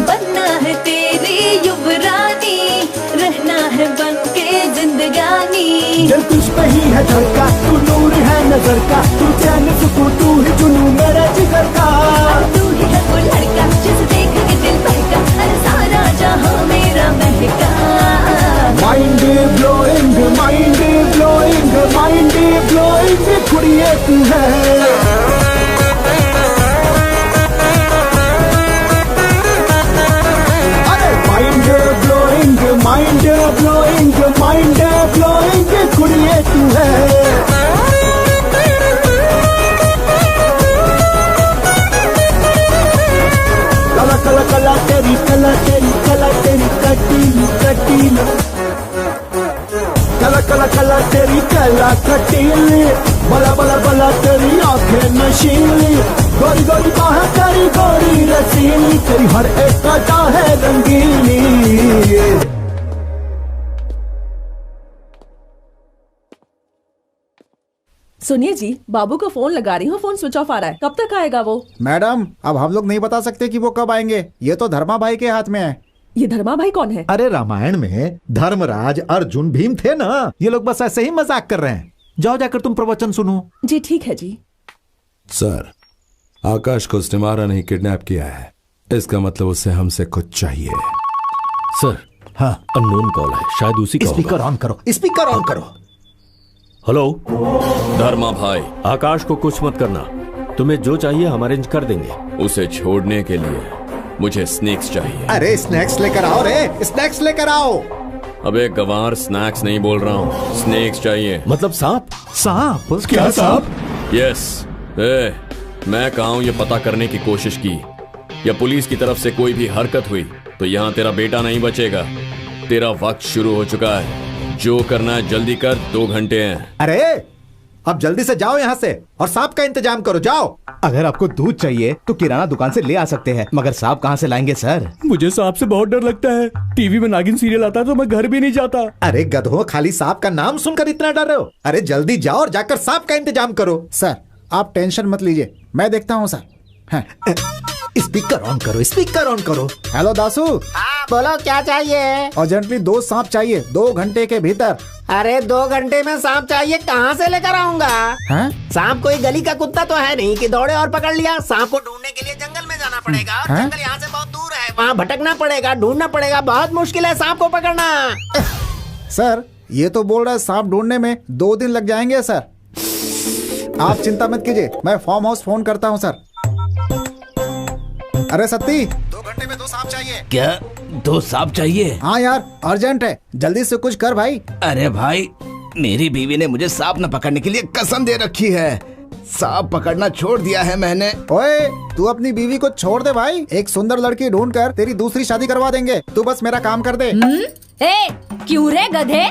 बनना है तेरी युवरानी, रहना है बनके जिंदगानी। दिल तुझ पे ही है धड़का, तू नूर है नजर का, तू चैन सुकून, तू ही जुनून मेरे जिगर का। तू ही है वो लड़का जिसे देख के दिल बहका, अरे सारा जहां मेरा महका। Mind blowing mind blowing mind blowing कुड़िए तू है। माइंड ब्लोइंग माइंड ब्लोइंग कुड़िए तू है। कला कला कला तेरी कटीली कटीली, कला कला कला तेरी कला कटीली, बला बला बला तेरी आंखें नशीली, गोरी गोरी बाहें तेरी गोरी रसीली, तेरी हर एक अदा है रंगीली। सुनिए जी, बाबू को फोन लगा रही हूँ, फोन स्विच ऑफ आ रहा है, कब तक आएगा वो? मैडम अब हम लोग नहीं बता सकते कि वो कब आएंगे, ये तो धर्मा भाई के हाथ में है। ये धर्मा भाई कौन है? अरे रामायण में धर्मराज अर्जुन भीम थे ना, ये लोग बस ऐसे ही मजाक कर रहे हैं। जाओ जाकर तुम प्रवचन सुनो। जी ठीक है जी। सर, आकाश को उसने मारा नहीं, किडनैप किया है। इसका मतलब उसे हमसे कुछ चाहिए। सर, हाँ, अननोन कॉल है, शायद उसी का स्पीकर ऑन करो, स्पीकर ऑन करो। हेलो धर्मा भाई, आकाश को कुछ मत करना, तुम्हें जो चाहिए हम अरेंज कर देंगे। उसे छोड़ने के लिए मुझे स्नैक्स चाहिए। अरे स्नैक्स लेकर आओ रे, स्नैक्स लेकर आओ। अबे गवार, स्नैक्स नहीं बोल रहा हूँ, स्नैक्स चाहिए। मतलब सांप? सांप? क्या सांप? यस। मैं कहा हूँ ये पता करने की कोशिश की, या पुलिस की तरफ से कोई भी हरकत हुई तो यहाँ तेरा बेटा नहीं बचेगा। तेरा वक्त शुरू हो चुका है, जो करना है जल्दी कर, 2 घंटे हैं। अरे अब जल्दी से जाओ यहाँ से और सांप का इंतजाम करो, जाओ। अगर आपको दूध चाहिए तो किराना दुकान से ले आ सकते हैं, मगर सांप कहाँ से लाएंगे सर? मुझे सांप से बहुत डर लगता है, टीवी में नागिन सीरियल आता है तो मैं घर भी नहीं जाता। अरे गधो, खाली सांप का नाम सुनकर इतना डर रहे हो? अरे जल्दी जाओ और जाकर सांप का इंतजाम करो। सर आप टेंशन मत लीजिए, मैं देखता हूँ सर। स्पीकर ऑन करो, स्पीकर ऑन करो। हेलो दासू। बोलो क्या चाहिए? अर्जेंटली 2 सांप चाहिए, 2 घंटे के भीतर। अरे 2 घंटे में सांप चाहिए, कहाँ से लेकर आऊंगा? सांप कोई गली का कुत्ता तो है नहीं कि दौड़े और पकड़ लिया। सांप को ढूंढने के लिए जंगल में जाना पड़ेगा, जंगल यहाँ से बहुत दूर है, वहाँ भटकना पड़ेगा, ढूंढना पड़ेगा, बहुत मुश्किल है सांप को पकड़ना। सर ये तो बोल रहा है सांप ढूंढने में 2 दिन लग जाएंगे सर। आप चिंता मत कीजिए, मैं फार्म हाउस फोन करता हूँ सर। अरे सत्ती, 2 घंटे में 2 सांप चाहिए। क्या 2 सांप चाहिए? हाँ यार अर्जेंट है, जल्दी से कुछ कर भाई। अरे भाई, मेरी बीवी ने मुझे सांप न पकड़ने के लिए कसम दे रखी है, सांप पकड़ना छोड़ दिया है मैंने। ओए तू अपनी बीवी को छोड़ दे भाई, एक सुंदर लड़की ढूंढकर तेरी दूसरी शादी करवा देंगे, तू बस मेरा काम कर दे। ए, क्यों रे गधे,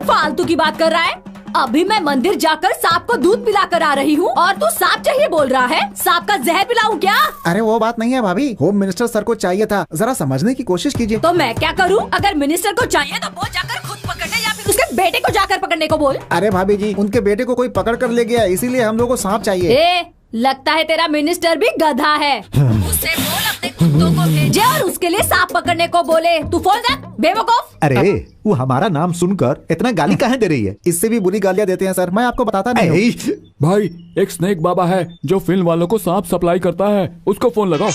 फालतू की बात कर रहा है? अभी मैं मंदिर जाकर सांप को दूध पिला कर आ रही हूँ और तू सांप चाहिए बोल रहा है? सांप का जहर पिलाऊं क्या? अरे वो बात नहीं है भाभी, होम मिनिस्टर सर को चाहिए था, जरा समझने की कोशिश कीजिए। तो मैं क्या करूँ? अगर मिनिस्टर को चाहिए तो वो जाकर खुद पकड़ने या फिर उसके बेटे को जाकर पकड़ने को बोल। अरे भाभी जी, उनके बेटे को कोई पकड़ कर ले गया, इसीलिए हम लोग को सांप चाहिए। लगता है तेरा मिनिस्टर भी गधा है। उससे बोल अपने कुत्तों को भेजे और उसके लिए सांप पकड़ने को बोले। तू फोन रख बेवकूफ। अरे वो हमारा नाम सुनकर इतना गाली काहे दे रही है? इससे भी बुरी गालियां देते हैं सर, मैं आपको बताता नहीं हूँ। भाई एक स्नेक बाबा है जो फिल्म वालों को सांप सप्लाई करता है, उसको फोन लगाओ।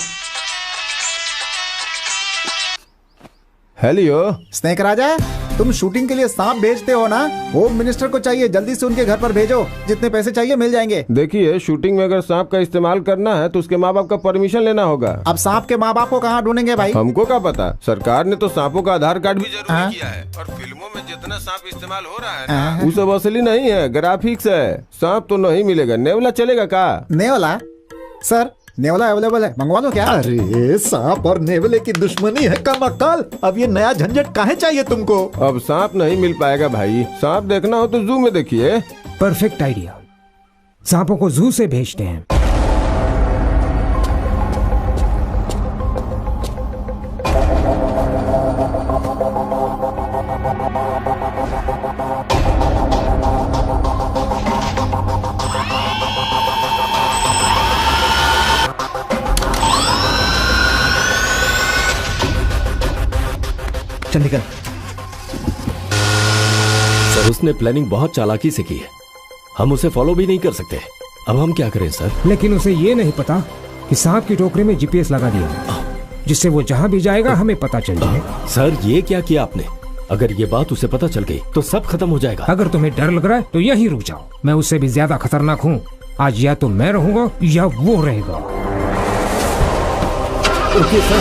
हेलो स्नेक राजा, तुम शूटिंग के लिए सांप भेजते हो ना? होम मिनिस्टर को चाहिए, जल्दी से उनके घर पर भेजो, जितने पैसे चाहिए मिल जाएंगे। देखिए शूटिंग में अगर सांप का इस्तेमाल करना है तो उसके माँ बाप का परमिशन लेना होगा। अब सांप के माँ बाप को कहाँ ढूंढेंगे भाई? हमको क्या पता, सरकार ने तो सांपों का आधार कार्ड भी जरूरी किया है। और फिल्मों में जितना सांप इस्तेमाल हो रहा है ना, वो सब असली नहीं है, ग्राफिक्स है। सांप तो नहीं मिलेगा, नेवला चलेगा का? नेवला सर, नेवला अवेलेबल है, मंगवा लो क्या? अरे सांप और नेवले की दुश्मनी है कमक्कल। अब ये नया झंझट काहे चाहिए तुमको? अब सांप नहीं मिल पाएगा भाई, सांप देखना हो तो जू में देखिए। परफेक्ट आइडिया, सांपों को जू से भेजते हैं। निकल। सर उसने प्लानिंग बहुत चालाकी से की है, हम उसे फॉलो भी नहीं कर सकते। अब हम क्या करें सर? लेकिन उसे ये नहीं पता कि सांप की टोकरी में जीपीएस लगा दिया है, जिससे वो जहाँ भी जाएगा हमें पता चल जाएगा। सर ये क्या किया आपने? अगर ये बात उसे पता चल गई तो सब खत्म हो जाएगा। अगर तुम्हें डर लग रहा है तो यहीं रुक जाओ, मैं उससे भी ज्यादा खतरनाक हूँ। आज या तो मैं रहूंगा या वो रहेगा। ओके सर,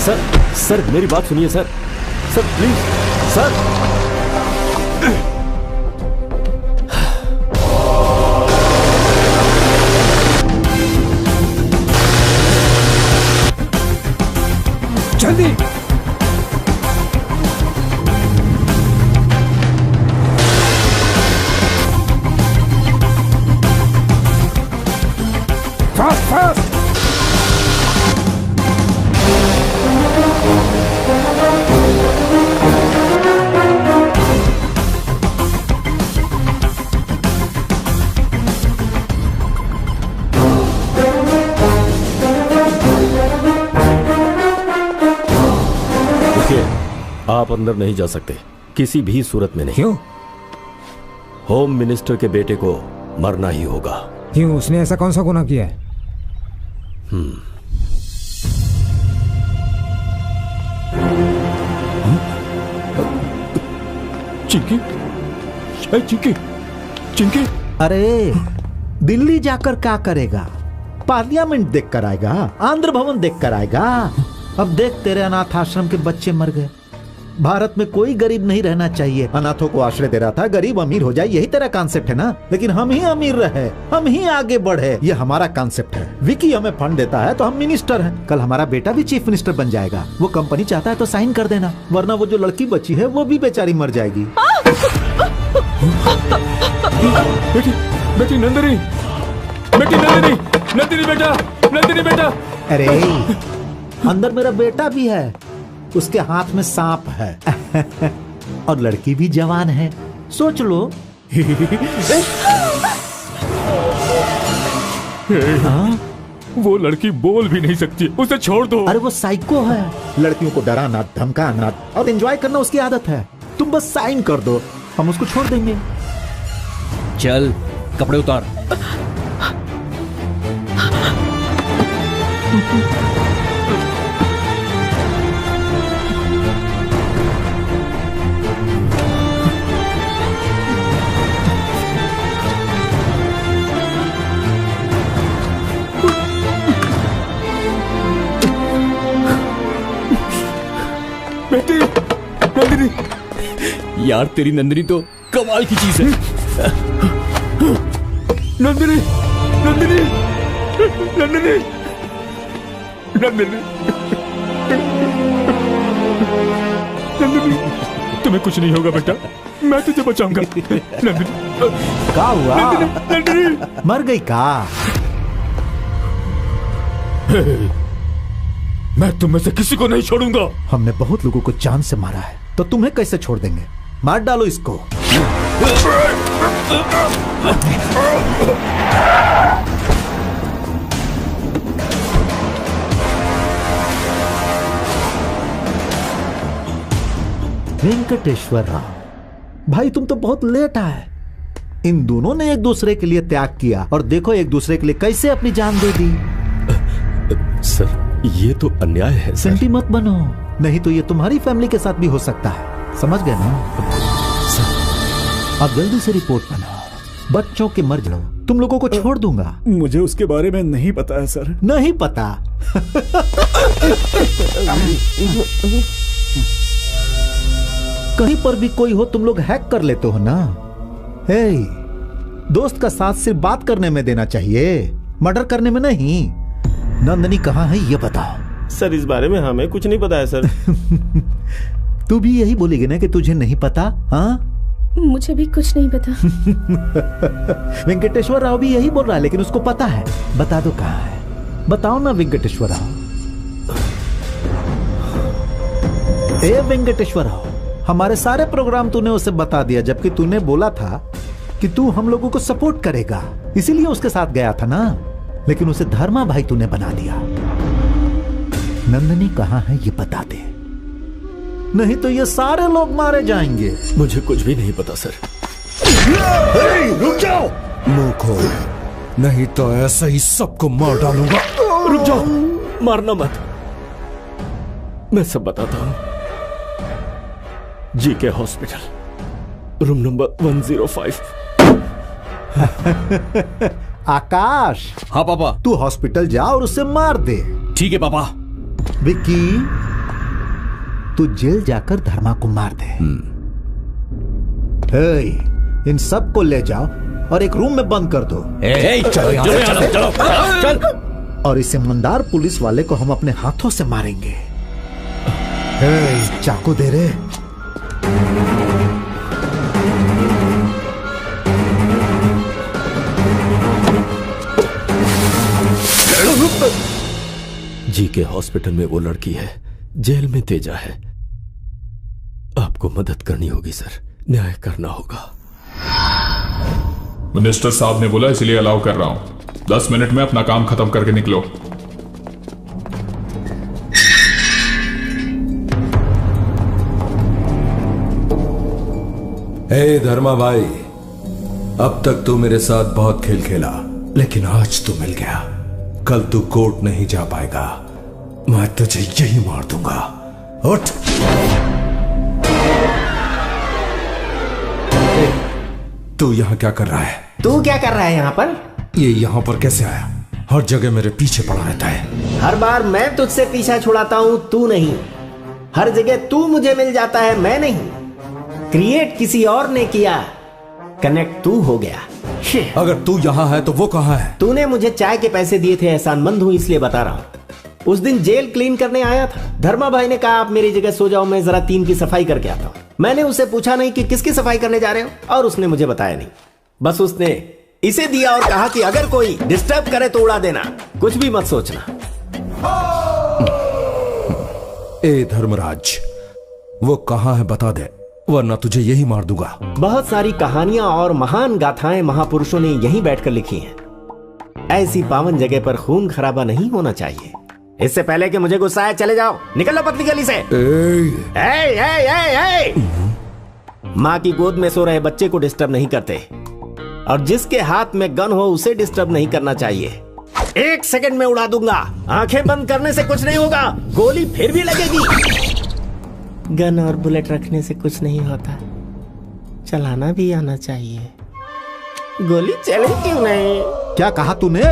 सर सर मेरी बात सुनिए सर, सर प्लीज सर। जल्दी फास्ट फास्ट। आप अंदर नहीं जा सकते, किसी भी सूरत में नहीं। क्यों? होम मिनिस्टर के बेटे को मरना ही होगा। क्यों, उसने ऐसा कौन सा गुनाह किया है? चिंकी, चिंकी, चिंकी। अरे दिल्ली जाकर क्या करेगा? पार्लियामेंट देख कर आएगा, आंध्र भवन देख कर आएगा। अब देख तेरे अनाथ आश्रम के बच्चे मर गए। भारत में कोई गरीब नहीं रहना चाहिए, अनाथों को आश्रय दे रहा था, गरीब अमीर हो जाए, यही तेरा कॉन्सेप्ट है ना? लेकिन हम ही अमीर रहे, हम ही आगे बढ़े, ये हमारा कॉन्सेप्ट है। विकी हमें फंड देता है तो हम मिनिस्टर हैं, कल हमारा बेटा भी चीफ मिनिस्टर बन जाएगा। वो कंपनी चाहता है तो साइन कर देना, वरना वो जो लड़की बची है वो भी बेचारी मर जाएगी। बेटी, बेटी नंदिनी, बेटी नंदिनी, नंदिनी बेटा, नंदिनी बेटा। अरे अंदर मेरा बेटा भी है, उसके हाथ में सांप है और लड़की भी जवान है, सोच लो। वो लड़की बोल भी नहीं सकती, उसे छोड़ दो। अरे वो साइको है, लड़कियों को डराना, धमकाना और एंजॉय करना उसकी आदत है। तुम बस साइन कर दो, हम उसको छोड़ देंगे। चल कपड़े उतार। बेटी नंदिनी, यार तेरी नंदिनी तो कमाल की चीज है। नंदिनी, नंदिनी, नंदिनी, नंदिनी, नंदिनी, तुम्हें कुछ नहीं होगा बेटा, मैं तुझे बचाऊंगा। नंदिनी, क्या हुआ? नंदिनी मर गई का? मैं तुम में से किसी को नहीं छोड़ूंगा। हमने बहुत लोगों को जान से मारा है, तो तुम्हें कैसे छोड़ देंगे? मार डालो इसको। वेंकटेश्वर राव भाई, तुम तो बहुत लेट आए। इन दोनों ने एक दूसरे के लिए त्याग किया और देखो एक दूसरे के लिए कैसे अपनी जान दे दी। सर ये तो अन्याय है। सेंटी मत बनो, नहीं तो ये तुम्हारी फैमिली के साथ भी हो सकता है, समझ गए ना? अब जल्दी से रिपोर्ट बनाओ, बच्चों की मर्जी लो, तुम लोगों को छोड़ दूंगा। मुझे उसके बारे में नहीं पता है सर। नहीं पता? कहीं पर भी कोई हो तुम लोग हैक कर लेते हो ना। हे, दोस्त का साथ सिर्फ बात करने में देना चाहिए, मर्डर करने में नहीं। नंदनी कहाँ है ये बताओ। सर इस बारे में हमें कुछ नहीं पता है सर। तू भी यही बोलेगी ना कि तुझे नहीं पता? हाँ, मुझे भी कुछ नहीं पता। वेंकटेश्वर राव भी यही बोल रहा है, लेकिन उसको पता है। बता दो कहाँ है, बताओ ना वेंकटेश्वर राव। ए वेंकटेश्वर राव, हमारे सारे प्रोग्राम तूने उसे बता दिया, जबकि तूने बोला था कि तू हम लोगों को सपोर्ट करेगा, इसीलिए उसके साथ गया था ना। लेकिन उसे धर्मा भाई तूने बना दिया। नंदनी कहाँ है ये बता दे, नहीं तो ये सारे लोग मारे जाएंगे। मुझे कुछ भी नहीं पता सर। रुक जाओ, मुंह खोल, नहीं तो ऐसे ही सबको मार डालूंगा। रुक जाओ, मारना मत, मैं सब बताता हूं। GK hospital, room number 105। आकाश। हाँ पापा। तू हॉस्पिटल जा और उसे मार दे। ठीक है पापा। विक्की, तू जेल जाकर धर्मा को मार दे। इन सब को ले जाओ और एक रूम में बंद कर दो। चलो। और इस ईमानदार पुलिस वाले को हम अपने हाथों से मारेंगे। चाकू दे रे। जीके हॉस्पिटल में वो लड़की है, जेल में तेजा है। आपको मदद करनी होगी सर, न्याय करना होगा। मिनिस्टर साहब ने बोला इसलिए अलाउ कर रहा हूं। 10 मिनट में अपना काम खत्म करके निकलो। हे धर्मा भाई, अब तक तू मेरे साथ बहुत खेल खेला, लेकिन आज तू मिल गया। कल तू कोर्ट नहीं जा पाएगा, मैं तुझे यही मार दूंगा। उठ। तू यहाँ क्या कर रहा है? तू क्या कर रहा है यहाँ पर? ये यहाँ पर कैसे आया? हर जगह मेरे पीछे पड़ा रहता है। हर बार मैं तुझसे पीछा छुड़ाता हूँ, तू नहीं। हर जगह तू मुझे मिल जाता है, मैं नहीं। क्रिएट किसी और ने किया, कनेक्ट तू हो गया। अगर तू यहाँ है तो वो कहाँ है? तूने मुझे चाय के पैसे दिए थे, एहसानमंद हूँ इसलिए बता रहा हूँ। उस दिन जेल क्लीन करने आया था, धर्मा भाई ने कहा आप मेरी जगह सो जाओ, मैं जरा 3 की सफाई करके आता हूँ। मैंने उससे पूछा नहीं कि किसकी सफाई करने जा रहे हो, और उसने मुझे बताया नहीं। बस उसने इसे दिया और कहा कि अगर कोई डिस्टर्ब करे तो उड़ा देना, कुछ भी मत सोचना। ए धर्मराज, वो कहाँ है बता दे, वरना तुझे यही मार दूंगा। बहुत सारी कहानियां और महान गाथाएं महापुरुषों ने यहीं बैठकर लिखी हैं। ऐसी पावन जगह पर खून खराबा नहीं होना चाहिए। इससे पहले कि मुझे गुस्सा आए, चले जाओ, निकलो पतली गली से। माँ की गोद में सो रहे बच्चे को डिस्टर्ब नहीं करते, और जिसके हाथ में गन हो उसे डिस्टर्ब नहीं करना चाहिए। 1 सेकंड में उड़ा दूंगा, आंखें बंद करने से कुछ नहीं होगा, गोली फिर भी लगेगी। गन और बुलेट रखने से कुछ नहीं होता, चलाना भी आना चाहिए। गोली चले क्यों नहीं? क्या कहा तूने?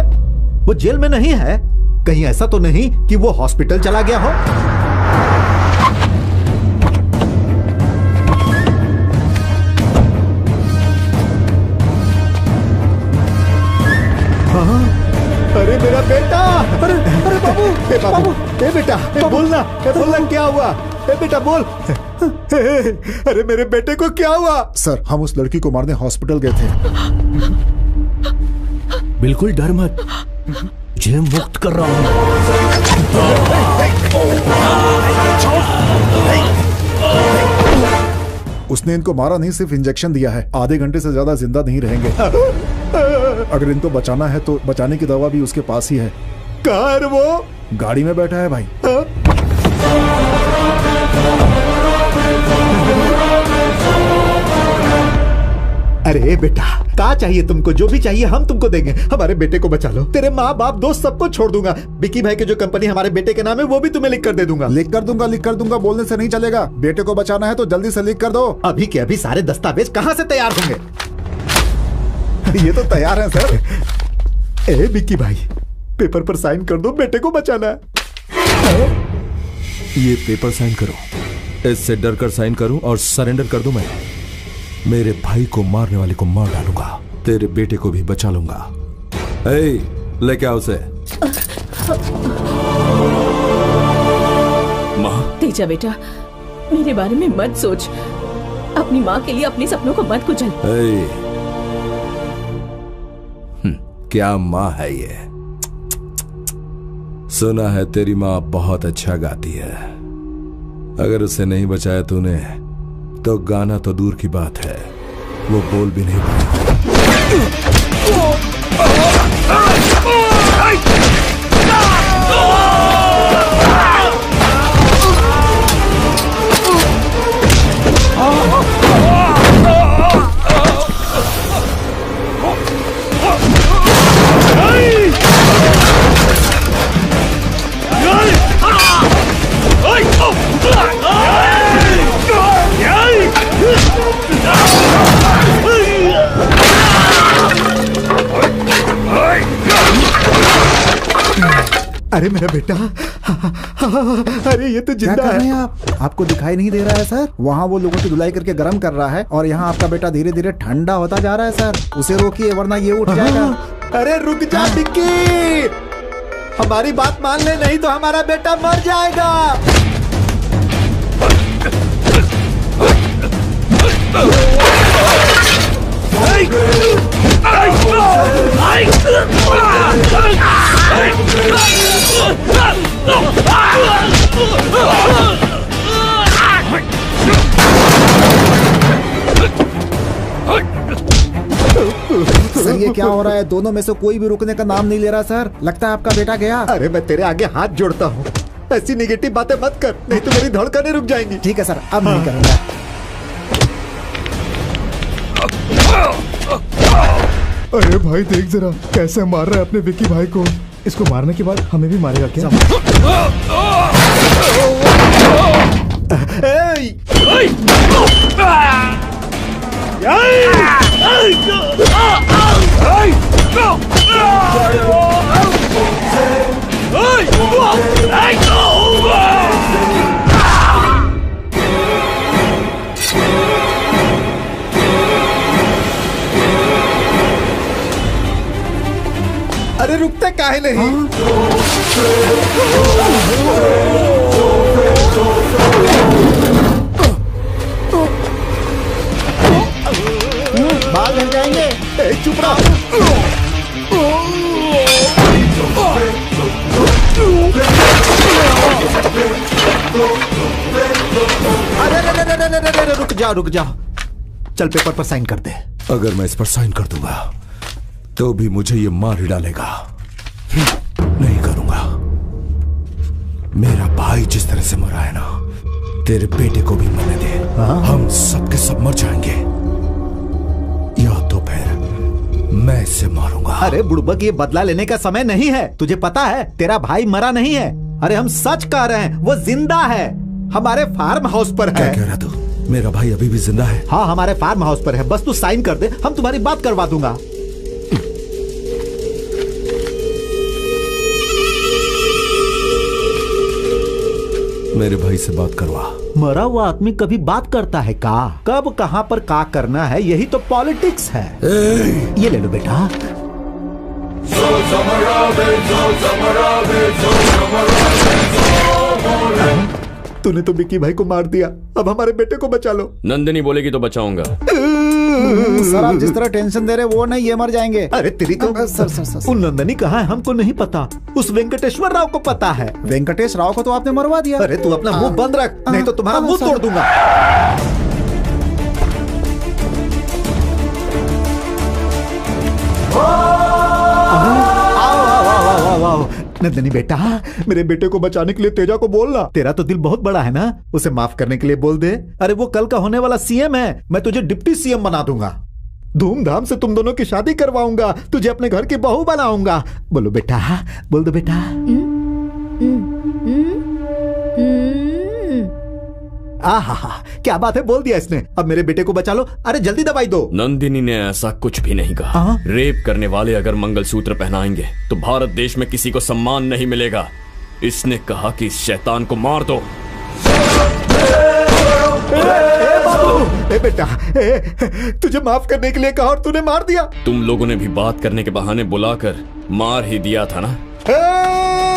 वो जेल में नहीं है? कहीं ऐसा तो नहीं कि वो हॉस्पिटल चला गया हो? अरे मेरा बेटा! अरे बाबू! बाबू! बेटा, बोलना क्या हुआ? बेटा बोल। अरे मेरे बेटे को क्या हुआ? सर, हम उस लड़की को मारने हॉस्पिटल गए थे। बिल्कुल डर मत, मुझे मुक्त कर रहा हूं। उसने इनको मारा नहीं, सिर्फ इंजेक्शन दिया है। आधे घंटे से ज्यादा जिंदा नहीं रहेंगे। अगर इनको बचाना है तो बचाने की दवा भी उसके पास ही है। कहाँ है वो? गाड़ी में बैठा है भाई। अरे बेटा, क्या चाहिए तुमको? जो भी चाहिए हम तुमको देंगे। हमारे बेटे को बचा लो। तेरे माँ बाप दोस्त सबको छोड़ दूंगा। विकी भाई की जो कंपनी हमारे बेटे के नाम है वो भी तुम्हें लिख कर दे दूंगा। लिख कर दूंगा बोलने से नहीं चलेगा। बेटे को बचाना है तो जल्दी से लिख कर दो। अभी के अभी सारे दस्तावेज कहाँ से तैयार होंगे? ये तो तैयार है सर। ए विकी भाई, पेपर पर साइन कर दो, बेटे को बचाना है। ये पेपर साइन करो। इससे डर कर साइन करूं और सरेंडर कर दूं मैं? मेरे भाई को मारने वाले को मार डालूंगा, तेरे बेटे को भी बचा लूंगा। लेके आओ उसे। माँ। तेजा बेटा, मेरे बारे में मत सोच। अपनी माँ के लिए अपने सपनों को मत कुचल। क्या माँ है ये? सुना है तेरी माँ बहुत अच्छा गाती है। अगर उसे नहीं बचाया तूने तो गाना तो दूर की बात है, वो बोल भी नहीं अरे मेरा बेटा, अरे ये तो जिंदा है। आपको दिखाई नहीं दे रहा है सर? वहाँ वो लोगों की धुलाई करके गर्म कर रहा है और यहाँ आपका बेटा धीरे धीरे ठंडा होता जा रहा है सर। उसे रोकिए वरना ये उठ जाएगा। अरे रुक जा विक्की, हमारी बात मान ले, नहीं तो हमारा बेटा मर जाएगा। सर ये क्या हो रहा है? दोनों में से कोई भी रुकने का नाम नहीं ले रहा सर। लगता है आपका बेटा गया। अरे मैं तेरे आगे हाथ जोड़ता हूँ, ऐसी नेगेटिव बातें मत कर, नहीं तो मेरी धड़कनें रुक जाएंगी। ठीक है सर, अब नहीं करूँगा। अरे भाई देख जरा कैसे मार रहा है अपने विक्की भाई को। इसको मारने के बाद हमें भी मारेगा क्या? अरे रुकते काहे नहीं? बाल ढल जाएंगे। चुप रहो। अरे रुक जाओ। चल पेपर पर साइन कर दे। अगर मैं इस पर साइन कर दूंगा तो भी मुझे ये मार ही डालेगा। नहीं करूंगा। मेरा भाई जिस तरह से मरा है ना, तेरे बेटे को भी मरने दे। हम सब के सब मर जाएंगे, या तो फिर मैं इसे मारूंगा। अरे बुड़बक, ये बदला लेने का समय नहीं है। तुझे पता है तेरा भाई मरा नहीं है। अरे हम सच कह रहे हैं, वो जिंदा है, हमारे फार्म हाउस पर है। क्या कह रहा तू? मेरा भाई अभी भी जिंदा है? हाँ, हमारे फार्म हाउस पर है। बस तू साइन कर दे, हम तुम्हारी बात करवा दूंगा। मेरे भाई से बात करवा। मरा हुआ आदमी कभी बात करता है का? कब कहां पर का करना है, यही तो पॉलिटिक्स है। ये ले लो बेटा। तूने तो विक्की भाई को मार दिया, अब हमारे बेटे को बचा लो। नंदिनी बोलेगी तो बचाऊंगा। सर आप जिस तरह टेंशन दे रहे वो नहीं, ये मर जाएंगे। अरे तेरी तो सर। उन नंदिनी कहाँ है हमको नहीं पता, उस वेंकटेश्वर राव को पता है। वेंकटेश राव को तो आपने मरवा दिया। अरे तू अपना मुंह बंद रख, नहीं तो तुम्हारा मुंह तोड़ दूंगा। नंदिनी बेटा, मेरे बेटे को बचाने के लिए तेजा को बोलना। तेरा तो दिल बहुत बड़ा है ना, उसे माफ करने के लिए बोल दे। अरे वो कल का होने वाला सीएम है, मैं तुझे डिप्टी सीएम बना दूंगा। धूमधाम से तुम दोनों की शादी करवाऊंगा, तुझे अपने घर की बहू बनाऊंगा। बोलो बेटा, बोल दो बेटा। आहा, क्या बात है, बोल दिया इसने। अब मेरे बेटे को बचा लो। अरे जल्दी दवाई दो। नंदिनी ने ऐसा कुछ भी नहीं कहा। रेप करने वाले अगर मंगलसूत्र पहनाएंगे तो भारत देश में किसी को सम्मान नहीं मिलेगा। इसने कहा कि इस शैतान को मार दो। ए बेटा, तुझे माफ करने के लिए कहा और तूने मार दिया। तुम लोगों ने भी बात करने के बहाने बुलाकर मार ही दिया था ना। ए!